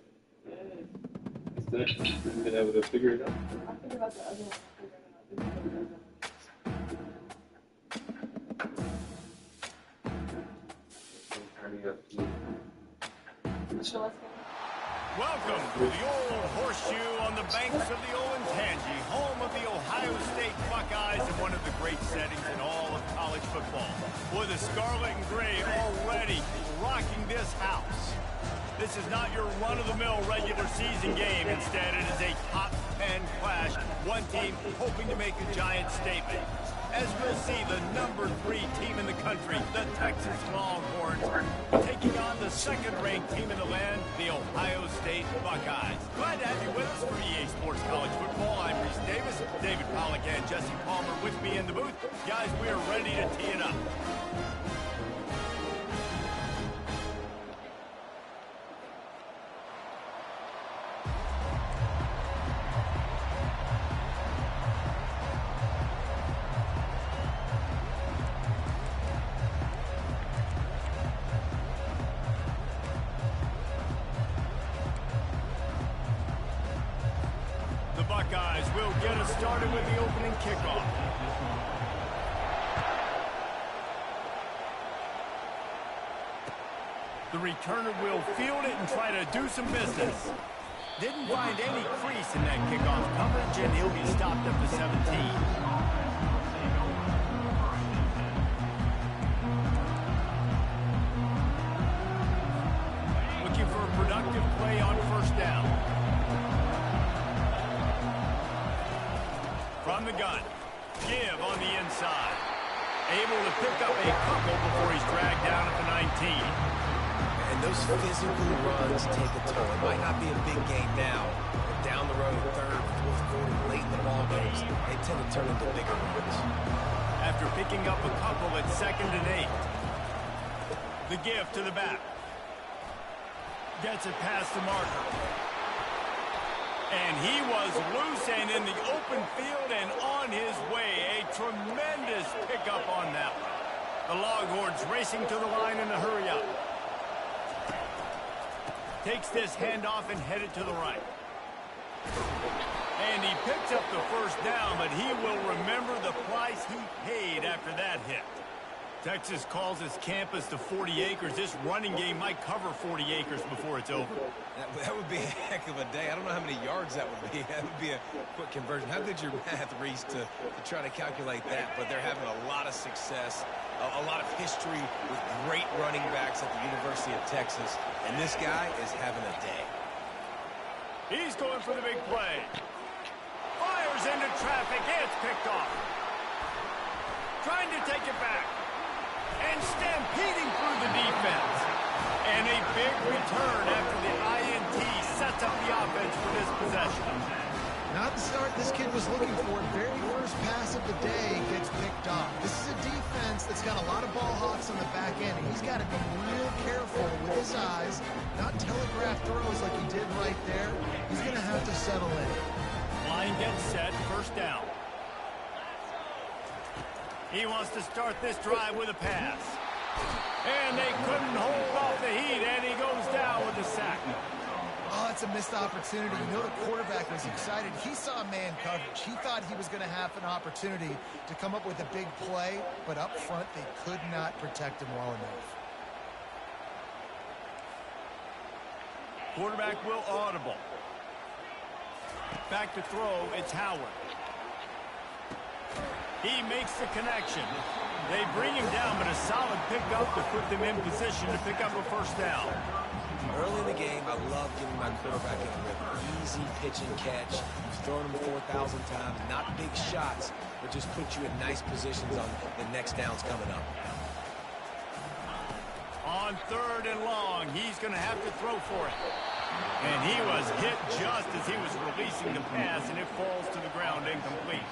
Yeah. You've been able to figure it out? I'll think about the other one. Welcome to the old horseshoe on the banks of the Olentangy, home of the Ohio State Buckeyes and one of the great settings in all of college football. With the scarlet and gray already rocking this house. This is not your run-of-the-mill regular season game. Instead, it is a top 10 clash. One team hoping to make a giant statement. As we'll see, the number 3 team in the country, the Texas Longhorns, taking on the 2nd-ranked team in the land, the Ohio State Buckeyes. Glad to have you with us for EA Sports College Football. I'm Reese Davis, David Pollack, and Jesse Palmer with me in the booth. Guys, we are ready to tee it up. Buckeyes will get us started with the opening kickoff. The returner will field it and try to do some business. Didn't find any crease in that kickoff coverage, and he'll be stopped up to 17. Looking for a productive play on 1st down. From the gun, give on the inside. Able to pick up a couple before he's dragged down at the 19. And those physical runs take a toll. It might not be a big game now, but down the road, 3rd, 4th quarter, late in the ball games, they tend to turn into bigger runs. After picking up a couple at 2nd and 8. The give to the back. Gets it past the marker. And he was loose and in the open field and on his way. A tremendous pickup on that one. The Longhorns racing to the line in a hurry up. Takes this handoff and headed to the right. And he picks up the 1st down, but he will remember the price he paid after that hit. Texas calls its campus to 40 acres. This running game might cover 40 acres before it's over. That would be a heck of a day. I don't know how many yards that would be. That would be a quick conversion. How good's your math, Reese, to try to calculate that? But they're having a lot of success, a lot of history with great running backs at the University of Texas. And this guy is having a day. He's going for the big play. Fires into traffic. It's picked off. Trying to take it back. And stampeding through the defense. And a big return after the INT sets up the offense for this possession. Not the start this kid was looking for. Very first pass of the day gets picked off. This is a defense that's got a lot of ball hawks on the back end, and he's got to be real careful with his eyes, not telegraph throws like he did right there. He's going to have to settle in. Line gets set, first down. He wants to start this drive with a pass. And they couldn't hold off the heat, and he goes down with a sack. Oh, it's a missed opportunity. You know the quarterback was excited. He saw man coverage. He thought he was going to have an opportunity to come up with a big play, but up front they could not protect him well enough. Quarterback will audible. Back to throw, it's Howard. He makes the connection. They bring him down, but a solid pickup to put them in position to pick up a first down. Early in the game, I love giving my quarterback a rhythm. Easy pitch and catch. Throwing him 4,000 times. Not big shots, but just put you in nice positions on the next downs coming up. On third and long, he's going to have to throw for it. And he was hit just as he was releasing the pass, and it falls to the ground incomplete.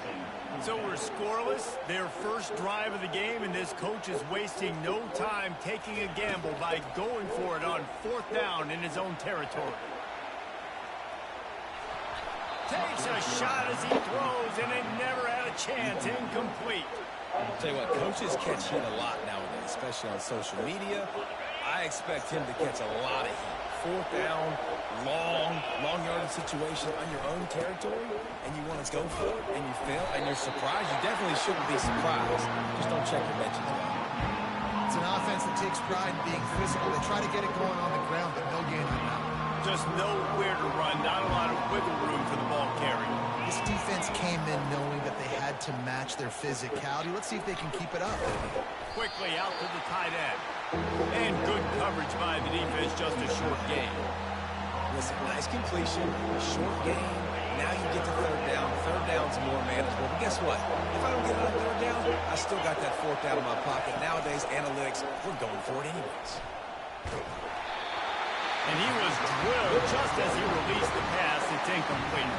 So we're scoreless, their first drive of the game, and this coach is wasting no time taking a gamble by going for it on fourth down in his own territory. Takes a shot as he throws, and they never had a chance. Incomplete. I'll tell you what, coaches catch heat a lot nowadays, especially on social media. I expect him to catch a lot of heat. Fourth down, long yardage situation on your own territory, and you want to go for it, and you fail, and you're surprised. You definitely shouldn't be surprised. Just don't check your mentions, guy. It's an offense that takes pride in being physical. They try to get it going on the ground, but no gain on that. Just nowhere to run, not a lot of wiggle room for the ball carrier. This defense came in knowing that they had to match their physicality. Let's see if they can keep it up. Quickly out to the tight end. And good coverage by the defense, just a short gain. Listen, nice completion, short gain. Now you get to third down. Third down's more manageable. But guess what? If I don't get it on third down, I still got that fourth down in my pocket. Nowadays, analytics, we're going for it anyways. And he was drilled just as he released the pass. It's incomplete.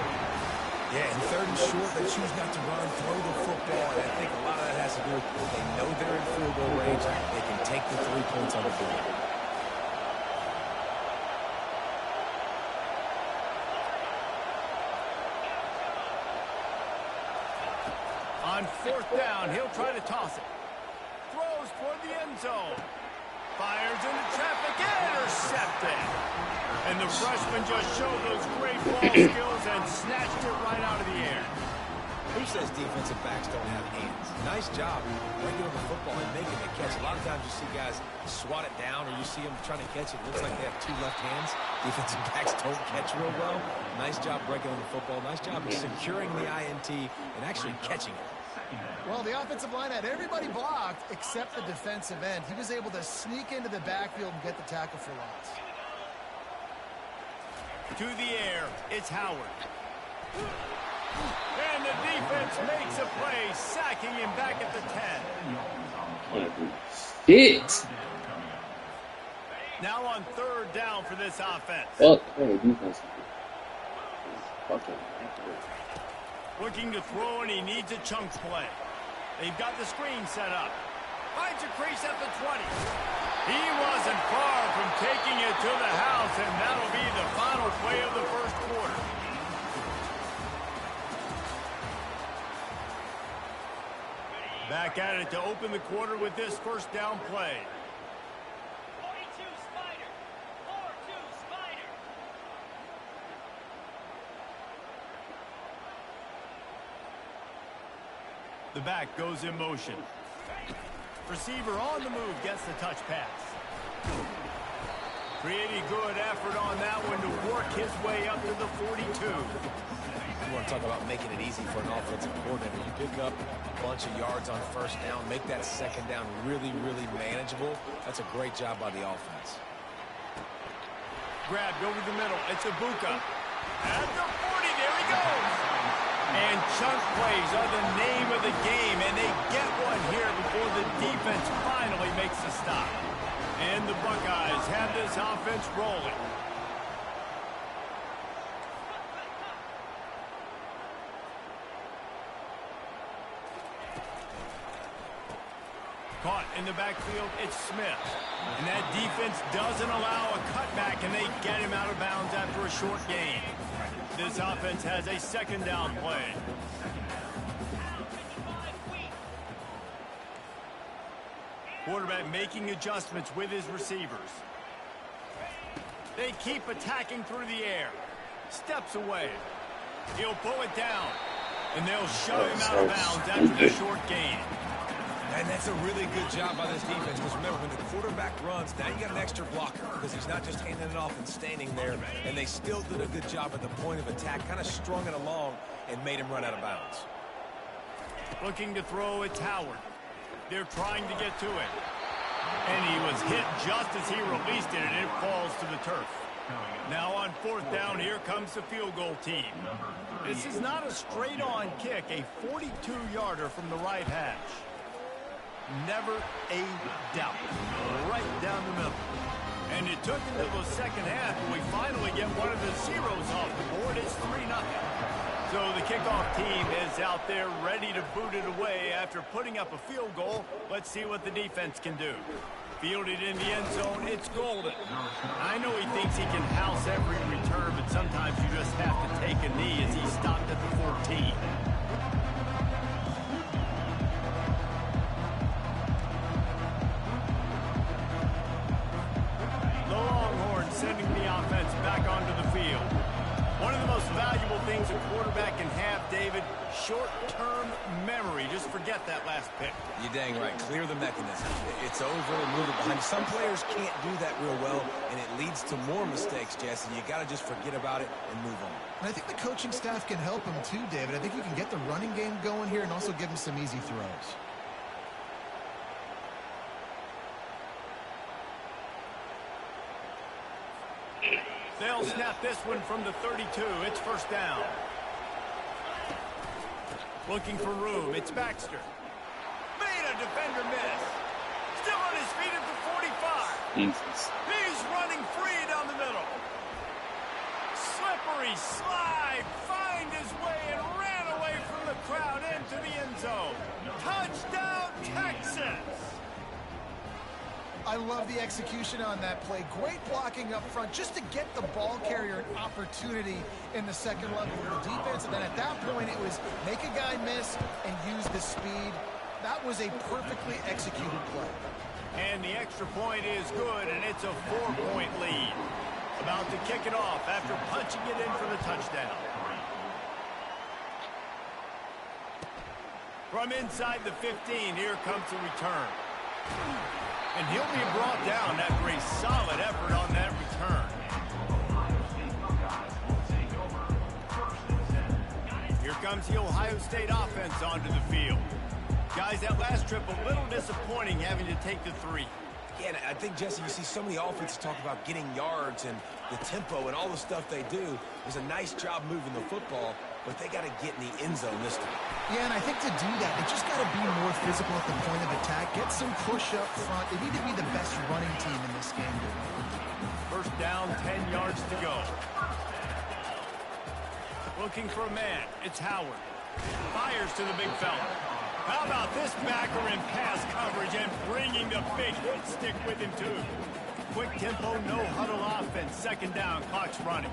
Yeah, and third and short, they choose not to run, throw the football, and I think a lot of that has to do with they know they're in field goal range. They can take the 3 points on the board. On fourth down, he'll try to toss it. Throws toward the end zone. Fires into traffic, intercepted. And the freshman just showed those great ball skills and snatched it right out of the air. Who says defensive backs don't have hands? Nice job breaking up the football and making the catch. A lot of times you see guys swat it down or you see them trying to catch it. It looks like they have 2 left hands. Defensive backs don't catch real well. Nice job breaking on the football. Nice job of securing the INT and actually catching it. Well, the offensive line had everybody blocked except the defensive end. He was able to sneak into the backfield and get the tackle for loss. To the air, it's Howard. And the defense makes a play, sacking him back at the 10. Shit! Now on third down for this offense. Fuck, hey, defense. Fucking. Looking to throw, and he needs a chunk play. They've got the screen set up. Finds a crease at the 20. He wasn't far from taking it to the house, and that'll be the final play of the first quarter. Back at it to open the quarter with this first down play. 42 Spider. 4-2 Spider. The back goes in motion. Receiver on the move gets the touch pass. Pretty good effort on that one to work his way up to the 42. You want to talk about making it easy for an offensive coordinator. You pick up a bunch of yards on first down, make that second down really, really manageable. That's a great job by the offense. Grabbed over the middle. It's Ibuka. At the 40, there he goes. And chunk plays are the name of the game, and they get one here before the defense finally makes the stop. And the Buckeyes have this offense rolling. Caught in the backfield, it's Smith. And that defense doesn't allow a cutback, and they get him out of bounds after a short gain. This offense has a second down play. Quarterback making adjustments with his receivers. They keep attacking through the air. Steps away. He'll pull it down. And they'll shove him out of bounds after the short gain. And that's a really good job by this defense, because remember, when the quarterback runs, now you got an extra blocker, because he's not just handing it off and standing there, and they still did a good job at the point of attack, kind of strung it along and made him run out of bounds. Looking to throw, it's Howard. They're trying to get to it. And he was hit just as he released it, and it falls to the turf. Now on fourth down, here comes the field goal team. This is not a straight-on kick, a 42-yarder from the right hash. Never a doubt. Right down the middle. And it took until the second half, but we finally get one of the zeros off the board. It's 3-0. So the kickoff team is out there ready to boot it away after putting up a field goal. Let's see what the defense can do. Fielded in the end zone, it's Golden. I know he thinks he can house every return, but sometimes you just have to take a knee as he stopped at the 14. Sending the offense back onto the field. One of the most valuable things a quarterback can have, David, short-term memory. Just forget that last pick. You're dang right. Clear the mechanism. It's over and move it behind. Some players can't do that real well, and it leads to more mistakes, Jesse. You got to just forget about it and move on. And I think the coaching staff can help him too, David. I think you can get the running game going here and also give him some easy throws. They'll snap this one from the 32. It's first down. Looking for room. It's Baxter. Made a defender miss. Still on his feet at the 45. Jesus. He's running free down the middle. Slippery slide. Find his way and ran away from the crowd into the end zone. Touchdown, Texas. I love the execution on that play. Great blocking up front just to get the ball carrier an opportunity in the second level of the defense. And then at that point, it was make a guy miss and use the speed. That was a perfectly executed play. And the extra point is good, and it's a 4-point lead. About to kick it off after punching it in for the touchdown. From inside the 15, here comes the return. And he'll be brought down after a solid effort on that return. Here comes the Ohio State offense onto the field. Guys, that last trip a little disappointing having to take the 3. Yeah, and I think, Jesse, you see so many offenses talk about getting yards and the tempo and all the stuff they do. It was a nice job moving the football, but they got to get in the end zone this time. Yeah, and I think to do that, they just got to be more physical at the point of attack. Get some push up front. They need to be the best running team in this game. First down, 10 yards to go. Looking for a man. It's Howard. Fires to the big fella. How about this backer in pass coverage and bringing the big hit stick with him, too. Quick tempo, no huddle offense. Second down, clock's running.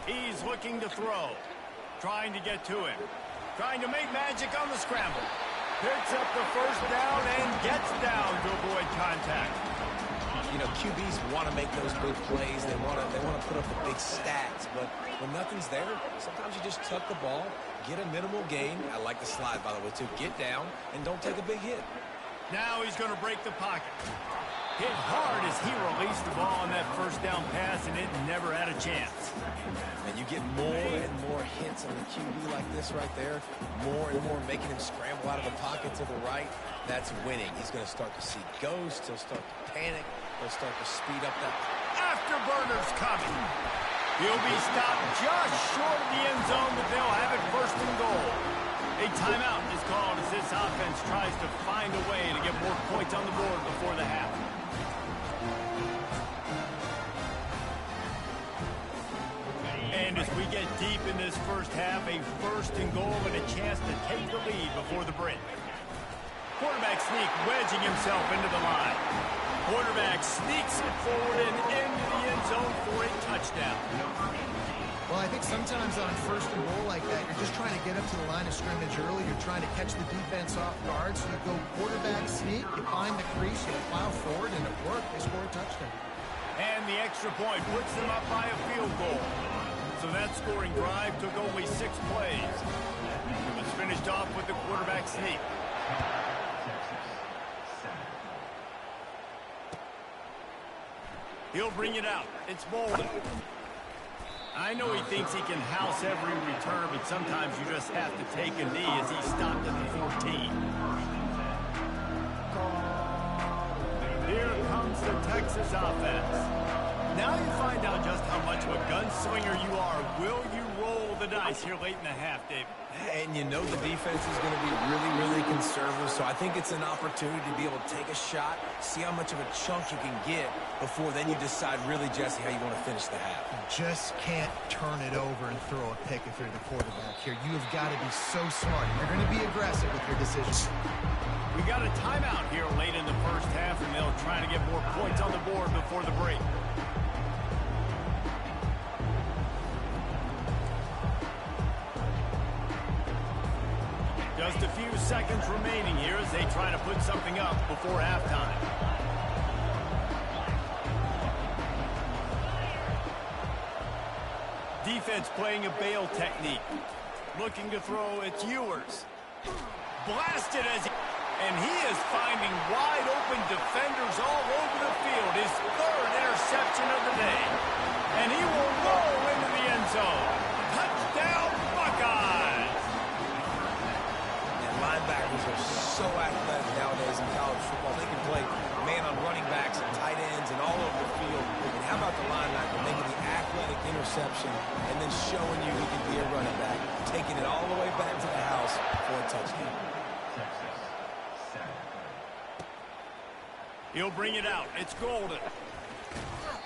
He's looking to throw. Trying to get to him. Trying to make magic on the scramble. Picks up the first down and gets down to avoid contact. You know, QBs want to make those big plays. They want to put up the big stats. But when nothing's there, sometimes you just tuck the ball, get a minimal gain. I like the slide, by the way, too. Get down and don't take a big hit. Now he's going to break the pocket. Hit hard as he released the ball on that first down pass, and it never had a chance. And you get more and more hits on the QB like this right there. More and more making him scramble out of the pocket to the right. That's winning. He's going to start to see ghosts. He'll start to panic. He'll start to speed up that. Afterburner's coming. He'll be stopped just short of the end zone, but they'll have it first and goal. A timeout is called as this offense tries to find a way to get more points on the board before the half. And as we get deep in this first half, a first and goal and a chance to take the lead before the break. Quarterback sneak wedging himself into the line. Quarterback sneaks it forward and into the end zone for a touchdown. Well, I think sometimes on first and goal like that, you're just trying to get up to the line of scrimmage early. You're trying to catch the defense off guard. So you go quarterback sneak, you find the crease, you plow forward, and it worked. They score a touchdown. And the extra point puts them up by a field goal. So that scoring drive took only 6 plays. It was finished off with the quarterback sneak. He'll bring it out. It's Bolden. I know he thinks he can house every return, but sometimes you just have to take a knee as he stopped at the 14. Here comes the Texas offense. Now you find out just how much of a gunslinger you are. Will you roll the dice here late in the half, David? And you know the defense is going to be really, really conservative, so I think it's an opportunity to be able to take a shot, see how much of a chunk you can get before then you decide really, Jesse, how you want to finish the half. Just can't turn it over and throw a pick if you're the quarterback here. You have got to be so smart. You're going to be aggressive with your decisions. We got a timeout here late in the first half, and they'll try to get more points on the board before the break. Just a few seconds remaining here as they try to put something up before halftime. Defense playing a bail technique. Looking to throw, it's Ewers. Blasted as he... And he is finding wide open defenders all over the field. His 3rd interception of the day. And he will roll into the end zone. Touchdown, Buckeyes! Linebackers are so athletic nowadays in college football. They can play man on running backs and tight ends and all over the field. And how about the linebacker making the athletic interception and then showing you he can be a running back, taking it all the way back to the house for a touchdown. He'll bring it out. It's Golden.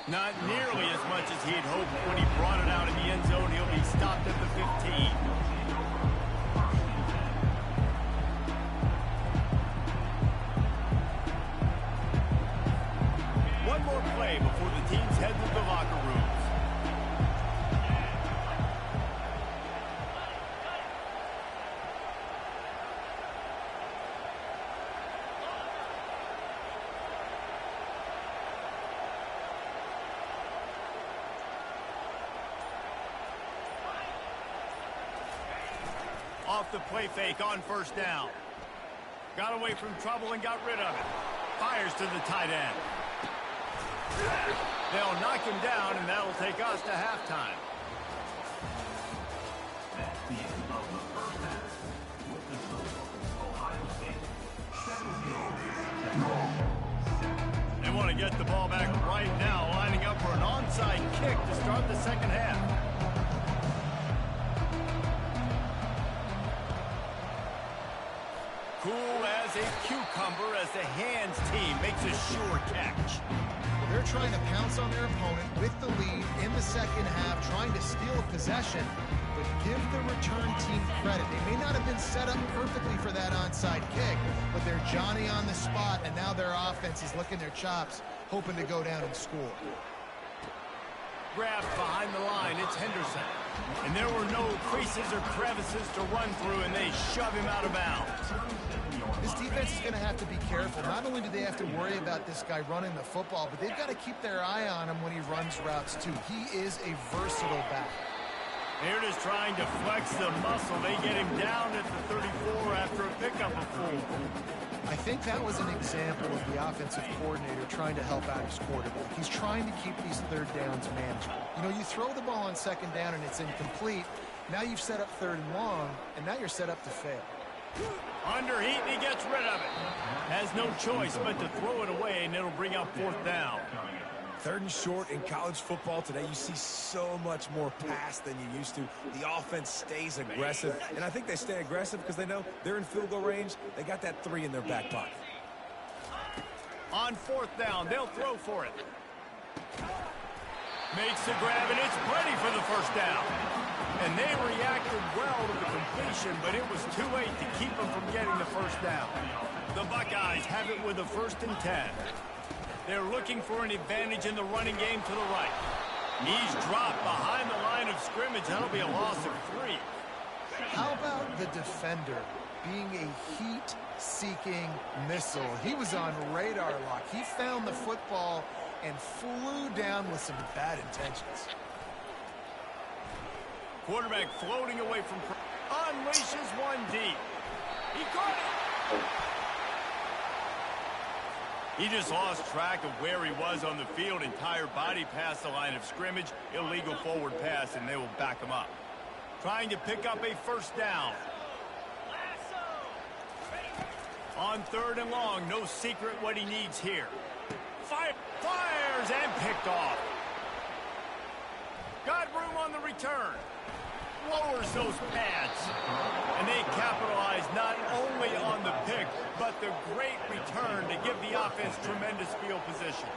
Not nearly as much as he'd hoped when he brought it out in the end zone. He'll be stopped at the 15. One more play before the teams head to the locker rooms. Off the play fake on first down. Got away from trouble and got rid of it. Fires to the tight end. They'll knock him down, and that'll take us to halftime. They want to get the ball back right now, lining up for an onside kick to start the second half. Cool as a cucumber as the hands team makes a sure catch. They're trying to pounce on their opponent with the lead in the second half, trying to steal a possession, but give the return team credit. They may not have been set up perfectly for that onside kick, but they're Johnny on the spot, and now their offense is licking their chops, hoping to go down and score. Grabbed behind the line, it's Henderson. And there were no creases or crevices to run through, and they shove him out of bounds. This defense is going to have to be careful. Not only do they have to worry about this guy running the football, but they've got to keep their eye on him when he runs routes too. He is a versatile back. They're just trying to flex the muscle. They get him down at the 34 after a pickup of 4. I think that was an example of the offensive coordinator trying to help out his quarterback. He's trying to keep these third downs manageable. You know, you throw the ball on second down and it's incomplete. Now you've set up third and long, and now you're set up to fail. Under heat, and he gets rid of it. Has no choice but to throw it away, and it'll bring up 4th down. 3rd and short in college football today. You see so much more pass than you used to. The offense stays aggressive, and I think they stay aggressive because they know they're in field goal range. They got that 3 in their back pocket. On 4th down, they'll throw for it. Makes the grab, and it's plenty for the 1st down. And they reacted well to the completion, but it was too late to keep them from getting the 1st down. The Buckeyes have it with a 1st and 10. They're looking for an advantage in the running game to the right. He's dropped behind the line of scrimmage. That'll be a loss of 3. How about the defender being a heat-seeking missile? He was on radar lock. He found the football and flew down with some bad intentions. Quarterback floating away from... Unleashes one deep. He caught it. He just lost track of where he was on the field. Entire body past the line of scrimmage. Illegal forward pass, and they will back him up. Trying to pick up a 1st down. On 3rd and long, no secret what he needs here. Fires and picked off. Got room on the return. Lowers those pads. And they capitalize not only on the pick, but the great return to give the offense tremendous field position.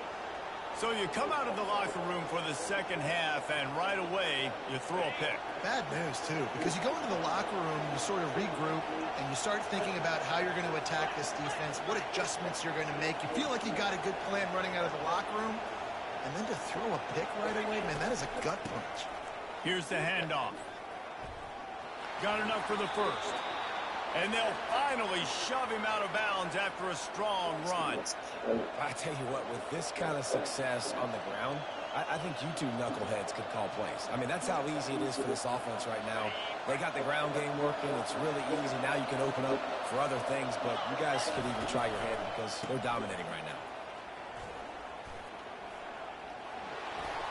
So you come out of the locker room for the 2nd half, and right away, you throw a pick. Bad news, too, because you go into the locker room, you sort of regroup, and you start thinking about how you're going to attack this defense, what adjustments you're going to make. You feel like you got a good plan running out of the locker room, and then to throw a pick right away, man, that is a gut punch. Here's the handoff. Got enough for the 1st. And they'll finally shove him out of bounds after a strong run. I tell you what, with this kind of success on the ground, I think you two knuckleheads could call plays. I mean, that's how easy it is for this offense right now. They got the ground game working. It's really easy. Now you can open up for other things, but you guys could even try your hand because they're dominating right now.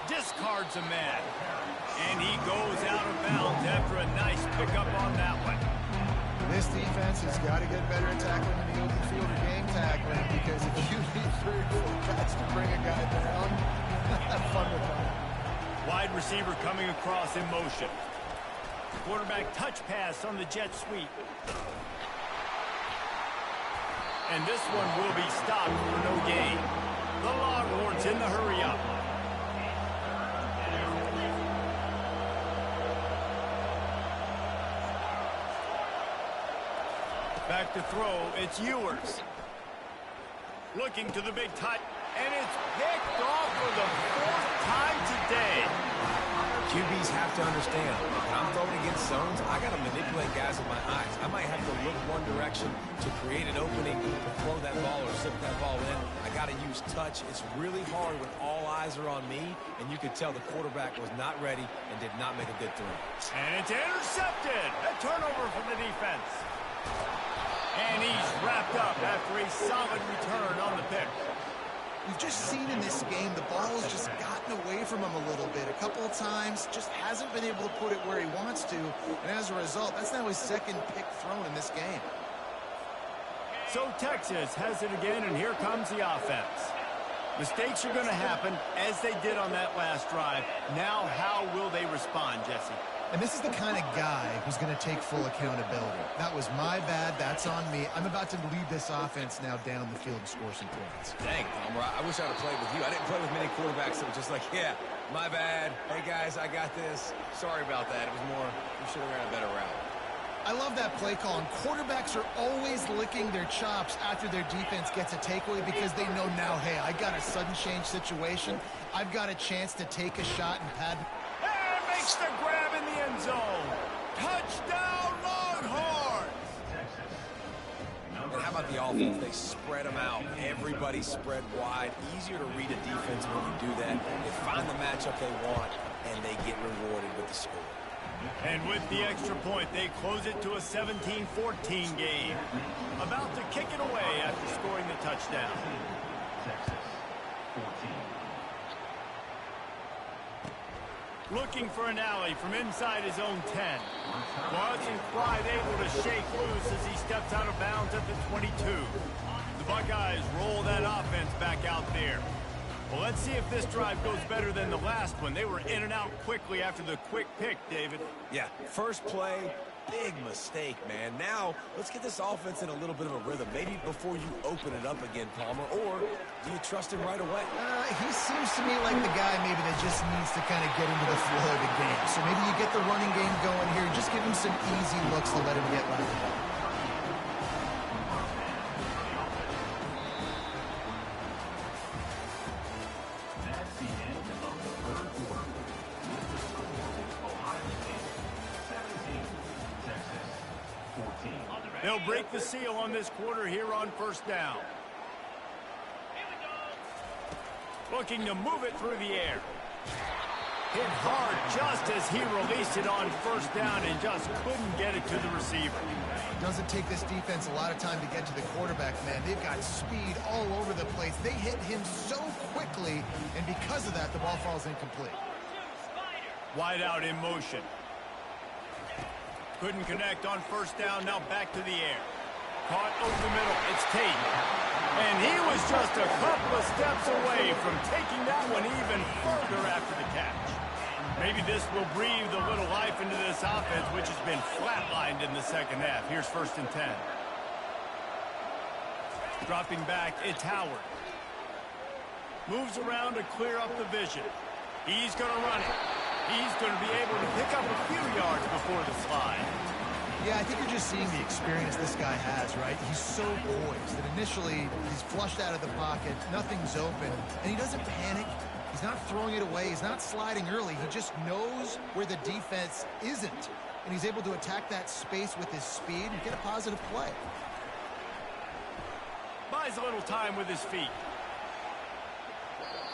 Discards a man. And he goes out of bounds after a nice pickup on that one. This defense has got to get better at tackling in the open field or game tackling, because if you need 3 or 4 guys to bring a guy down, have fun with that. Wide receiver coming across in motion. Quarterback touch pass on the jet sweep. And this one will be stopped for no gain. The Longhorns in the hurry up. Back to throw, it's Ewers. Looking to the big tight, and it's picked off for the 4th time today. QBs have to understand, when I'm throwing against zones, I got to manipulate guys with my eyes. I might have to look one direction to create an opening to throw that ball or zip that ball in. I got to use touch. It's really hard when all eyes are on me, and you could tell the quarterback was not ready and did not make a good throw. And it's intercepted. A turnover for the defense. And he's wrapped up after a solid return on the pick. We've just seen in this game the ball has just gotten away from him a little bit. A couple of times, just hasn't been able to put it where he wants to. And as a result, that's now his 2nd pick thrown in this game. So Texas has it again, and here comes the offense. Mistakes are going to happen, as they did on that last drive. Now, how will they respond, Jesse? And this is the kind of guy who's going to take full accountability. That was my bad. That's on me. I'm about to lead this offense now down the field and score some points. Dang, Tom, I wish I'd have played with you. I didn't play with many quarterbacks that were just like, yeah, my bad. Hey, guys, I got this. Sorry about that. It was more, we should have ran a better route. I love that play call, and quarterbacks are always licking their chops after their defense gets a takeaway because they know now, hey, I got a sudden change situation. I've got a chance to take a shot and pad. And makes the grab in the end zone. Touchdown, Longhorns! And how How about the offense? They spread them out. Everybody spread wide. Easier to read a defense when you do that. They find the matchup they want, and they get rewarded with the score. And with the extra point, they close it to a 17-14 game. About to kick it away after scoring the touchdown. Looking for an alley from inside his own 10. Wasn't quite able to shake loose as he steps out of bounds at the 22. The Buckeyes roll that offense back out there. Well, let's see if this drive goes better than the last one. They were in and out quickly after the quick pick, David. Yeah, first play, big mistake, man. Now, let's get this offense in a little bit of a rhythm. Maybe before you open it up again, Palmer, or do you trust him right away? He seems to me like the guy maybe that just needs to kind of get into the flow of the game. So maybe you get the running game going here. Just give him some easy looks to let him get by the ball. They'll break the seal on this quarter here on first down. Looking to move it through the air. Hit hard just as he released it on first down and just couldn't get it to the receiver. Doesn't take this defense a lot of time to get to the quarterback, man. They've got speed all over the place. They hit him so quickly, and because of that, the ball falls incomplete. Wide out in motion. Couldn't connect on first down, now back to the air. Caught over the middle, it's Tate. And he was just a couple of steps away from taking that one even further after the catch. Maybe this will breathe a little life into this offense, which has been flatlined in the second half. Here's first and 10. Dropping back, it's Howard. Moves around to clear up the vision. He's going to run it. He's going to be able to pick up a few yards before the slide. Yeah, I think you're just seeing the experience this guy has, right? He's so poised that initially he's flushed out of the pocket, nothing's open, and he doesn't panic. He's not throwing it away. He's not sliding early. He just knows where the defense isn't, and he's able to attack that space with his speed and get a positive play. Buys a little time with his feet.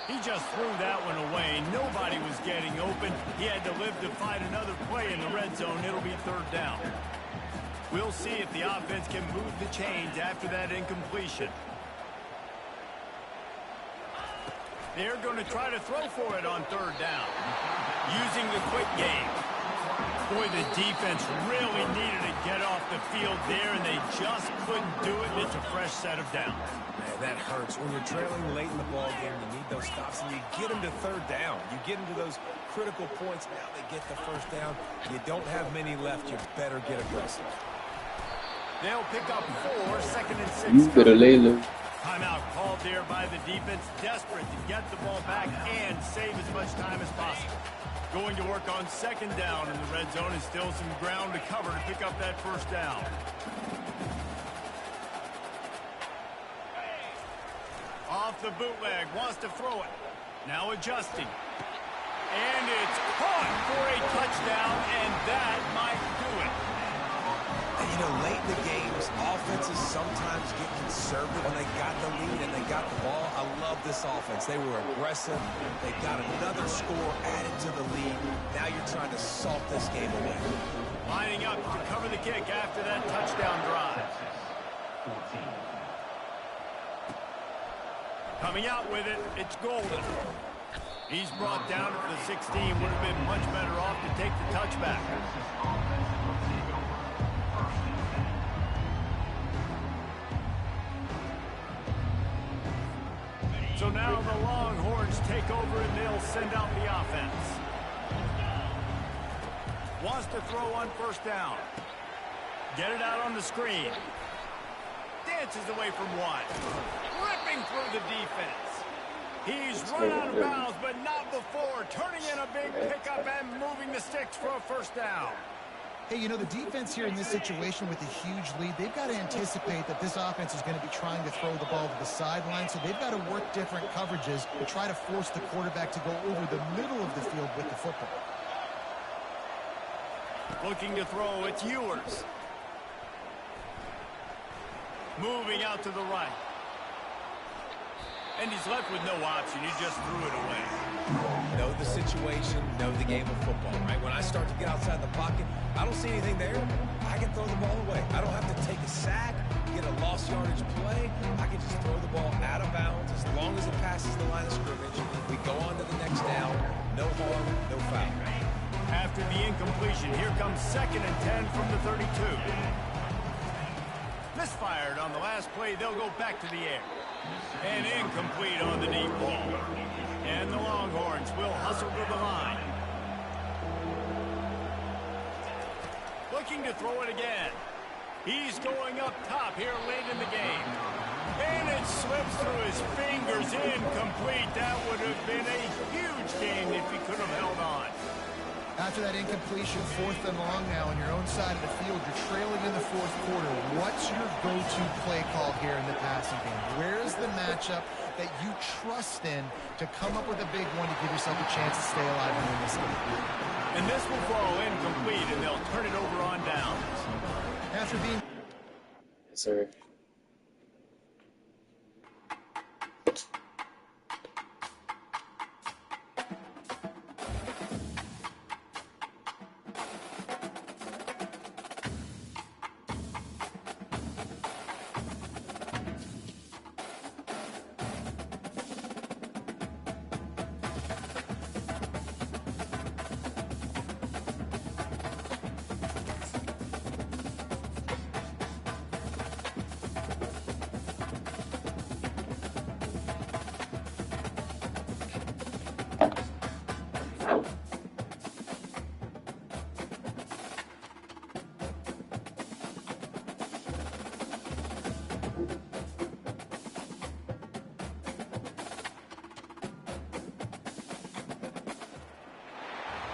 He just threw that one away. Nobody was getting open. He had to live to fight another play in the red zone. It'll be third down. We'll see if the offense can move the chains after that incompletion. They're going to try to throw for it on third down. Using the quick game. Boy, the defense really needed to get off the field there, and they just couldn't do it. It's a fresh set of downs. Man, that hurts. When you're trailing late in the ball game, you need those stops, and you get them to third down. You get into those critical points. Now they get the first down. You don't have many left. You better get aggressive. They'll pick up 4, second and 6. You better lay low. Timeout called there by the defense, desperate to get the ball back and save as much time as possible. Going to work on second down in the red zone, and still some ground to cover to pick up that first down. Off the bootleg, wants to throw it. Now adjusting. And it's caught for a touchdown, and that might do it. And, you know, late in the games, offenses sometimes get conservative when they got the lead and they got the ball. I love this offense. They were aggressive. They got another score added to the lead. Now you're trying to salt this game away. Lining up to cover the kick after that touchdown drive. Coming out with it, it's Golden. He's brought down at the 16. Would have been much better off to take the touchback. So now the Longhorns take over and they'll send out the offense. Wants to throw on first down. Get it out on the screen. Dances away from one. Ripping through the defense. He's run out of bounds, but not before. Turning in a big pickup and moving the sticks for a first down. Hey, you know, the defense here in this situation with a huge lead, they've got to anticipate that this offense is going to be trying to throw the ball to the sideline, so they've got to work different coverages to try to force the quarterback to go over the middle of the field with the football. Looking to throw, it's Ewers. Moving out to the right. And he's left with no option. He just threw it away. Know the situation, know the game of football, right? When I start to get outside the pocket, I don't see anything there. I can throw the ball away. I don't have to take a sack, get a lost yardage play. I can just throw the ball out of bounds as long as it passes the line of scrimmage. We go on to the next down. No harm, no foul. After the incompletion, here comes 2nd and 10 from the 32. Misfired on the last play. They'll go back to the air. And incomplete on the deep ball. And the Longhorns will hustle to the line. Looking to throw it again. He's going up top here late in the game. And it slips through his fingers. Incomplete. That would have been a huge game if he could have held on. After that incompletion, 4th and long now on your own side of the field, you're trailing in the 4th quarter. What's your go-to play call here in the passing game? Where is the matchup that you trust in to come up with a big one to give yourself a chance to stay alive and win this game? And this will fall incomplete, and they'll turn it over on down. After being... Yes, sir.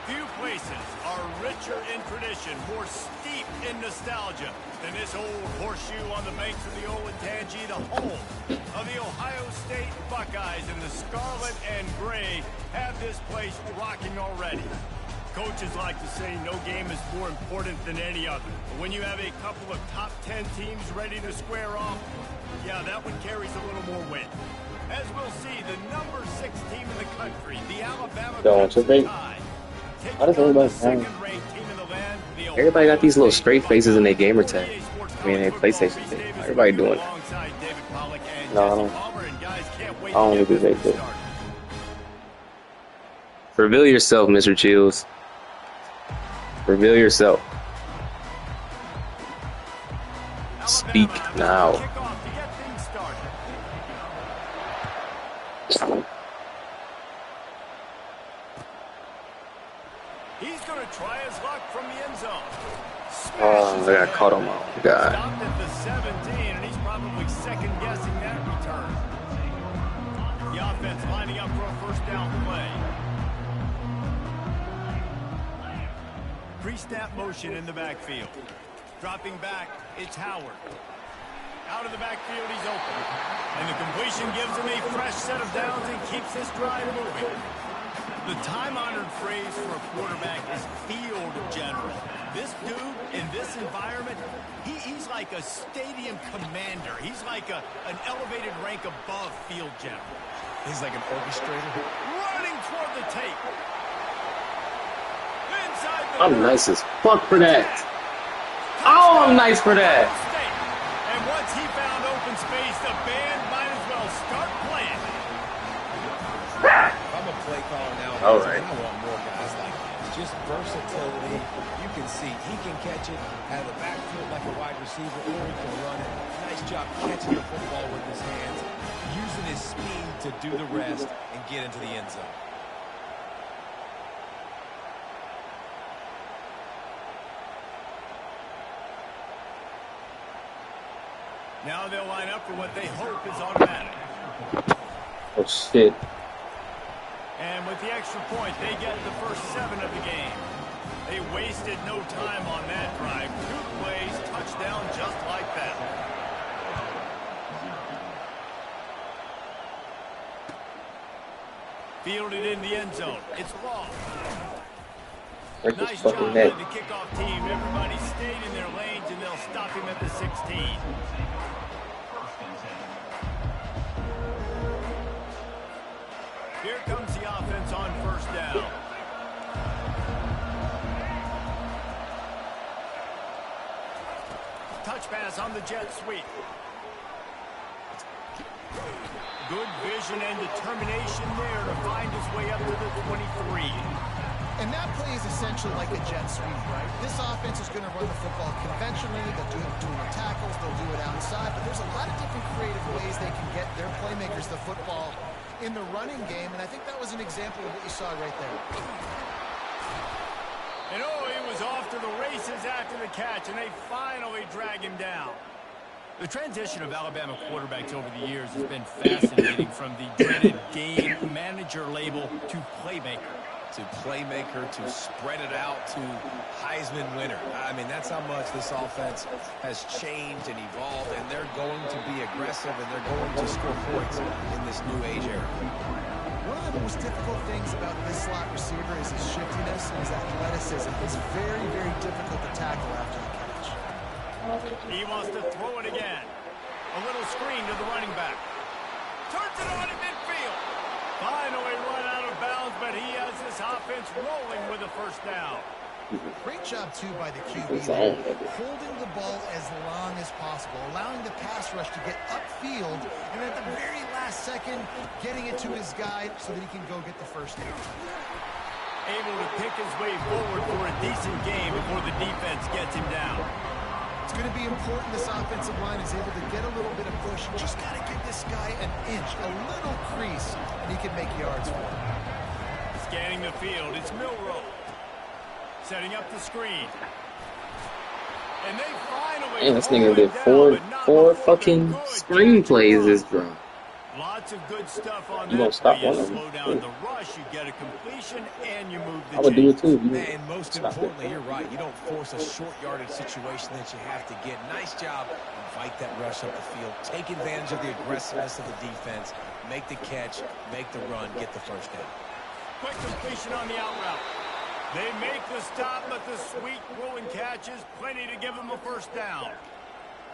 Few places are richer in tradition, more steep in nostalgia than this old horseshoe on the banks of the Olentangy, the home of the Ohio State Buckeyes. And the scarlet and gray have this place rocking already. Coaches like to say no game is more important than any other. But when you have a couple of top 10 teams ready to square off, yeah, that one carries a little more weight. As we'll see, the number 6 team in the country, the Alabama Crimson Tide. How does everybody sound? Everybody got these little straight faces in their gamer tag. I mean, their PlayStation thing. Everybody doing it. No, I don't think they do. Reveal yourself, Mr. Chills. Reveal yourself. Speak now. He's going to try his luck from the end zone. Oh, I got caught on my own guy. Stopped at the 17, and he's probably second-guessing that return. The offense lining up for a first down play. Pre-snap motion in the backfield. Dropping back, it's Howard. Out of the backfield, he's open. And the completion gives him a fresh set of downs and keeps this drive moving. The time-honored phrase for a quarterback is field general. This dude, in this environment, he's like a stadium commander. He's like an elevated rank above field general. He's like an orchestrator. Running toward the tape. Inside the I'm nice as fuck for that. Oh, I'm nice for that. And once he found open space, the band might as well start playing. I'm a play caller now. All right. I want more guys like this. Just versatility. You can see he can catch it out of the backfield like a wide receiver, or he can run it. Nice job catching the football with his hands, using his speed to do the rest and get into the end zone. Now they'll line up for what they hope is automatic. Oh, shit. And with the extra point, they get the first 7 of the game. They wasted no time on that drive. 2 plays, touchdown just like that. Fielded in the end zone. It's long. Break his Nice job fucking by neck. the kickoff team. Everybody stayed in their lanes, and they'll stop him at the 16. switch pass on the jet sweep. Good vision and determination there to find his way up to the 23. And that play is essentially like a jet sweep, right? This offense is going to run the football conventionally. They'll do it between the tackles. They'll do it outside. But there's a lot of different creative ways they can get their playmakers the football in the running game. And I think that was an example of what you saw right there. And oh, he was off to the races after the catch, and they finally drag him down. The transition of Alabama quarterbacks over the years has been fascinating, from the dreaded game manager label to playmaker. To playmaker, to spread it out, to Heisman winner. I mean, that's how much this offense has changed and evolved, and they're going to be aggressive, and they're going to score points in this new age era. One of the most difficult things about this slot receiver is his shiftiness and his athleticism. It's very, very difficult to tackle after the catch. He wants to throw it again. A little screen to the running back. Turns it on in midfield. Finally run out of bounds, but he has this offense rolling with a first down. Great job, too, by the QB there, holding the ball as long as possible, allowing the pass rush to get upfield, and at the very last second, getting it to his guy so that he can go get the first down. Able to pick his way forward for a decent game before the defense gets him down. It's going to be important this offensive line is able to get a little bit of push. Just got to give this guy an inch, a little crease, and he can make yards for him. Scanning the field, it's Milrow. Setting up the screen. And they finally... Man, this nigga did four fucking screenplays this drive. Lots of good stuff on You that. won't stop You one of slow them. down the rush, you get a completion, and you move the I would do it chains. too. And most importantly, you're right. You don't force a short yardage situation that you have to get. Nice job. Invite that rush up the field. Take advantage of the aggressiveness of the defense. Make the catch. Make the run. Get the first down. Quick completion on the out route. They make the stop, but the sweet rolling catch is plenty to give them a first down.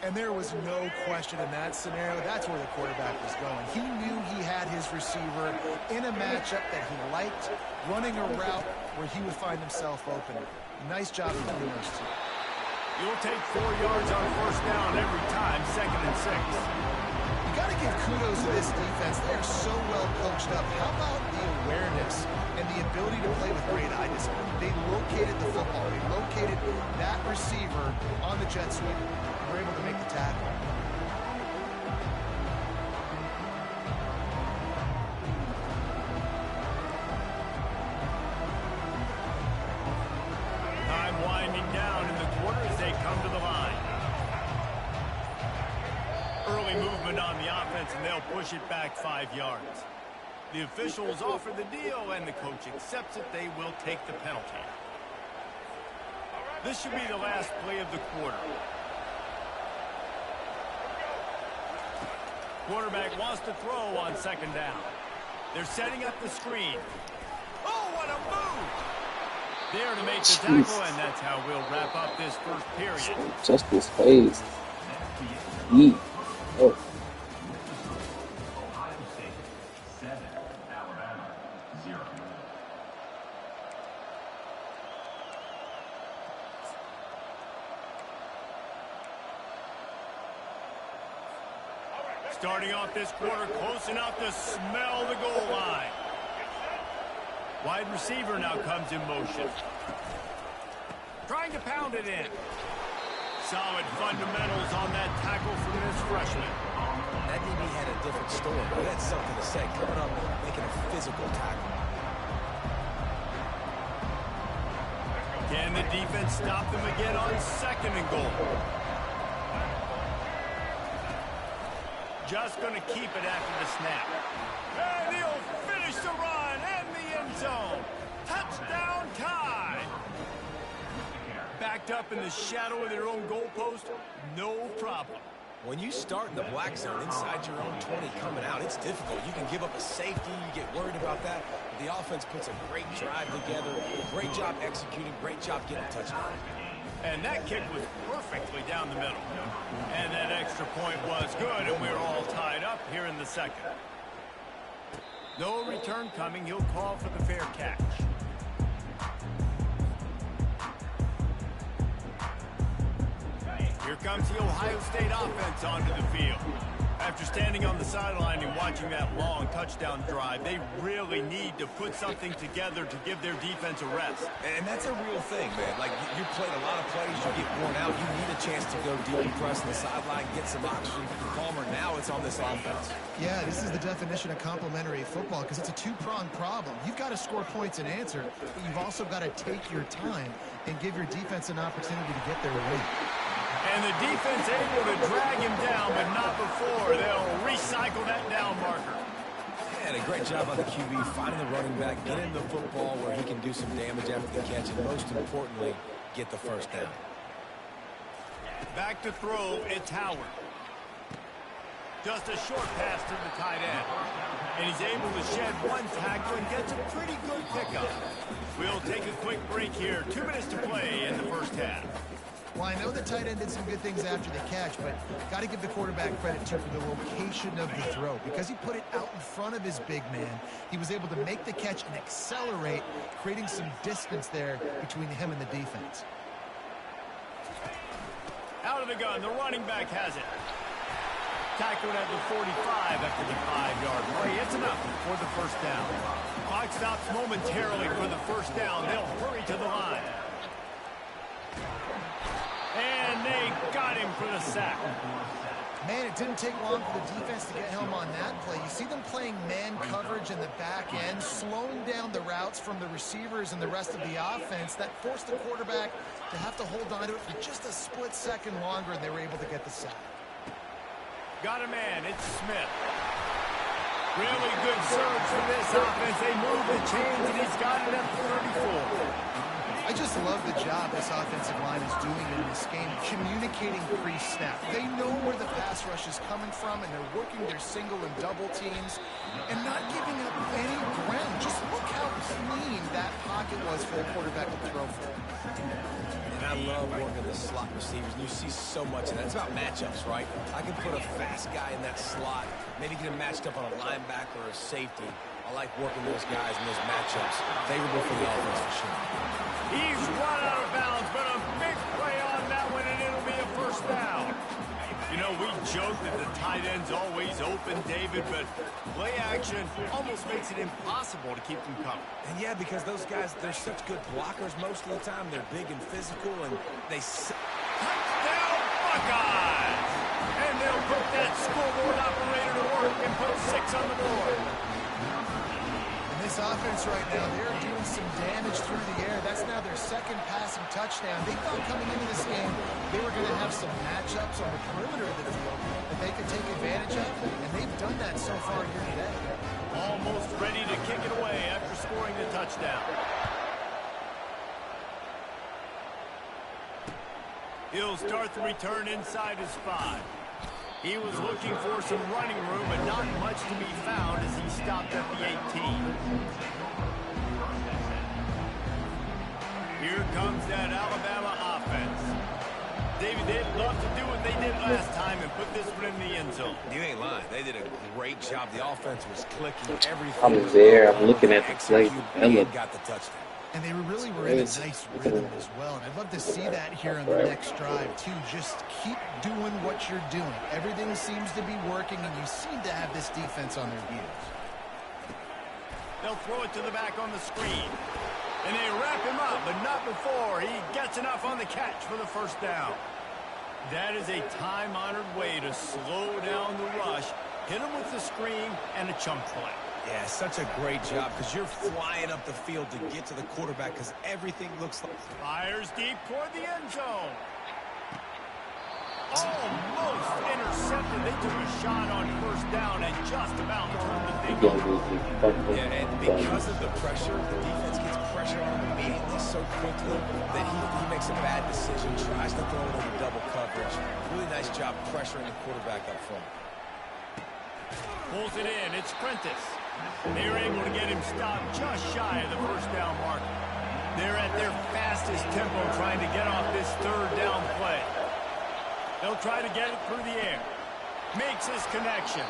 And there was no question in that scenario. That's where the quarterback was going. He knew he had his receiver in a matchup that he liked, running a route where he would find himself open. Nice job of doing those two. You'll take 4 yards on first down every time, 2nd and 6. You got to give kudos to this defense. They are so well coached up. How about the awareness and the ability to play with great eye discipline? They located the football. They located that receiver on the jet sweep. They were able to make the tackle. Time winding down in the quarter as they come to the line. Early movement on the offense, and they'll push it back 5 yards. The officials offer the deal, and the coach accepts it. They will take the penalty. This should be the last play of the quarter. Quarterback wants to throw on 2nd down. They're setting up the screen. Oh, what a move! There to make the tackle, and that's how we'll wrap up this first period. Just his face. Yeet. Oh. Starting off this quarter close enough to smell the goal line. Wide receiver now comes in motion. Trying to pound it in. Solid fundamentals on that tackle from this freshman. That DB had a different story. He had something to say. Coming up, making a physical tackle. Can the defense stop them again on 2nd and goal? Just going to keep it after the snap. And he'll finish the run and the end zone. Touchdown time. Backed up in the shadow of their own goalpost, no problem. When you start in the black zone inside your own 20 coming out, it's difficult. You can give up a safety. You get worried about that. But the offense puts a great drive together. Great job executing. Great job getting a touchdown. And that kick was perfectly down the middle. And that extra point was good, and we're all tied up here in the 2nd. No return coming. He'll call for the fair catch. Here comes the Ohio State offense onto the field. After standing on the sideline and watching that long touchdown drive, they really need to put something together to give their defense a rest. And that's a real thing, man. Like, you played a lot of plays, you get worn out, you need a chance to go deep and press the sideline, get some oxygen from Palmer. Now it's on this offense. Yeah, this is the definition of complementary football because it's a two-pronged problem. You've got to score points and answer, but you've also got to take your time and give your defense an opportunity to get their win. And the defense able to drag him down, but not before. They'll recycle that down marker. And a great job by the QB finding the running back, getting the football where he can do some damage after the catch, and most importantly, get the first down. Back to throw, it's Howard. Just a short pass to the tight end. And he's able to shed one tackle and gets a pretty good pickup. We'll take a quick break here. 2 minutes to play in the first half. Well, I know the tight end did some good things after the catch, but got to give the quarterback credit, too, for the location of the throw. Because he put it out in front of his big man, he was able to make the catch and accelerate, creating some distance there between him and the defense. Out of the gun, the running back has it. Tackled at the 45 after the 5-yard play. It's enough for the first down. Clock stops momentarily for the first down. They'll hurry to the line. And they got him for the sack. Man, it didn't take long for the defense to get home on that play. You see them playing man coverage in the back end, slowing down the routes from the receivers and the rest of the offense. That forced the quarterback to have to hold on to it for just a split second longer, and they were able to get the sack. Got a man, it's Smith. Really good surge for this offense. They move the chains, and he's got it at 34. I just love the job this offensive line is doing in this game, communicating pre-snap. They know where the pass rush is coming from, and they're working their single and double teams and not giving up any ground. Just look how clean that pocket was for the quarterback to throw for. And I love working the slot receivers. And you see so much of that. It's about matchups, right? I can put a fast guy in that slot, maybe get him matched up on a linebacker or a safety. I like working those guys in those matchups. Favorable for the offense for sure. He's run out of bounds, but a big play on that one, and it'll be a first down. You know, we joke that the tight end's always open, David, but play action almost makes it impossible to keep them coming. And yeah, because those guys, they're such good blockers most of the time. They're big and physical, and they... Touchdown, Buckeyes! And they'll put that scoreboard operator to work and put 6 on the board. This offense right now, they're doing some damage through the air. That's now their second passing touchdown. They thought coming into this game they were going to have some matchups on the perimeter of the field that they could take advantage of, and they've done that so far here today. Almost ready to kick it away after scoring the touchdown. He'll start the return inside his 5. He was looking for some running room, but not much to be found as he stopped at the 18. Here comes that Alabama offense. David, they'd love to do what they did last time and put this one in the end zone. You ain't lying. They did a great job. The offense was clicking. Everything. I'm there. I'm looking at the play. And got the touchdown. And they really were in a nice rhythm as well. And I'd love to see that here on the next drive, too. Just keep doing what you're doing. Everything seems to be working, and you seem to have this defense on their heels. They'll throw it to the back on the screen. And they wrap him up, but not before he gets enough on the catch for the first down. That is a time-honored way to slow down the rush, hit him with the screen, and a chunk play. Yeah, such a great job because you're flying up the field to get to the quarterback because everything looks like... Fires deep toward the end zone. Almost intercepted. They took a shot on first down and just about turned the thing over. Yeah, and because of the pressure, the defense gets pressure on him immediately so quickly that he makes a bad decision, tries to throw it into double coverage. Really nice job pressuring the quarterback up front. Pulls it in. It's Prentice. They're able to get him stopped just shy of the first down mark. They're at their fastest tempo trying to get off this third down play. They'll try to get it through the air. Makes his connection.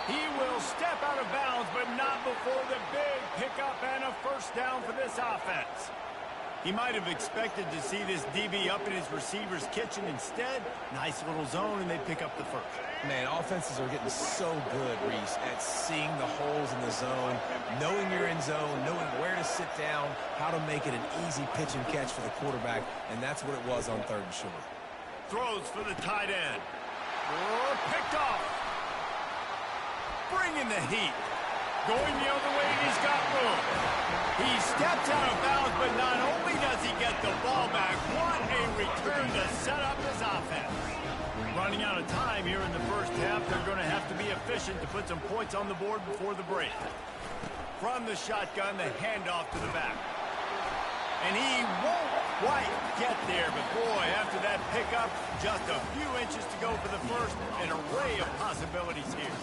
He will step out of bounds, but not before the big pickup and a first down for this offense. He might have expected to see this DB up in his receiver's kitchen. Instead, nice little zone, and they pick up the first. Man, offenses are getting so good, Reese, at seeing the holes in the zone, knowing you're in zone, knowing where to sit down, how to make it an easy pitch and catch for the quarterback, and that's what it was on 3rd and short. Throws for the tight end. Oh, picked off. Bringing the heat. Going the other way, and he's got room. He steps out of bounds, but not only does he get the ball back, what a return to set up his offense. Running out of time here in the first half, they're going to have to be efficient to put some points on the board before the break. From the shotgun, the handoff to the back. And he won't quite get there, but boy, after that pickup, just a few inches to go for the first, an array of possibilities here.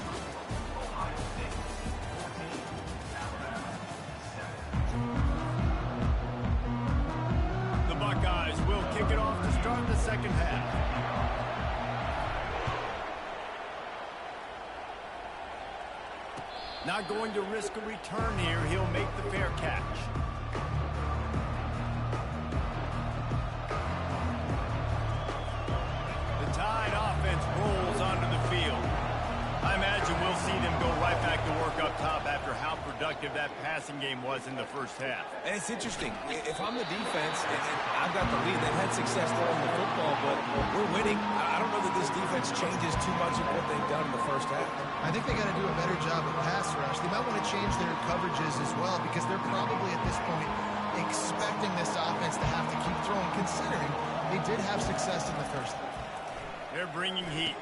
The Buckeyes will kick it off to start the second half. Not going to risk a return here. He'll make the fair catch. The Tide offense rolls onto the field. I imagine we'll see them go right back to work up top after how productive that passing game was in the first half. And it's interesting. If I'm the defense and I've got the lead, they've had success throwing the football, but we're winning. I don't know that this defense changes too much of what they've done in the first half. I think they got to do a better job of pass rush. They might want to change their coverages as well because they're probably at this point expecting this offense to have to keep throwing, considering they did have success in the first half. They're bringing heat.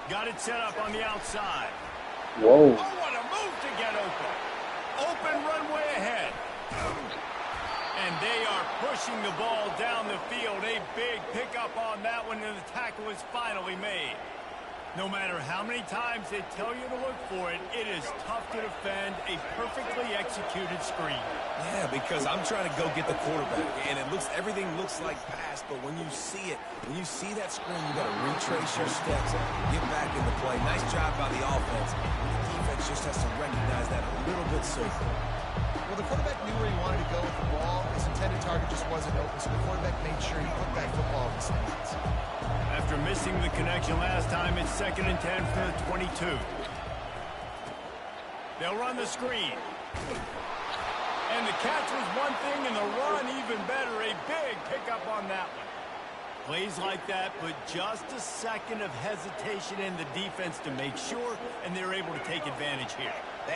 Got it set up on the outside. Whoa. Oh, what a move to get open. Open runway ahead. And they are pushing the ball down the field. A big pickup on that one, and the tackle is finally made. No matter how many times they tell you to look for it, it is tough to defend a perfectly executed screen. Yeah, because I'm trying to go get the quarterback, and everything looks like pass, but when you see it, when you see that screen, you got to retrace your steps, get back into play. Nice job by the offense. The defense just has to recognize that a little bit sooner. Well, the quarterback knew where he wanted to go with the ball. His intended target just wasn't open, so the quarterback made sure he put that football in the stands. After missing the connection last time, it's 2nd and 10 from the 22. They'll run the screen. And the catch was one thing, and the run even better. A big pickup on that one. Plays like that, but just a second of hesitation in the defense to make sure, and they're able to take advantage here.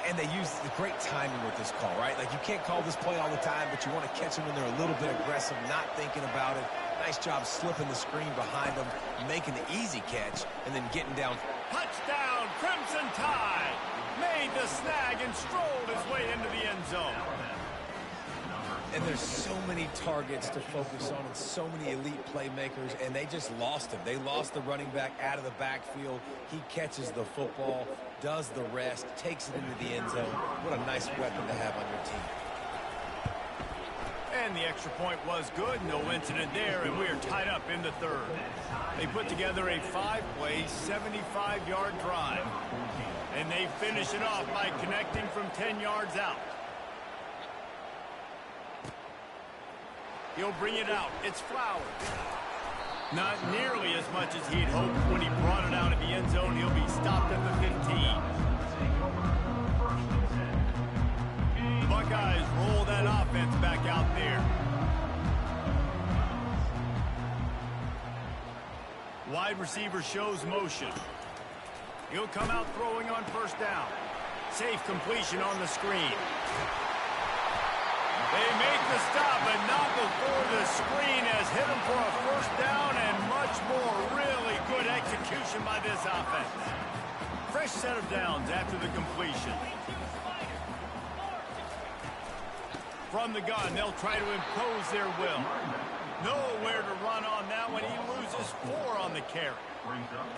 And they use the great timing with this call, right? Like, you can't call this play all the time, but you want to catch them when they're a little bit aggressive, not thinking about it. Nice job slipping the screen behind them, making the easy catch, and then getting down. Touchdown, Crimson Tide! Made the snag and strolled his way into the end zone. And there's so many targets to focus on and so many elite playmakers, and they just lost him. They lost the running back out of the backfield. He catches the football, does the rest, takes it into the end zone. What a nice weapon to have on your team. And the extra point was good. No incident there, and we are tied up in the third. They put together a 5-play, 75-yard drive. And they finish it off by connecting from 10 yards out. He'll bring it out. It's Flowers. Not nearly as much as he'd hoped when he brought it out of the end zone. He'll be stopped at the 15. Buckeyes roll that offense back out there. Wide receiver shows motion. He'll come out throwing on first down. Safe completion on the screen. They make the stop, but not before the screen has hit him for a first down, and much more. Really good execution by this offense. Fresh set of downs after the completion. From the gun, they'll try to impose their will. Nowhere to run on that one. He loses 4 on the carry.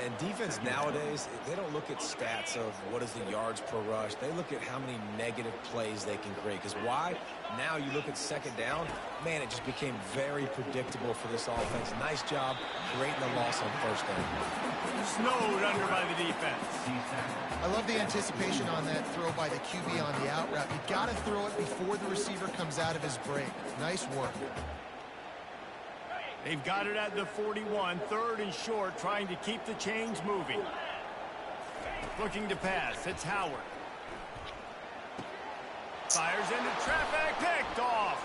And defense nowadays, they don't look at stats of what is the yards per rush. They look at how many negative plays they can create. Because why? Now you look at second down, man, it just became very predictable for this offense. Nice job creating the loss on first down. Snowed under by the defense. I love the anticipation on that throw by the QB on the out route. You got to throw it before the receiver comes out of his break. Nice work. They've got it at the 41, 3rd and short, trying to keep the chains moving. Looking to pass, it's Howard. Fires into traffic, picked off.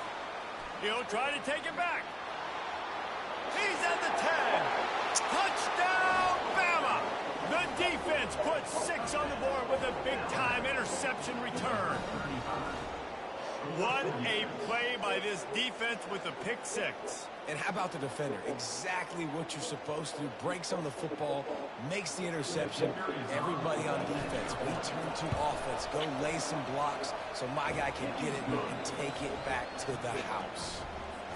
He'll try to take it back. He's at the 10. Touchdown, Bama! The defense puts 6 on the board with a big-time interception return. What a play by this defense with a pick 6. And how about the defender? Exactly what you're supposed to do. Breaks on the football, makes the interception. Everybody on defense, we turn to offense. Go lay some blocks so my guy can get it and take it back to the house.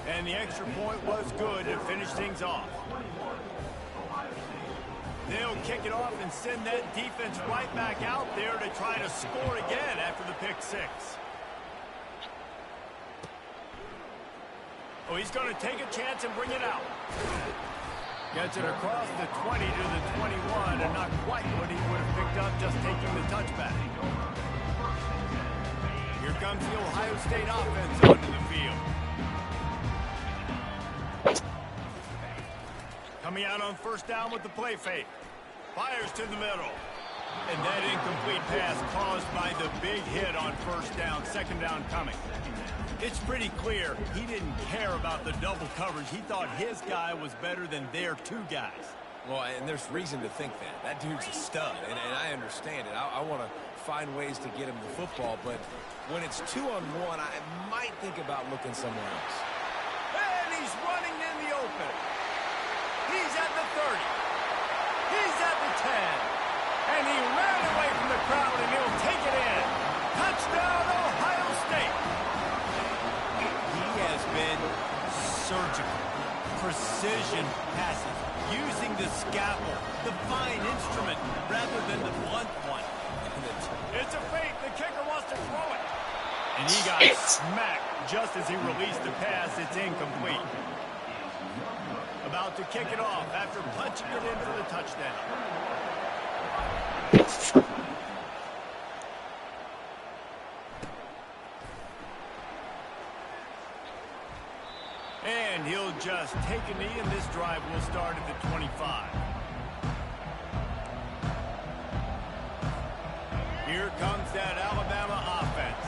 And the extra point was good to finish things off. They'll kick it off and send that defense right back out there to try to score again after the pick 6. Oh, he's going to take a chance and bring it out. Gets it across the 20 to the 21, and not quite what he would have picked up just taking the touchback. Here comes the Ohio State offense onto the field. Coming out on 1st down with the play fake. Fires to the middle. And that incomplete pass caused by the big hit on 1st down, 2nd down coming. It's pretty clear he didn't care about the double coverage. He thought his guy was better than their 2 guys. Well, and there's reason to think that. That dude's a stud, and I understand it. I want to find ways to get him the football, but when it's 2-on-1, I might think about looking somewhere else. And he's running in the open. He's at the 30. He's at the 10. And he ran away from the crowd, and he'll take it in. Touchdown, Ohio State. He has been surgical. Precision passes. Using the scalpel, the fine instrument, rather than the blunt one. It's a fake. The kicker wants to throw it. And he got smacked just as he released the pass. It's incomplete. About to kick it off after punching it in for the touchdown. And he'll just take a knee, and this drive will start at the 25. Here comes that Alabama offense.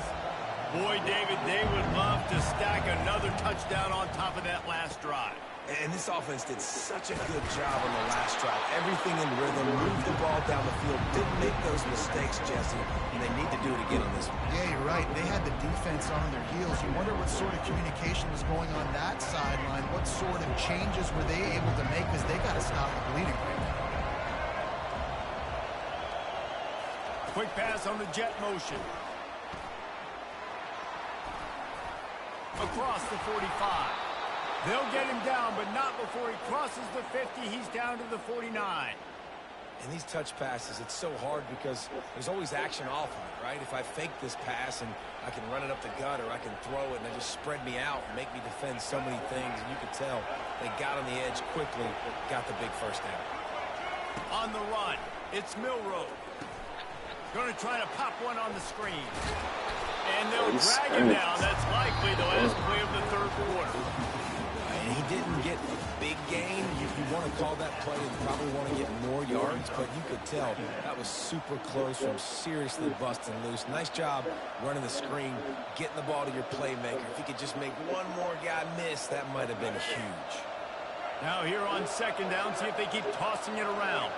Boy, David, they would love to stack another touchdown on top of that last drive. And this offense did such a good job on the last drive. Everything in rhythm, moved the ball down the field, didn't make those mistakes, Jesse, and they need to do it again on this one. Yeah, you're right. They had the defense on their heels. You wonder what sort of communication was going on that sideline. What sort of changes were they able to make, because they got to stop the bleeding right now. Quick pass on the jet motion. Across the 45. They'll get him down, but not before he crosses the 50. He's down to the 49. And these touch passes, it's so hard because there's always action off of it, right? If I fake this pass and I can run it up the gut, or I can throw it and they just spread me out and make me defend so many things. And you could tell they got on the edge quickly, got the big 1st down. On the run, it's Milroe. Going to try to pop one on the screen. And they'll drag him down. That's likely the last play of the 3rd quarter. And he didn't get a big gain. You want to call that play and probably want to get more yards, but you could tell that was super close from seriously busting loose. Nice job running the screen, getting the ball to your playmaker. If you could just make one more guy miss, that might have been huge. Now here on 2nd down, see if they keep tossing it around.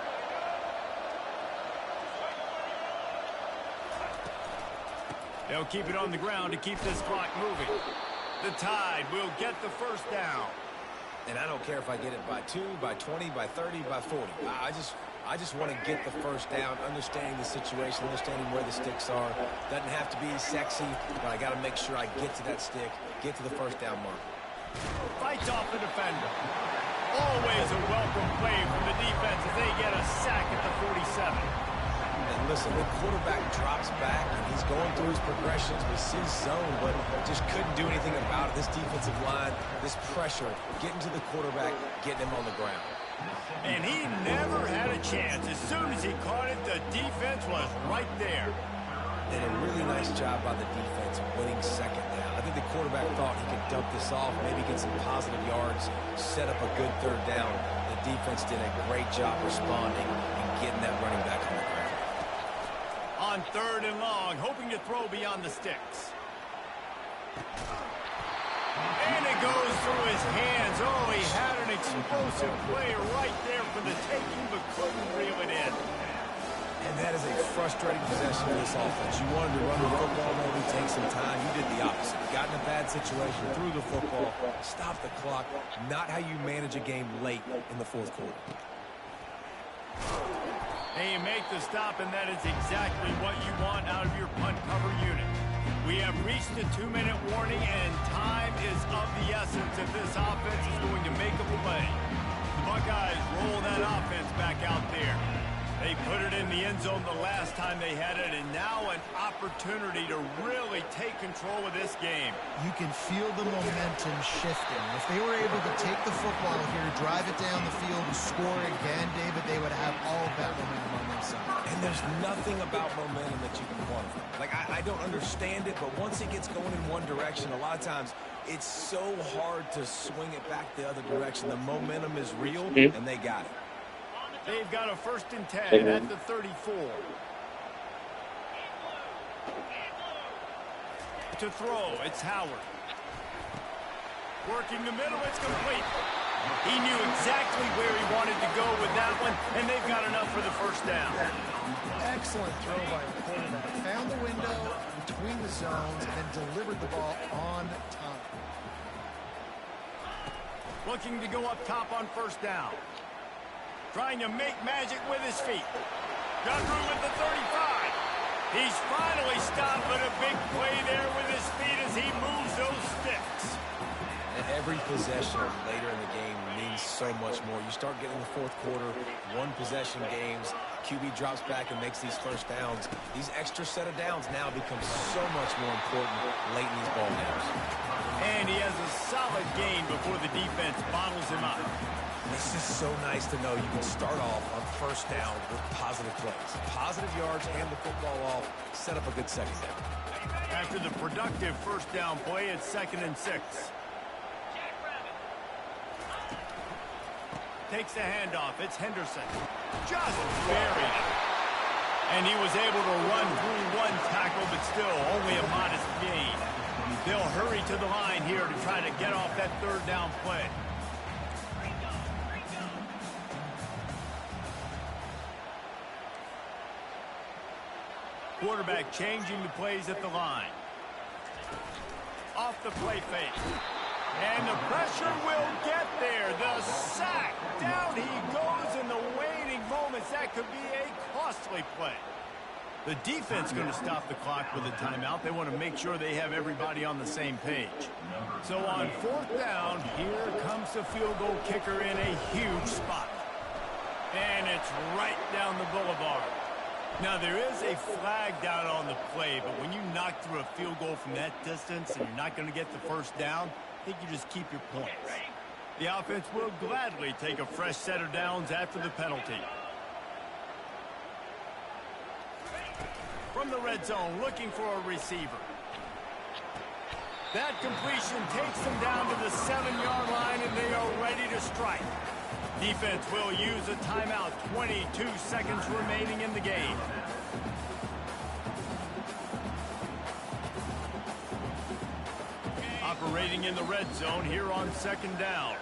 They'll keep it on the ground to keep this clock moving. The Tide will get the 1st down. And I don't care if I get it by 2, by 20, by 30, by 40. I just want to get the 1st down, understanding the situation, understanding where the sticks are. Doesn't have to be sexy, but I got to make sure I get to that stick, get to the 1st down mark. Fights off the defender. Always a welcome play from the defense as they get a sack at the 47. And listen, the quarterback drops back, and he's going through his progressions with his zone, but just couldn't do anything about it. This defensive line, this pressure, getting to the quarterback, getting him on the ground. And he never had a chance. As soon as he caught it, the defense was right there. And a really nice job by the defense winning second down. I think the quarterback thought he could dump this off, maybe get some positive yards, set up a good third down. The defense did a great job responding and getting that running back on the ground. On 3rd and long, hoping to throw beyond the sticks. And it goes through his hands. Oh, he had an explosive play right there for the taking, but couldn't reel it in. And that is a frustrating possession for this offense. You wanted to run the football, maybe take some time. You did the opposite. Got in a bad situation, threw the football, stopped the clock. Not how you manage a game late in the 4th quarter. And you make the stop, and that is exactly what you want out of your punt cover unit. We have reached the 2-minute warning, and time is of the essence if this offense is going to make a play. The Buckeyes roll that offense back out there. They put it in the end zone the last time they had it, and now an opportunity to really take control of this game. You can feel the momentum shifting. If they were able to take the football here, drive it down the field, and score again, David, they would have all of that momentum on their side. And there's nothing about momentum that you can quantify. Like, I don't understand it, but once it gets going in one direction, a lot of times it's so hard to swing it back the other direction. The momentum is real, and they got it. They've got a 1st and 10 at the 34. To throw, it's Howard. Working the middle, it's complete. He knew exactly where he wanted to go with that one, and they've got enough for the 1st down. Excellent throw by the quarterback. Found the window between the zones and then delivered the ball on time. Looking to go up top on 1st down. Trying to make magic with his feet. Got room at the 35. He's finally stopped, but a big play there with his feet as he moves those sticks. And every possession later in the game means so much more. You start getting the 4th quarter, 1-possession games. QB drops back and makes these 1st downs. These extra set of downs now become so much more important late in these ball games. And he has a solid gain before the defense bottles him up. It's just so nice to know you can start off on 1st down with positive plays. Positive yards, hand the football off, set up a good second down. After the productive 1st down play, it's 2nd and 6. Takes the handoff. It's Henderson. Just buried it. And he was able to run through 1 tackle, but still only a modest gain. They'll hurry to the line here to try to get off that 3rd down play. Quarterback changing the plays at the line. Off the play fake. And the pressure will get there. The sack. Down he goes in the waiting moments. That could be a costly play. The defense going to stop the clock with a timeout. They want to make sure they have everybody on the same page. So on 4th down, here comes the field goal kicker in a huge spot. And it's right down the boulevard. Now, there is a flag down on the play, but when you knock through a field goal from that distance and you're not going to get the 1st down, I think you just keep your points. The offense will gladly take a fresh set of downs after the penalty. From the red zone, looking for a receiver. That completion takes them down to the 7-yard line, and they are ready to strike. Defense will use a timeout. 22 seconds remaining in the game. Operating in the red zone here on 2nd down.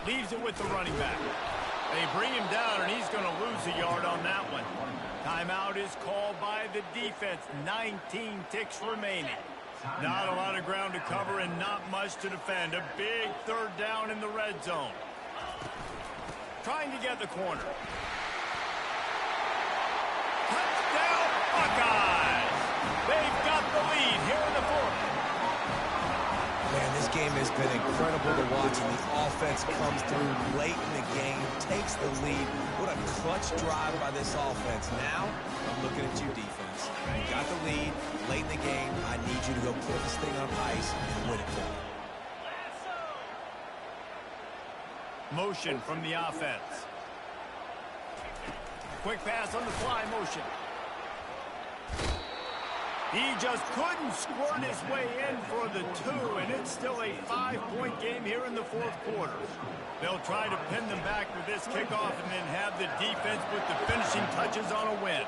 Leaves it with the running back. They bring him down, and he's going to lose a yard on that one. Timeout is called by the defense. 19 ticks remaining. Not a lot of ground to cover and not much to defend. A big 3rd down in the red zone. Trying to get the corner. Touchdown, Buckeyes! They've got the lead here in the 4th. Man, this game has been incredible to watch, and the offense comes through late in the game, takes the lead. What a clutch drive by this offense. Now, I'm looking at you, defense. You got the lead late in the game. I need you to go put this thing on ice and win it for me. Motion from the offense. Quick pass on the fly motion. He just couldn't squirt his way in for the 2, and it's still a 5-point game here in the fourth quarter. They'll try to pin them back with this kickoff and then have the defense put the finishing touches on a win.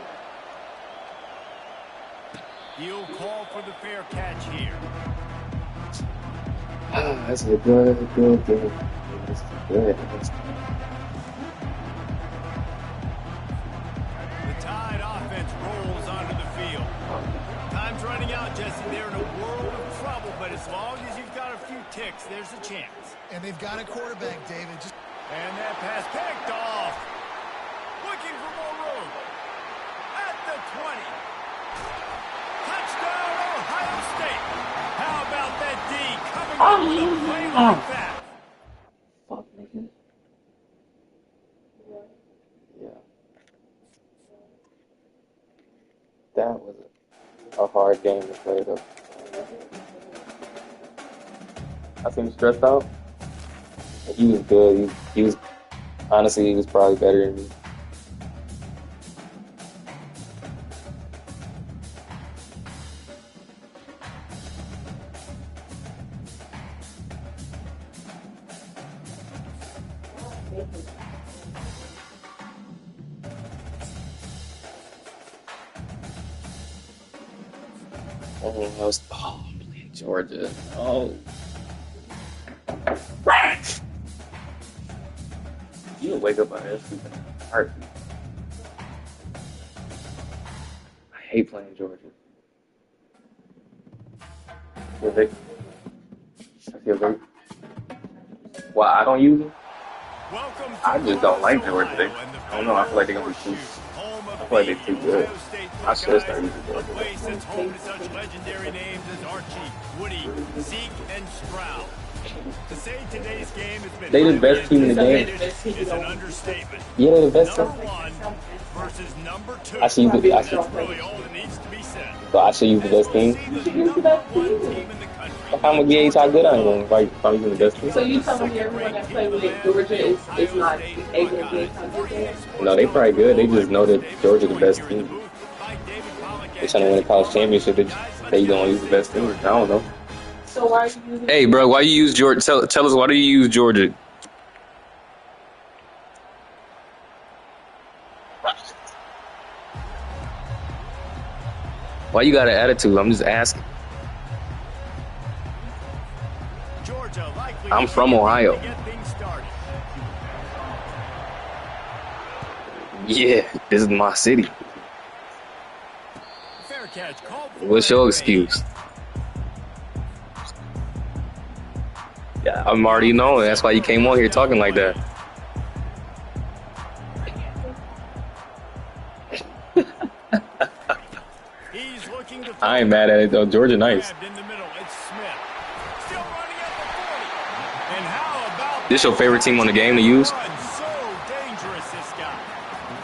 He'll call for the fair catch here. That's a good game. That's good. The Tide offense rolls onto the field. Time's running out, Jesse. They're in a world of trouble, but as long as you've got a few ticks, there's a chance. And they've got a quarterback, David. And that pass picked off. Looking for more room. At the 20. Touchdown, Ohio State. How about that D coming up with a play like that? Fuck, nigga. Yeah. That was a hard game to play, though. I seem stressed out. He was good. He was honestly, he was probably better than me. I'm playing Georgia. Oh. You would wake up on this heartbeat. I hate playing Georgia. I feel very. Well, I don't use them. I just don't like Georgia. I don't know. I feel like they're gonna be too. I feel like they're too good. I should start using Georgia. A place that's home to such legendary names as Archie, Woody, Zeke, and Stroud. To say today's game has been they the best team in the game. Is an understatement. Yeah, they're the best team. Number 1 versus number 2. I see you. That's really all that needs to be said. So I should use the best team. How much gauge how good I am if I'm using the best team? So you telling me everyone that played with Georgia is not able to get how good they are? No, they probably good. They just know that Georgia the best team. They're trying to win a college championship. They don't use the best team. I don't know. So why are you using? Hey, bro, why you use Georgia? Tell us, why do you use Georgia? Why you got an attitude? I'm just asking. I'm from Ohio. Yeah, this is my city. What's your excuse? Yeah, I'm already knowing. That's why you came on here talking like that. I ain't mad at it though. Georgia nice. This your favorite team on the game to use?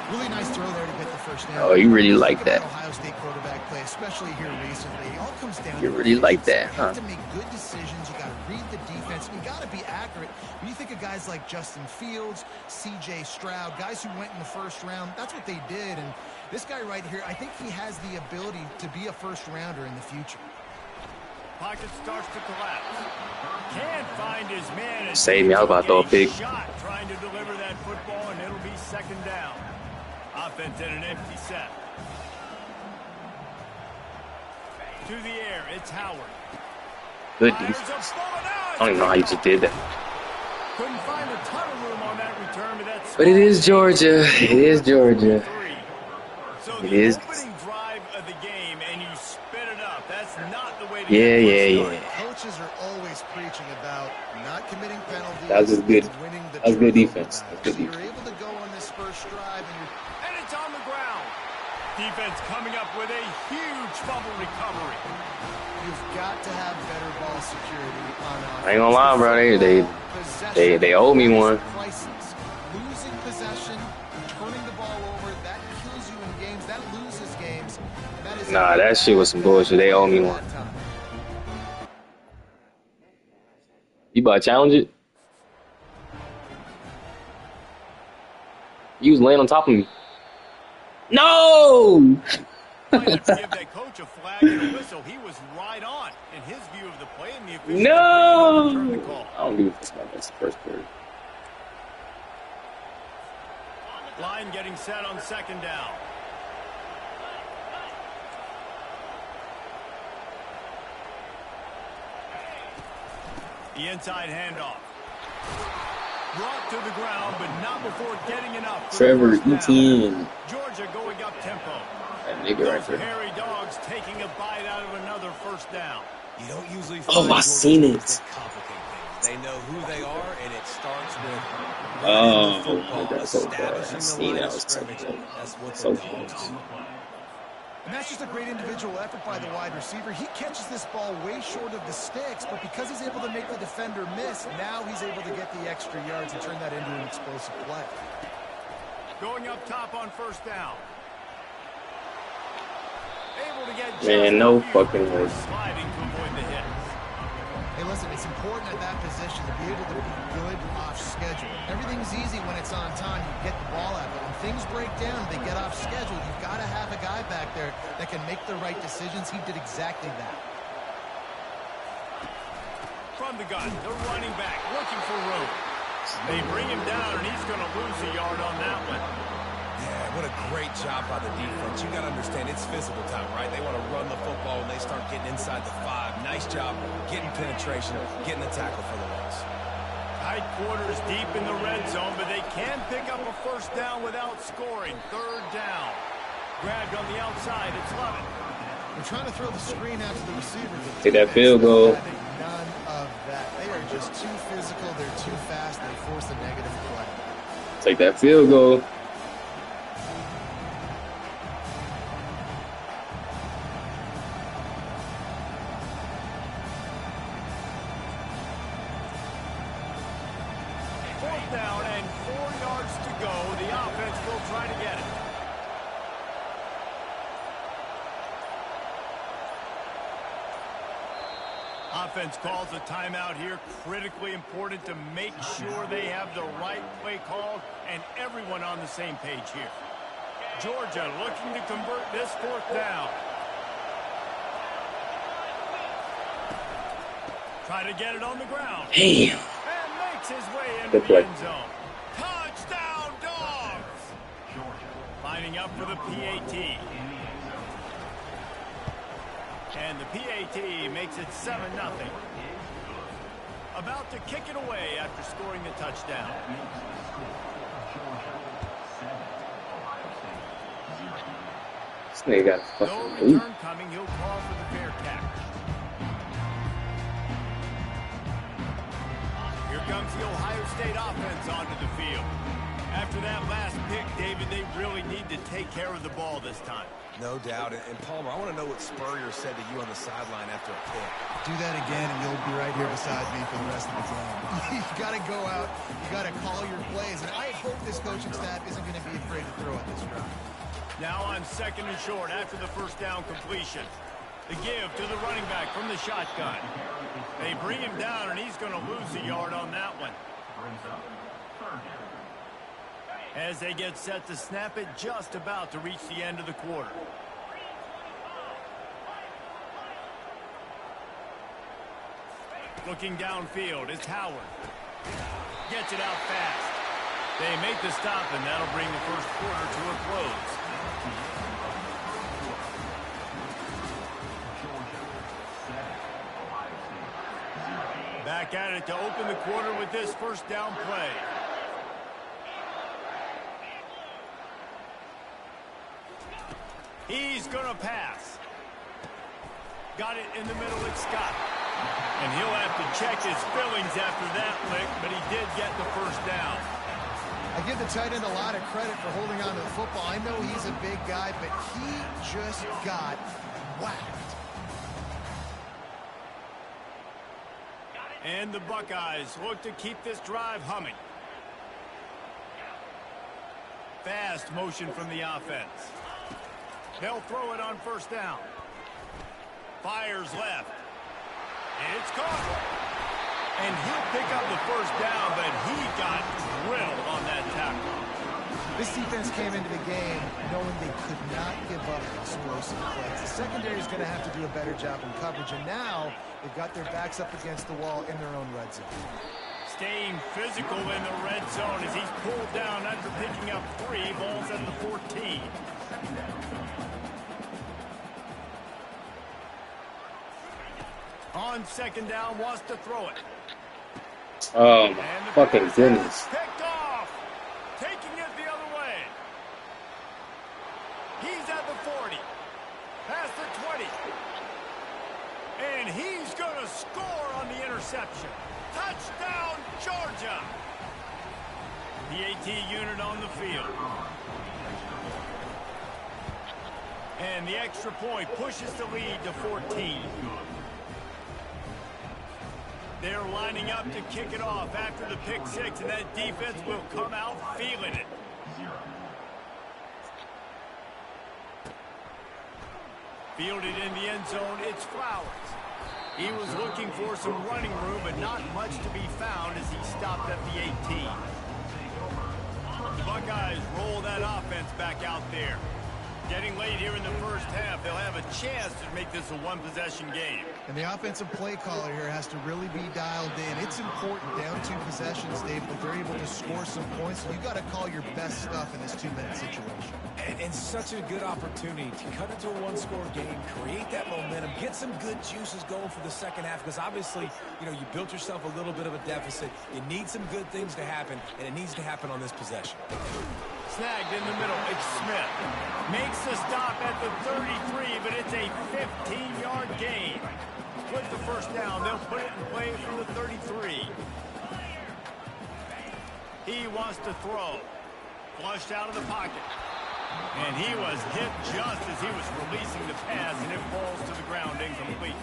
Really nice throw there to get the first down. Oh, you really like that. Ohio State quarterback play, especially here recently. It all comes down You really like that, huh? You have to make good decisions. You got to read the defense. You got to be accurate. When you think of guys like Justin Fields, C.J. Stroud, guys who went in the first round, that's what they did. And this guy right here, I think he has the ability to be a first rounder in the future. Pocket starts to collapse. Can't find his man. Save me. I was about to throw a pick. Shot trying to deliver that football, and it'll be second down. Offense in an empty set. To the air, it's Howard. Good defense. I don't even know how you just did that. Couldn't find a ton of room on that return, but that's. But it is Georgia. It is Georgia. So It the is. opening drive of the game, and you spit it up. That's not the way to Yeah, get yeah, one yeah. started. Coaches are always preaching about not committing penalties. That was just good. and winning the That was good turnover defense. battle. That's good So you're defense. able to go on this first drive, and And it's on the ground. Defense coming up with a huge fumble recovery. you've got to have better ball security on offense. I ain't gonna lie, bro. They owe me one. Priceless. Losing possession, turning the ball over, that kills you in games. That loses games. That is Nah, that shit was some bullshit. They owe me one. You about to challenge it? You was laying on top of me. No! Might have to give that coach a flag and a whistle. He was right on in his view of the play, and the officials agreed and overturned the No! call. I don't give a fuck about this first period. Line getting set on second down. The inside handoff. Brought to the ground, but not before getting enough. Trevor Etienne. Georgia going up tempo. That nigga right there. Hairy dogs taking a bite out of another first down. You don't usually Oh, find I seen Georgia it. teams that complicate things. They know who they are, and it starts with Oh, football, that's so bad. I establishing the seen line it. I of was so scrimmage. close. That's what So the dogs close. do. And that's just a great individual effort by the wide receiver. He catches this ball way short of the sticks, but because he's able to make the defender miss, now he's able to get the extra yards and turn that into an explosive play. Going up top on first down. Able to get Man, no fucking way. sliding to avoid the hit. Hey, listen, it's important at that position to be able to be good off schedule. Everything's easy when it's on time. You get the ball out, but when things break down, they get off schedule. You've got to have a guy back there that can make the right decisions. He did exactly that. From the gun, the running back looking for room. They bring him down, and he's going to lose a yard on that one. Yeah, what a great job by the defense. You got to understand, it's physical time, right? They want to run the football when they start getting inside the 5. Nice job getting penetration, getting the tackle for the loss. Tight quarters deep in the red zone, but they can pick up a first down without scoring. Third down. Grabbed on the outside. It's Lovett. They're trying to throw the screen out to the receiver. Take that field goal. None of that. They are just too physical. They're too fast. They force a negative play. Take that field goal. Fourth down and 4 yards to go. The offense will try to get it. Offense calls a timeout here. Critically important to make sure they have the right play called and everyone on the same page here. Georgia looking to convert this fourth down. Try to get it on the ground. Damn. And makes his way into Good the play. end zone. Touchdown, Dogs! Lining up for the PAT. And the PAT makes it 7-0. About to kick it away after scoring the touchdown. This nigga got a No fucking loop. return coming. He'll call for the fair catch. Here comes the Ohio State offense onto the field. After that last pick, David, they really need to take care of the ball this time. No doubt. And Palmer, I want to know what Spurrier said to you on the sideline after a pick. Do that again, and you'll be right here beside me for the rest of the game. You got to go out. You got to call your plays. And I hope this coaching staff isn't going to be afraid to throw at this drive. Now on second and short after the first down completion. The give to the running back from the shotgun. They bring him down, and he's going to lose a yard on that one. As they get set to snap it, just about to reach the end of the quarter. Looking downfield, it's Howard. Gets it out fast. They make the stop, and that'll bring the first quarter to a close. Back at it to open the quarter with this first down play. He's going to pass. Got it in the middle, it's Scott. And he'll have to check his fillings after that lick, but he did get the first down. I give the tight end a lot of credit for holding on to the football. I know he's a big guy, but he just got whacked. And the Buckeyes look to keep this drive humming. Fast motion from the offense. They'll throw it on first down. Fires left. And it's caught. And he'll pick up the first down, but he got drilled on that tackle. This defense came into the game knowing they could not give up explosive plays. The secondary is going to have to do a better job in coverage, and now they've got their backs up against the wall in their own red zone. Staying physical in the red zone as he's pulled down after picking up 3 balls at the 14. On second down, wants to throw it. Oh my fucking goodness. Picked off. Taking it the other way. He's at the 40. Past the 20. And he's going to score on the interception. Touchdown, Georgia. The AT unit on the field. And the extra point pushes the lead to 14. They're lining up to kick it off after the pick 6, and that defense will come out feeling it. Fielded in the end zone, it's Flowers. He was looking for some running room, but not much to be found as he stopped at the 18. The Buckeyes roll that offense back out there. Getting late here in the first half, they'll have a chance to make this a one-possession game. And the offensive play caller here has to really be dialed in. It's important down 2 possessions, Dave, that they're able to score some points. You got to call your best stuff in this 2-minute situation. And such a good opportunity to cut into a one-score game, create that momentum, get some good juices going for the second half, because obviously, you know, you built yourself a little bit of a deficit. You need some good things to happen, and it needs to happen on this possession. Snagged in the middle, it's Smith. Makes the stop at the 33, but it's a 15-yard gain. With the first down, they'll put it in play from the 33. He wants to throw. Flushed out of the pocket. And he was hit just as he was releasing the pass, and it falls to the ground incomplete.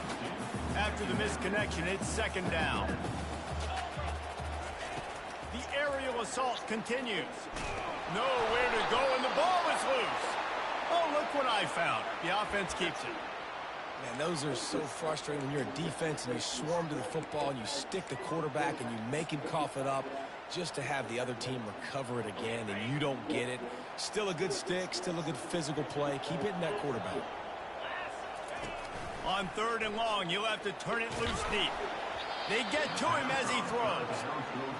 After the misconnection, it's second down. The aerial assault continues. Nowhere to go, and the ball is loose. Oh, look what I found. The offense keeps it. Man, those are so frustrating when you're a defense and you swarm to the football and you stick the quarterback and you make him cough it up just to have the other team recover it again and you don't get it. Still a good stick, still a good physical play. Keep hitting that quarterback. On 3rd and long, you'll have to turn it loose deep. They get to him as he throws.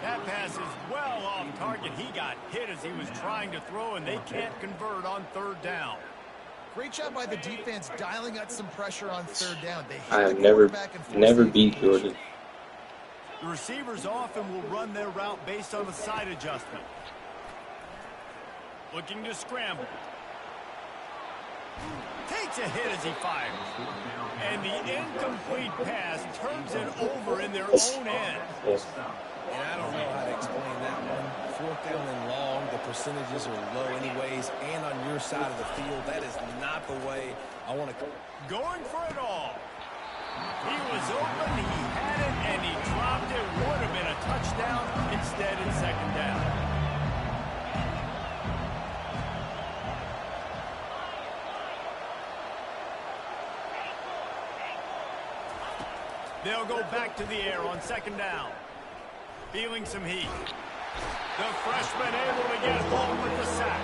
That pass is well off target. He got hit as he was trying to throw, and they can't convert on 3rd down. Great job by the defense dialing up some pressure on 3rd down. They I have never beat Georgia. The receivers often will run their route based on a side adjustment. Looking to scramble. Takes a hit as he fires. And the incomplete pass turns it over in their own end. And I don't know how to explain that one. 4th down and long, the percentages are low anyways, and on your side of the field, that is not the way I want to. Going for it all. He was open, he had it, and he dropped it. Would have been a touchdown. Instead, it's second down. They'll go back to the air on second down. Feeling some heat. The freshman able to get home with the sack.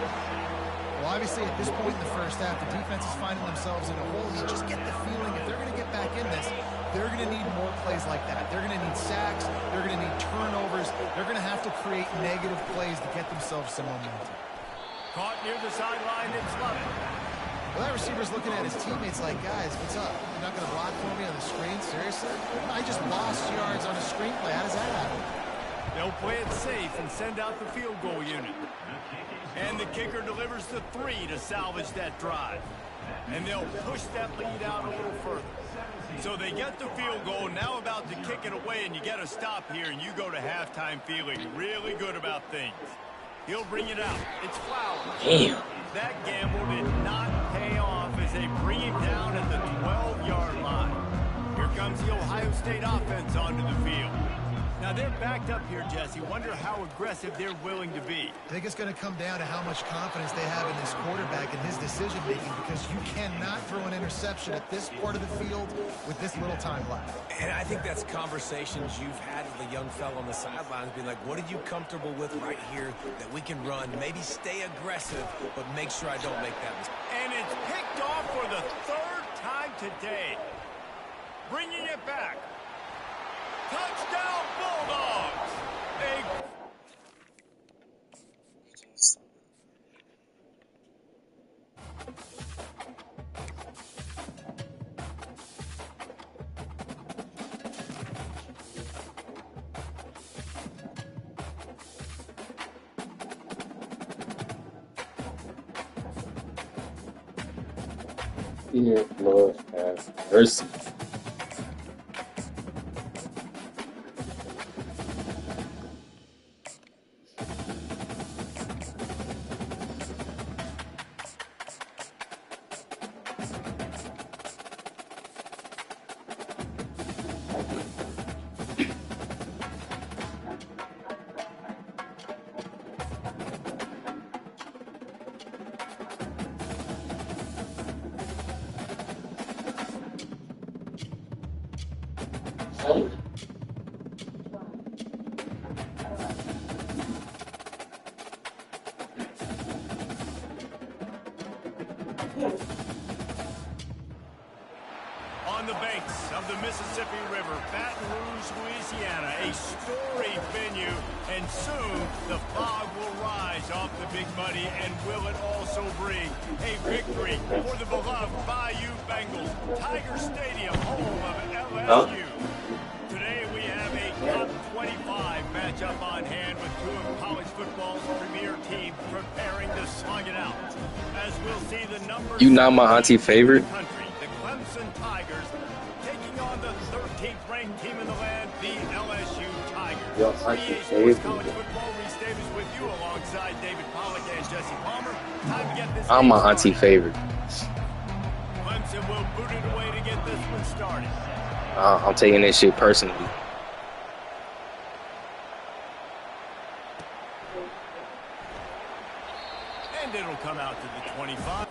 Well, obviously, at this point in the first half, the defense is finding themselves in a hole. You just get the feeling if they're going to get back in this, they're going to need more plays like that. They're going to need sacks. They're going to need turnovers. They're going to have to create negative plays to get themselves some momentum. Caught near the sideline, it's Lovett. Well, that receiver's looking at his teammates like, guys, what's up? You're not going to block for me on the screen? Seriously? I just lost yards on a screenplay. How does that happen? They'll play it safe and send out the field goal unit. And the kicker delivers the 3 to salvage that drive. And they'll push that lead out a little further. So they get the field goal, now about to kick it away, and you get a stop here, and you go to halftime feeling really good about things. He'll bring it out. It's Flowers. Damn. That gamble did not pay off as they bring him down at the 12-yard line. Here comes the Ohio State offense onto the field. Now they're backed up here, Jesse. Wonder how aggressive they're willing to be. I think it's going to come down to how much confidence they have in this quarterback and his decision-making, because you cannot throw an interception at this part of the field with this little time left. And I think that's conversations you've had with a young fellow on the sidelines, being like, what are you comfortable with right here that we can run? Maybe stay aggressive, but make sure I don't make that mistake. And it's picked off for the third time today. Bringing it back. Touchdown, Bulldogs! Dear Lord, have mercy. On the banks of the Mississippi River, Baton Rouge, Louisiana, a storied venue, and soon the fog will rise off the Big Muddy, and will it also bring a victory for the beloved Bayou Bengals, Tiger Stadium, home of LSU. Today we have a top 25 matchup on hand with two of college football's premier teams preparing to slug it out. As we'll see the numbers. You not my auntie favorite? The Clemson Tigers taking on the 13th ranked team in the land, the LSU Tigers. Yo, EA Sports College Football, Reese Davis with you alongside David Pollack and Jesse Palmer. Time to get this. I'm my auntie favorite. Clemson will boot it away to get this one started. I'm taking this shit personally. And it'll come out to the 25.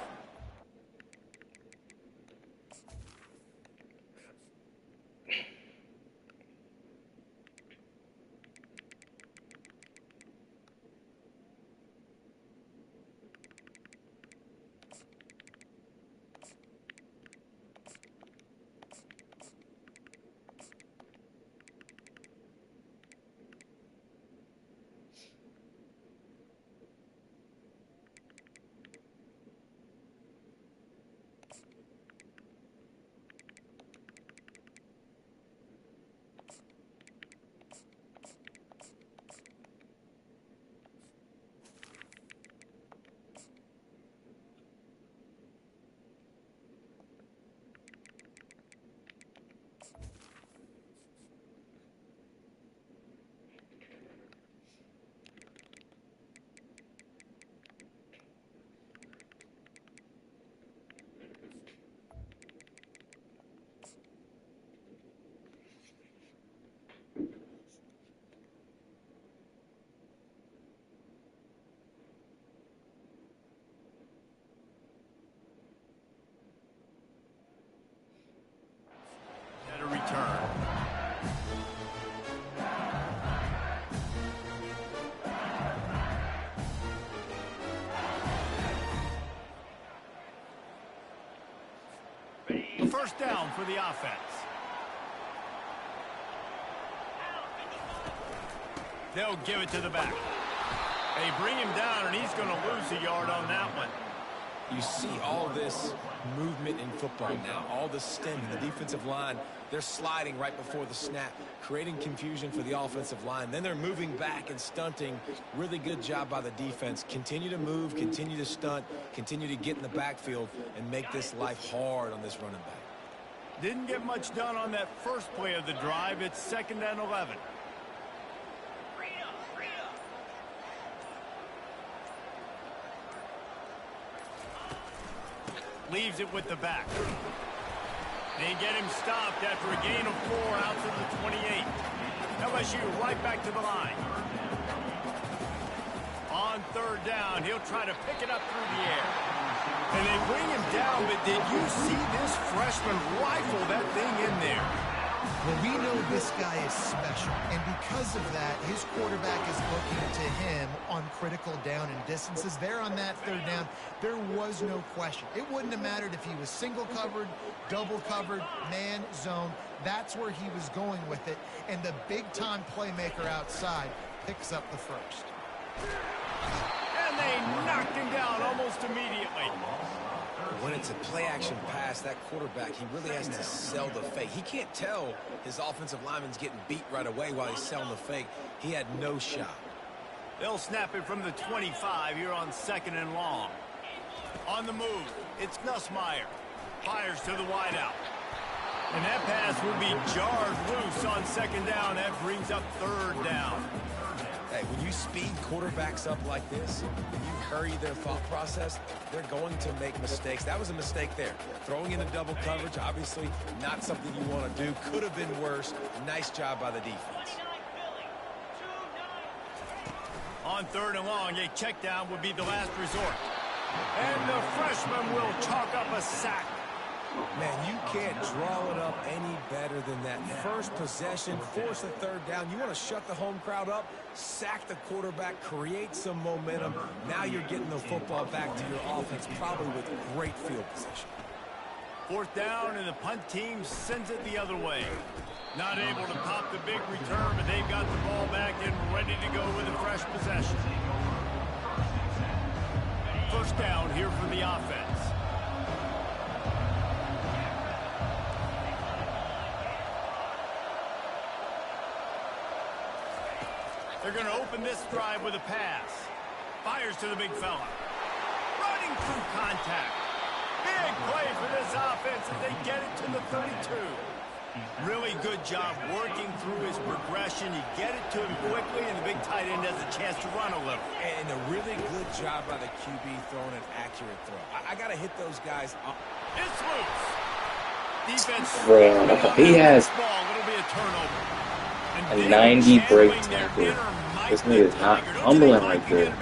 Return. First down for the offense. They'll give it to the back. They bring him down, and he's going to lose a yard on that one. You see all this movement in football now, all the stemming, the defensive line, they're sliding right before the snap, creating confusion for the offensive line. Then they're moving back and stunting. Really good job by the defense. Continue to move, continue to stunt, continue to get in the backfield and make this life hard on this running back. Didn't get much done on that first play of the drive. It's 2nd and 11. Leaves it with the back. They get him stopped after a gain of 4 out to the 28. LSU right back to the line. On third down, he'll try to pick it up through the air. And they bring him down, but did you see this freshman rifle that thing in there? Well, we know this guy is special, and because of that, his quarterback is looking to him on critical down and distances. There on that third down, there was no question. It wouldn't have mattered if he was single covered, double covered, man, zone. That's where he was going with it, and the big-time playmaker outside picks up the first. And they knocked him down almost immediately. When it's a play-action pass, that quarterback, he really has to sell the fake. He can't tell his offensive lineman's getting beat right away while he's selling the fake. He had no shot. They'll snap it from the 25 here on 2nd and long. On the move, it's Nussmeier. Fires to the wideout. And that pass will be jarred loose on 2nd down. That brings up 3rd down. Hey, when you speed quarterbacks up like this, when you hurry their thought process, they're going to make mistakes. That was a mistake there. Throwing in a double coverage, obviously not something you want to do. Could have been worse. Nice job by the defense. On 3rd and long, a check down would be the last resort. And the freshman will chalk up a sack. Man, you can't draw it up any better than that. First possession, force a 3rd down. You want to shut the home crowd up, sack the quarterback, create some momentum. Now you're getting the football back to your offense, probably with great field position. 4th down, and the punt team sends it the other way. Not able to pop the big return, but they've got the ball back and ready to go with a fresh possession. 1st down here for the offense. They're going to open this drive with a pass. Fires to the big fella. Running through contact. Big play for this offense as they get it to the 32. Really good job working through his progression. You get it to him quickly, and the big tight end has a chance to run a little. And a really good job by the QB throwing an accurate throw. I got to hit those guys up. It's loose. Defense. He has It'll be a turnover. a 90 break tackle. This nigga is not humbling right there.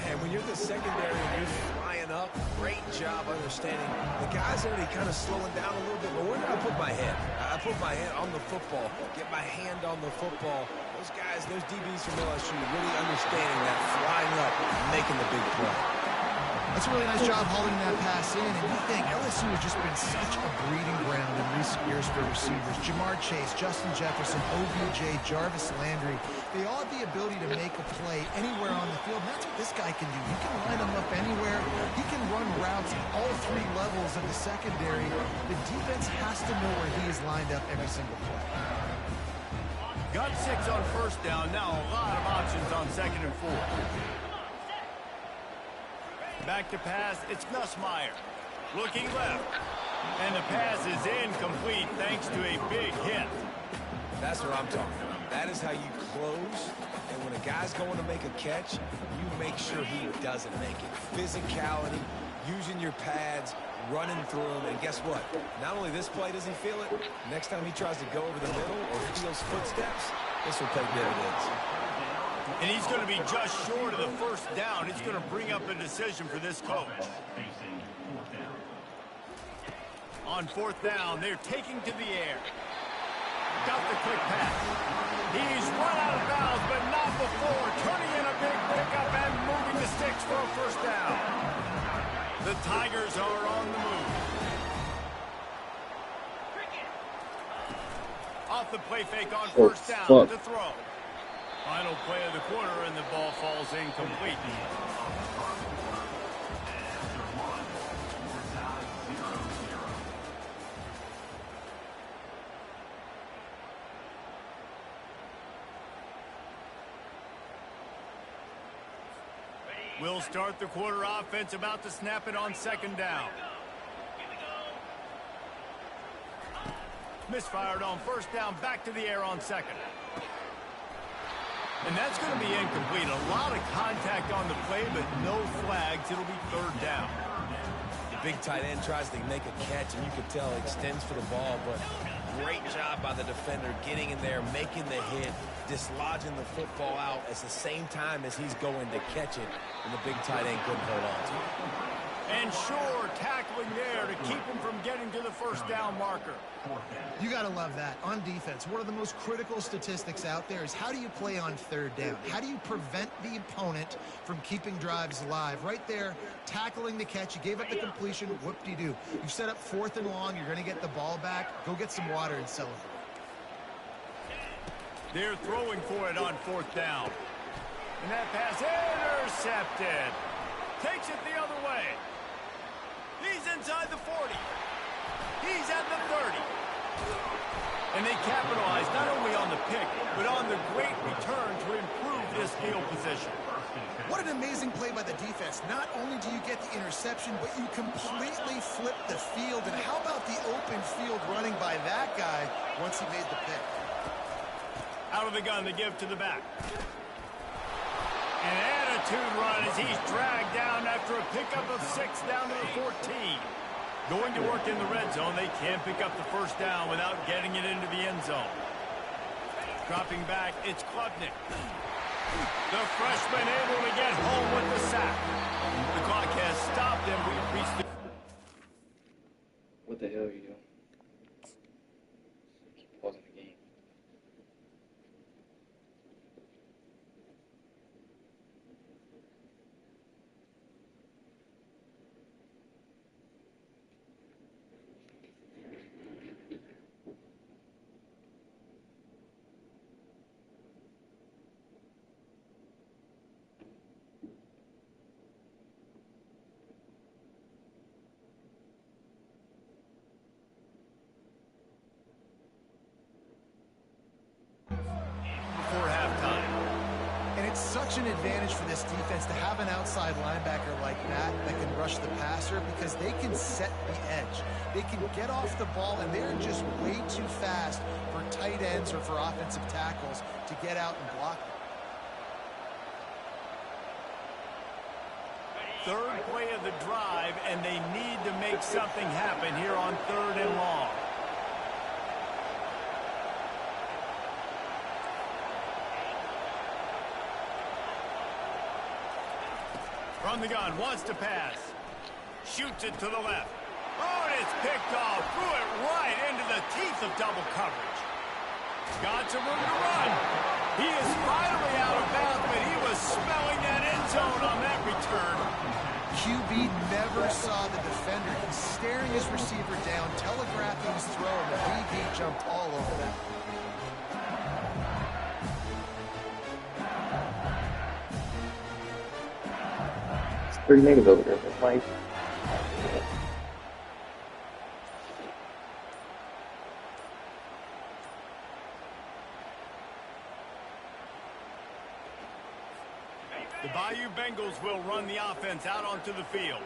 And when you're the secondary and you're flying up, great job understanding. The guy's already kind of slowing down a little bit, but where did I put my head? I put my head on the football, get my hand on the football. Those guys, those DBs from LSU really understanding that, flying up, making the big play. That's a really nice job holding that pass in, and you think LSU has just been such a breeding ground in recent years for receivers. Jamar Chase, Justin Jefferson, OBJ, Jarvis Landry, they all have the ability to make a play anywhere on the field, and that's what this guy can do. He can line them up anywhere. He can run routes at all 3 levels of the secondary. The defense has to know where he is lined up every single play. Got 6 on 1st down. Now a lot of options on 2nd and 4. Back to pass, it's Nussmeier. Looking left. And the pass is incomplete thanks to a big hit. That's what I'm talking about. That is how you close. And when a guy's going to make a catch, you make sure he doesn't make it. Physicality, using your pads, running through them. And guess what? Not only this play does he feel it, next time he tries to go over the middle or feels footsteps, this will pay dividends. And he's going to be just short of the 1st down. It's going to bring up a decision for this coach. On 4th down, they're taking to the air. Got the quick pass. He's run out of bounds, but not before. Turning in a big pickup and moving the sticks for a 1st down. The Tigers are on the move. Off the play fake on 1st down to throw. Final play of the quarter, and the ball falls incomplete. We'll start the quarter offense, about to snap it on 2nd down. Misfired on 1st down, back to the air on 2nd. And that's going to be incomplete. A lot of contact on the play, but no flags. It'll be 3rd down. big tight end tries to make a catch, and you can tell he extends for the ball, but great job by the defender getting in there, making the hit, dislodging the football out at the same time as he's going to catch it, and the big tight end couldn't hold on to it. And sure, tackling there to keep him from getting to the first down marker. You got to love that. On defense, one of the most critical statistics out there is how do you play on third down? How do you prevent the opponent from keeping drives alive? Right there, tackling the catch. You gave up the completion. Whoop-de-doo. You've set up 4th and long. You're going to get the ball back. Go get some water and celebrate. They're throwing for it on 4th down. And that pass intercepted. Takes it the other way. He's inside the 40. He's at the 30. And they capitalize not only on the pick, but on the great return to improve this field position. What an amazing play by the defense. Not only do you get the interception, but you completely flip the field. And how about the open field running by that guy once he made the pick? Out of the gun, they give to the back. An attitude run as he's dragged down after a pickup of 6 down to the 14. Going to work in the red zone. They can't pick up the first down without getting it into the end zone. Dropping back, it's Klubnik. The freshman able to get home with the sack. The clock has stopped and we've reached the... What the hell are you doing? Keep pausing the game. Before halftime. And it's such an advantage for this defense to have an outside linebacker like that can rush the passer because they can set the edge. They can get off the ball, and they're just way too fast for tight ends or for offensive tackles to get out and block them. Third play of the drive, and they need to make something happen here on 3rd and long. From the gun, wants to pass. Shoots it to the left. Oh, and it's picked off. Threw it right into the teeth of double coverage. Got some room to run. He is finally out of bounds, but he was smelling that end zone on that return. QB never saw the defender. He's staring his receiver down, telegraphing his throw, and the DB jumped all over that. It's 3 niggas over there. That's like... The Bayou Bengals will run the offense out onto the field.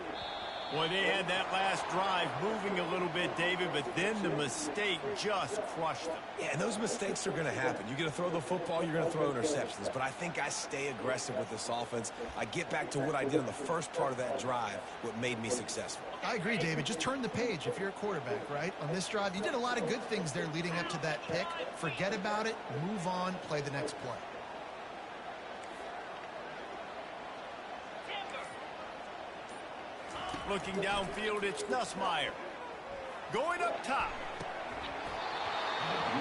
Boy, they had that last drive moving a little bit, David, but then the mistake just crushed them. Yeah, and those mistakes are going to happen. You're going to throw the football, you're going to throw interceptions. But I think I stay aggressive with this offense. I get back to what I did in the first part of that drive, what made me successful. I agree, David. Just turn the page if you're a quarterback, right? On this drive, you did a lot of good things there leading up to that pick. Forget about it, move on, play the next play. Looking downfield, it's Nussmeier. Going up top.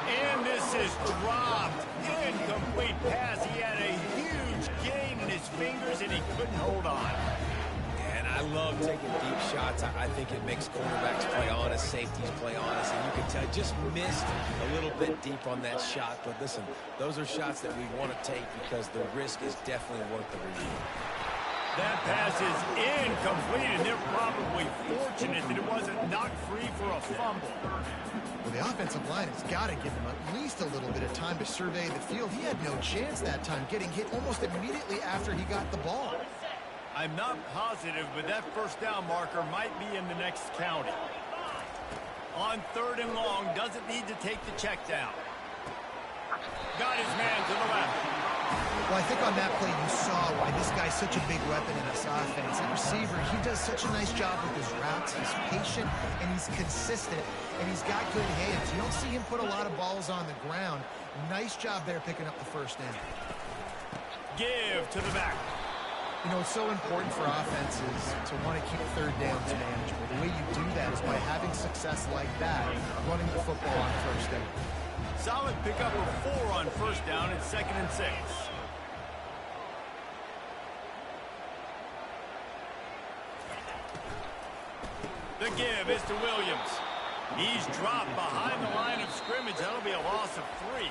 And this is dropped. Incomplete pass. He had a huge gain in his fingers, and he couldn't hold on. And I love taking deep shots. I think it makes quarterbacks play honest, safeties play honest, and you can tell just missed a little bit deep on that shot. But listen, those are shots that we want to take because the risk is definitely worth the review. That pass is incomplete, and they're probably fortunate that it wasn't knocked free for a fumble. Well, the offensive line has got to give him at least a little bit of time to survey the field. He had no chance that time, getting hit almost immediately after he got the ball. I'm not positive, but that first down marker might be in the next county. On 3rd and long, doesn't need to take the check down. Got his man to the left. Well, I think on that play you saw why this guy's such a big weapon in this offense. That receiver, he does such a nice job with his routes. He's patient, and he's consistent, and he's got good hands. You don't see him put a lot of balls on the ground. Nice job there picking up the first down. Give to the back. You know, it's so important for offenses to want to keep third downs manageable. The way you do that is by having success like that, running the football on first down. Solid pickup of 4 on first down and 2nd and 6. The give is to Williams. He's dropped behind the line of scrimmage. That'll be a loss of 3.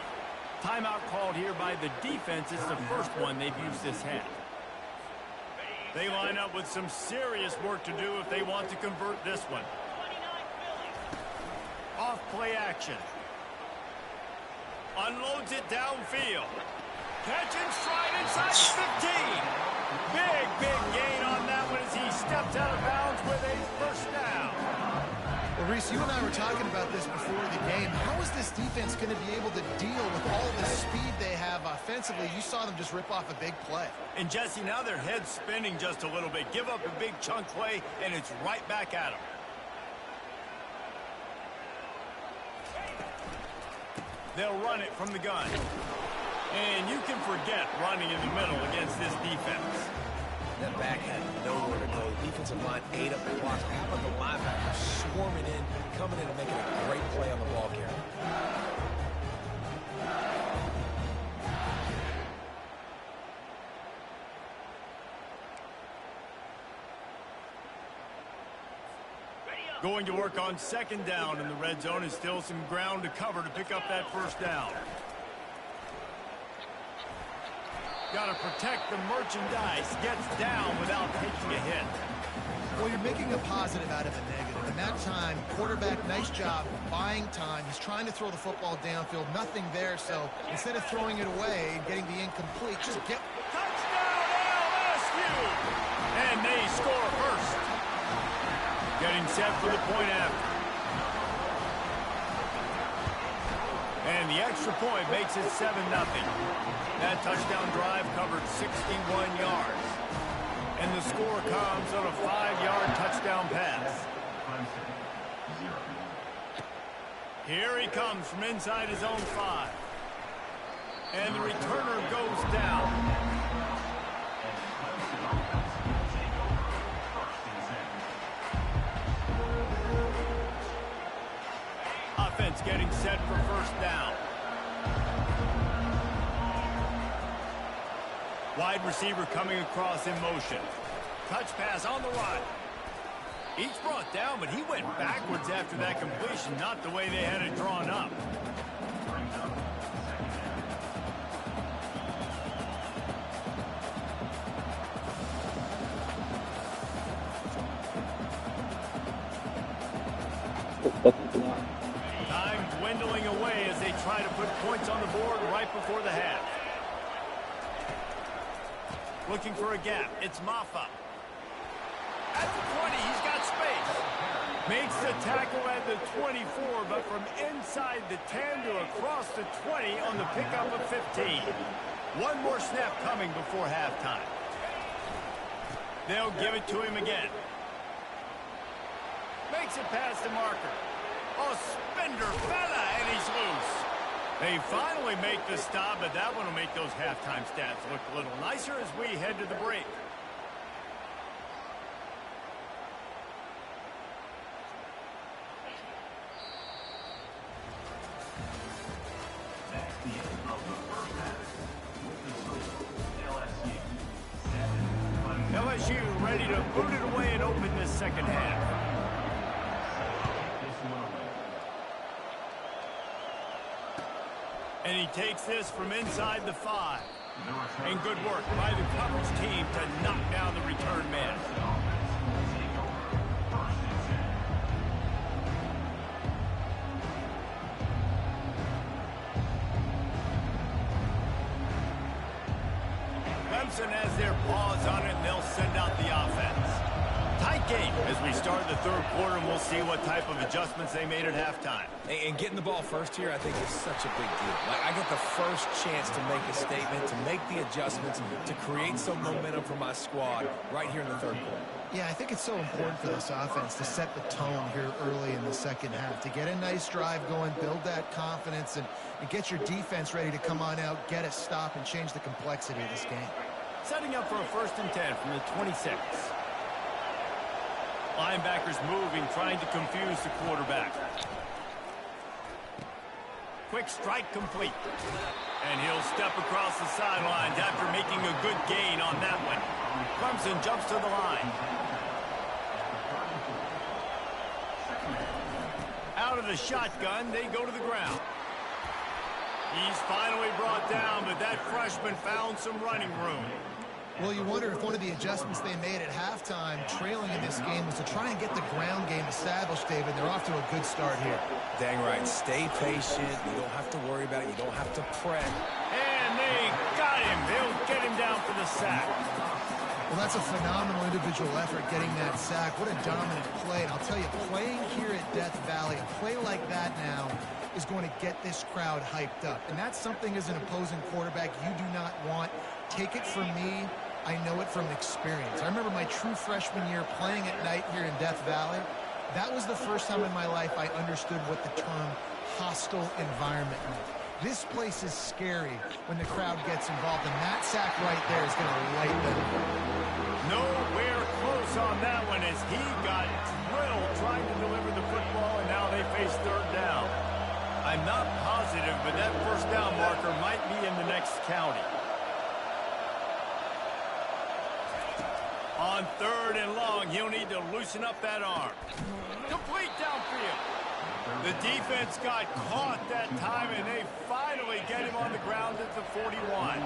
Timeout called here by the defense. It's the first one they've used this half. They line up with some serious work to do if they want to convert this one. Off play action. Unloads it downfield. Catch and stride inside 15. Big gain on that one as he steps out of bounds with a first down. Well, Reese, you and I were talking about this before the game. How is this defense going to be able to deal with all the speed they have offensively? You saw them just rip off a big play. And Jesse, now their head's spinning just a little bit. Give up a big chunk play, and it's right back at them. They'll run it from the gun. And you can forget running in the middle against this defense. That back had nowhere to go. Defensive line ate up the blocks. How about the linebacker swarming in, coming in and making a great play on the ball carrier? Going to work on 2nd down in the red zone, and still some ground to cover to pick up that first down. Got to protect the merchandise. Gets down without taking a hit. Well, you're making a positive out of a negative. And that time, quarterback, nice job buying time. He's trying to throw the football downfield. Nothing there, so instead of throwing it away and getting the incomplete, just get... Touchdown LSU! And they score first. Getting set for the point after. And the extra point makes it 7-0. That touchdown drive covered 61 yards. And the score comes on a 5-yard touchdown pass. Here he comes from inside his own 5. And the returner goes down. Offense getting set for first down. Wide receiver coming across in motion. Touch pass on the right. Each brought down, but he went backwards after that completion, not the way they had it drawn up. Time dwindling away as they try to put points on the board right before the half. Looking for a gap. It's Maffa. At the 20, he's got space. Makes the tackle at the 24, but from inside the 10 to across the 20 on the pickup of 15. One more snap coming before halftime. They'll give it to him again. Makes it past the marker. A spender fella, and he's loose. They finally make the stop, but that one will make those halftime stats look a little nicer as we head to the break. LSU ready to boot it away and open this second half. And he takes this from inside the 5. And good work by the coverage team to knock down the return man. Clemson has their paws on it, and they'll send out the offense. Tight game as we start the third quarter, and we'll see what type of adjustments they made at halftime. And getting the ball first here, I think, is such a big deal. Like, I get the first chance to make a statement, to make the adjustments, to create some momentum for my squad right here in the third quarter. Yeah, I think it's so important for this offense to set the tone here early in the second half, to get a nice drive going, build that confidence, and get your defense ready to come on out, get a stop, and change the complexity of this game. Setting up for a 1st and 10 from the 26. Linebackers moving, trying to confuse the quarterback. Quick strike complete. And he'll step across the sidelines after making a good gain on that one. Clemson jumps to the line. Out of the shotgun, they go to the ground. He's finally brought down, but that freshman found some running room. Well, you wonder if one of the adjustments they made at halftime, trailing in this game, was to try and get the ground game established, David. They're off to a good start here. Dang right. Stay patient. You don't have to worry about it. You don't have to press. And they got him. They'll get him down for the sack. Well, that's a phenomenal individual effort getting that sack. What a dominant play. And I'll tell you, playing here at Death Valley, a play like that now is going to get this crowd hyped up. And that's something as an opposing quarterback you do not want. Take it from me. I know it from experience. I remember my true freshman year playing at night here in Death Valley. That was the first time in my life I understood what the term hostile environment meant. This place is scary when the crowd gets involved, and that sack right there is going to light them. Nowhere close on that one as he got drilled trying to deliver the football, and now they face 3rd down. I'm not positive, but that 1st down marker might be in the next county. On 3rd and long, he'll need to loosen up that arm. Complete downfield. The defense got caught that time, and they finally get him on the ground at the 41.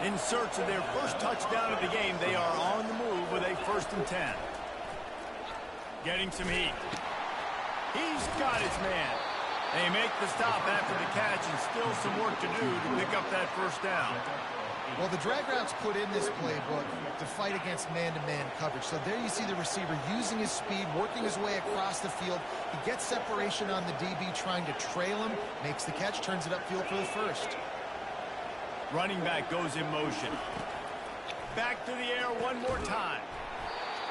In search of their first touchdown of the game, they are on the move with a 1st and 10. Getting some heat. He's got his man. They make the stop after the catch, and still some work to do to pick up that 1st down. Well, the drag routes put in this playbook to fight against man-to-man coverage. So there you see the receiver using his speed, working his way across the field. He gets separation on the DB, trying to trail him, makes the catch, turns it upfield for the 1st. Running back goes in motion. Back to the air one more time.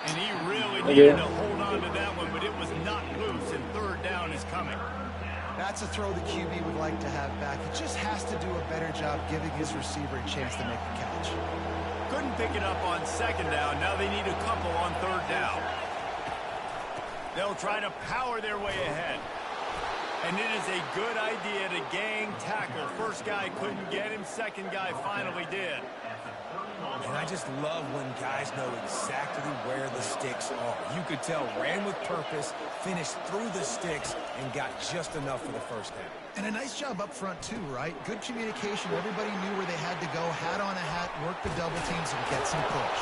And he really needed to hold on to that one, but it was not loose, and 3rd down is coming. That's a throw the QB would like to have back. He just has to do a better job giving his receiver a chance to make the catch. Couldn't pick it up on 2nd down. Now they need a couple on 3rd down. They'll try to power their way ahead. And it is a good idea to gang tackle. First guy couldn't get him. 2nd guy finally did. And I just love when guys know exactly where the sticks are. You could tell ran with purpose, finished through the sticks, and got just enough for the 1st down. And a nice job up front, too, right? Good communication. Everybody knew where they had to go, hat on a hat, work the double teams, and get some push.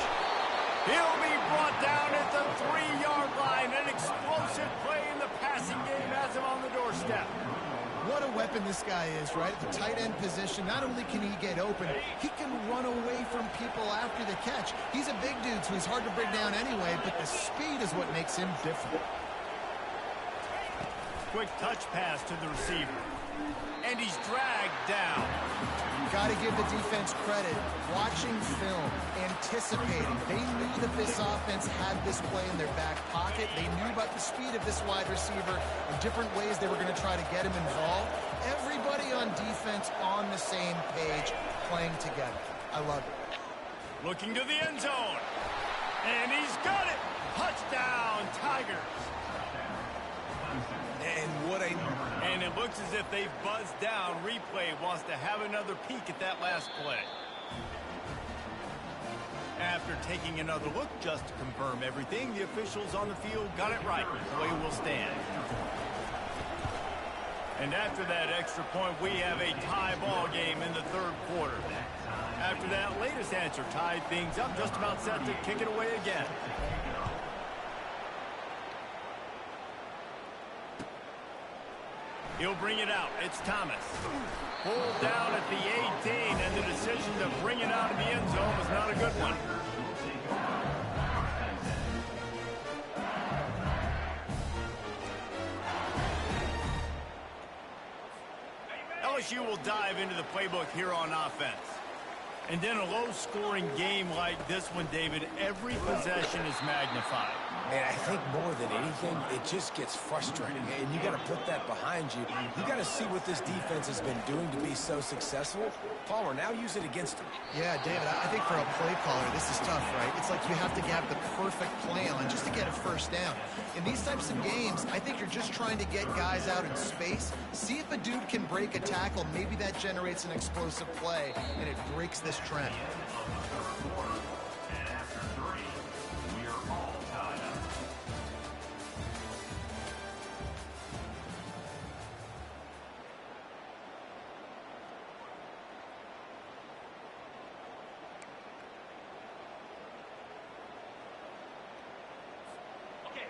He'll be brought down at the 3-yard line. An explosive play in the passing game has him on the doorstep. What a weapon this guy is, right? At the tight end position, not only can he get open, he can run away from people after the catch. He's a big dude, so he's hard to bring down anyway, but the speed is what makes him different. Quick touch pass to the receiver. And he's dragged down. Got to give the defense credit. Watching film, anticipating. They knew that this offense had this play in their back pocket. They knew about the speed of this wide receiver and different ways they were going to try to get him involved. Everybody on defense on the same page, playing together. I love it. Looking to the end zone. And he's got it. Touchdown, Tigers. And it looks as if they've buzzed down. Replay wants to have another peek at that last play. After taking another look just to confirm everything, the officials on the field got it right. Play will stand. And after that extra point, we have a tie ball game in the 3rd quarter. After that latest answer tied things up, just about set to kick it away again. He'll bring it out. It's Thomas. Pulled down at the 18, and the decision to bring it out of the end zone was not a good one. LSU will dive into the playbook here on offense. And in a low-scoring game like this one, David, every possession is magnified. And I think more than anything, it just gets frustrating. And you got to put that behind you. You got to see what this defense has been doing to be so successful. Palmer, now use it against them. Yeah, David, I think for a play caller, this is tough, right? It's like you have to have the perfect play on just to get a first down. In these types of games, I think you're just trying to get guys out in space, see if a dude can break a tackle. Maybe that generates an explosive play, and it breaks this trend.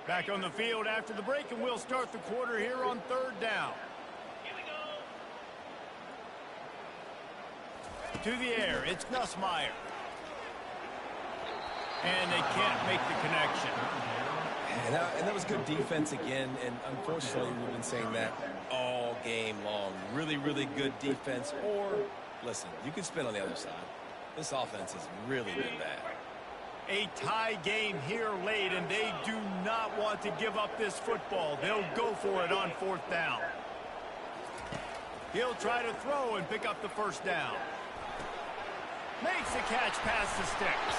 Back on the field after the break, and we'll start the quarter here on 3rd down. Here we go. To the air, it's Nussmeier. And they can't make the connection. And that was good defense again, and unfortunately we've been saying that all game long. Really, really good defense, or, listen, you can spin on the other side. This offense has really been bad. A tie game here late, and they do not want to give up this football. They'll go for it on 4th down. He'll try to throw and pick up the first down. Makes the catch past the sticks.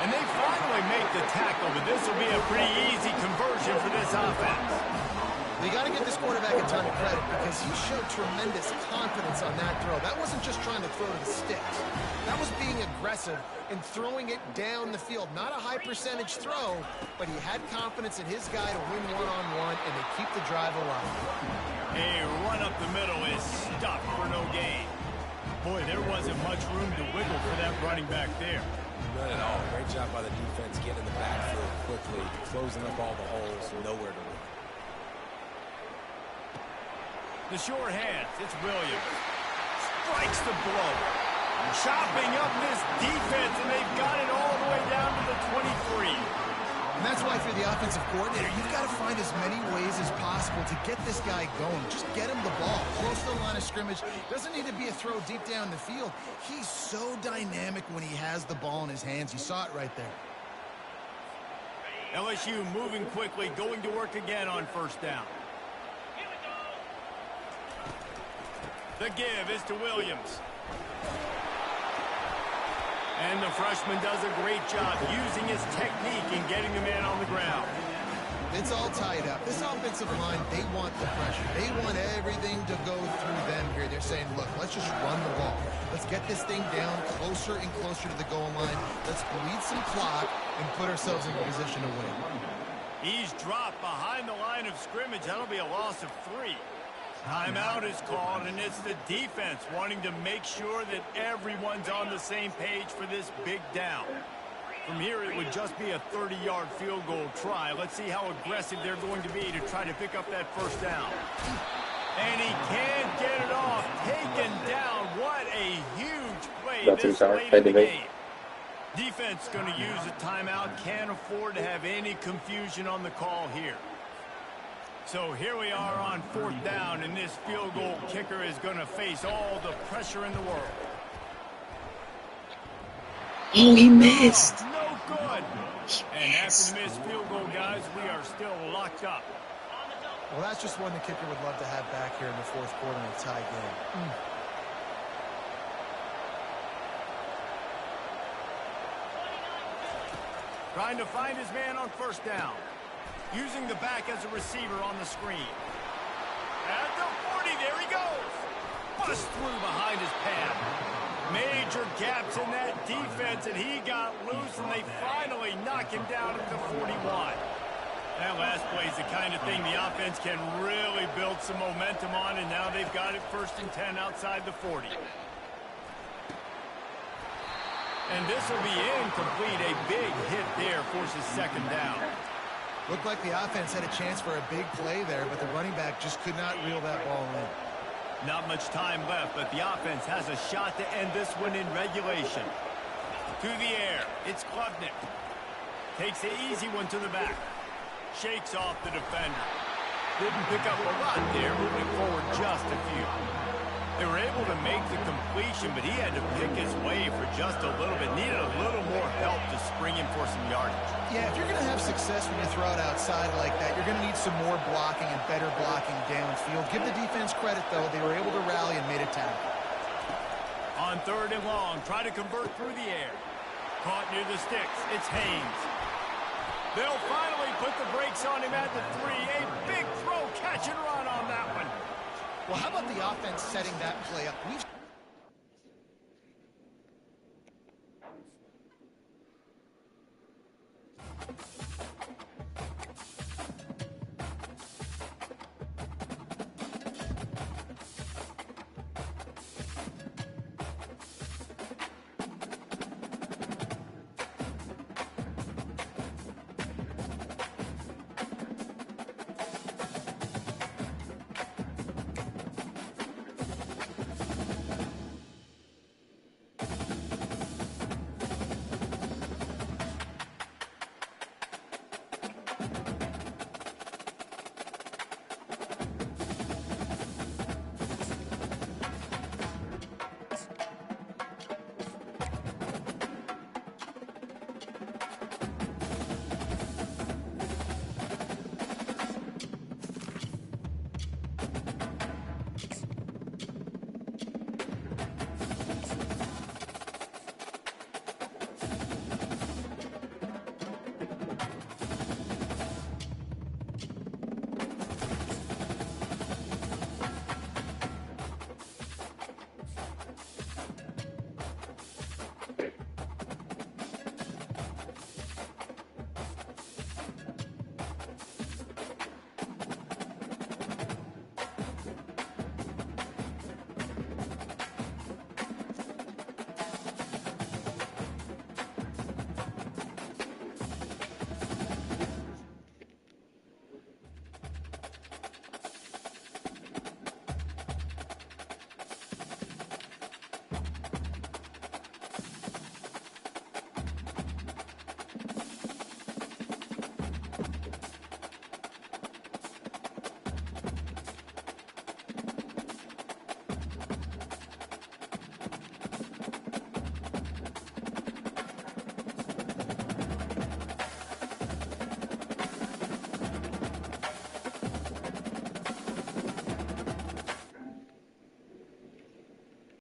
And they finally make the tackle, but this will be a pretty easy conversion for this offense. You got to give this quarterback a ton of credit because he showed tremendous confidence on that throw. That wasn't just trying to throw to the sticks. That was being aggressive and throwing it down the field. Not a high percentage throw, but he had confidence in his guy to win one-on-one, and they keep the drive alive. A run up the middle is stopped for no gain. Boy, there wasn't much room to wiggle for that running back there. None at all. Great job by the defense getting in the backfield quickly, closing up all the holes, nowhere to look. The short hands, it's Williams. Strikes the blow. Chopping up this defense, and they've got it all the way down to the 23. And that's why if you're the offensive coordinator, you've got to find as many ways as possible to get this guy going. Just get him the ball, close to the line of scrimmage. Doesn't need to be a throw deep down the field. He's so dynamic when he has the ball in his hands. You saw it right there. LSU moving quickly, going to work again on 1st down. Here we go. The give is to Williams. And the freshman does a great job using his technique and getting the man on the ground. It's all tied up. This offensive line, they want the pressure. They want everything to go through them here. They're saying, look, let's just run the ball. Let's get this thing down closer and closer to the goal line. Let's bleed some clock and put ourselves in a position to win. He's dropped behind the line of scrimmage. That'll be a loss of 3. Timeout is called, and it's the defense wanting to make sure that everyone's on the same page for this big down. From here, it would just be a 30-yard field goal try. Let's see how aggressive they're going to be to try to pick up that first down. And he can't get it off. Taken down. What a huge play this late in the game. Defense going to use a timeout. Can't afford to have any confusion on the call here. So here we are on 4th down, and this field goal kicker is going to face all the pressure in the world. Oh, he missed. No good. And after the missed field goal, guys, we are still locked up. Well, that's just one the kicker would love to have back here in the 4th quarter in a tie game. Trying to find his man on 1st down. Using the back as a receiver on the screen. At the 40, there he goes. Bust through behind his pad. Major gaps in that defense, and he got loose, and they finally knock him down at the 41. That last play is the kind of thing the offense can really build some momentum on, and now they've got it 1st and 10 outside the 40. And this will be incomplete. A big hit there forces 2nd down. Looked like the offense had a chance for a big play there, but the running back just could not reel that ball in. Not much time left, but the offense has a shot to end this one in regulation. To the air, it's Klubnik. Takes the easy one to the back. Shakes off the defender. Didn't pick up a lot there, moving forward just a few. They were able to make the completion, but he had to pick his way for just a little bit. Needed a little more help to spring him for some yardage. Yeah, if you're going to have success when you throw it outside like that, you're going to need some more blocking and better blocking downfield. Give the defense credit, though. They were able to rally and made a tackle. On 3rd and long, try to convert through the air. Caught near the sticks. It's Haynes. They'll finally put the brakes on him at the 3. A big throw, catch and run on that one. Well, how about the offense setting that play up? We've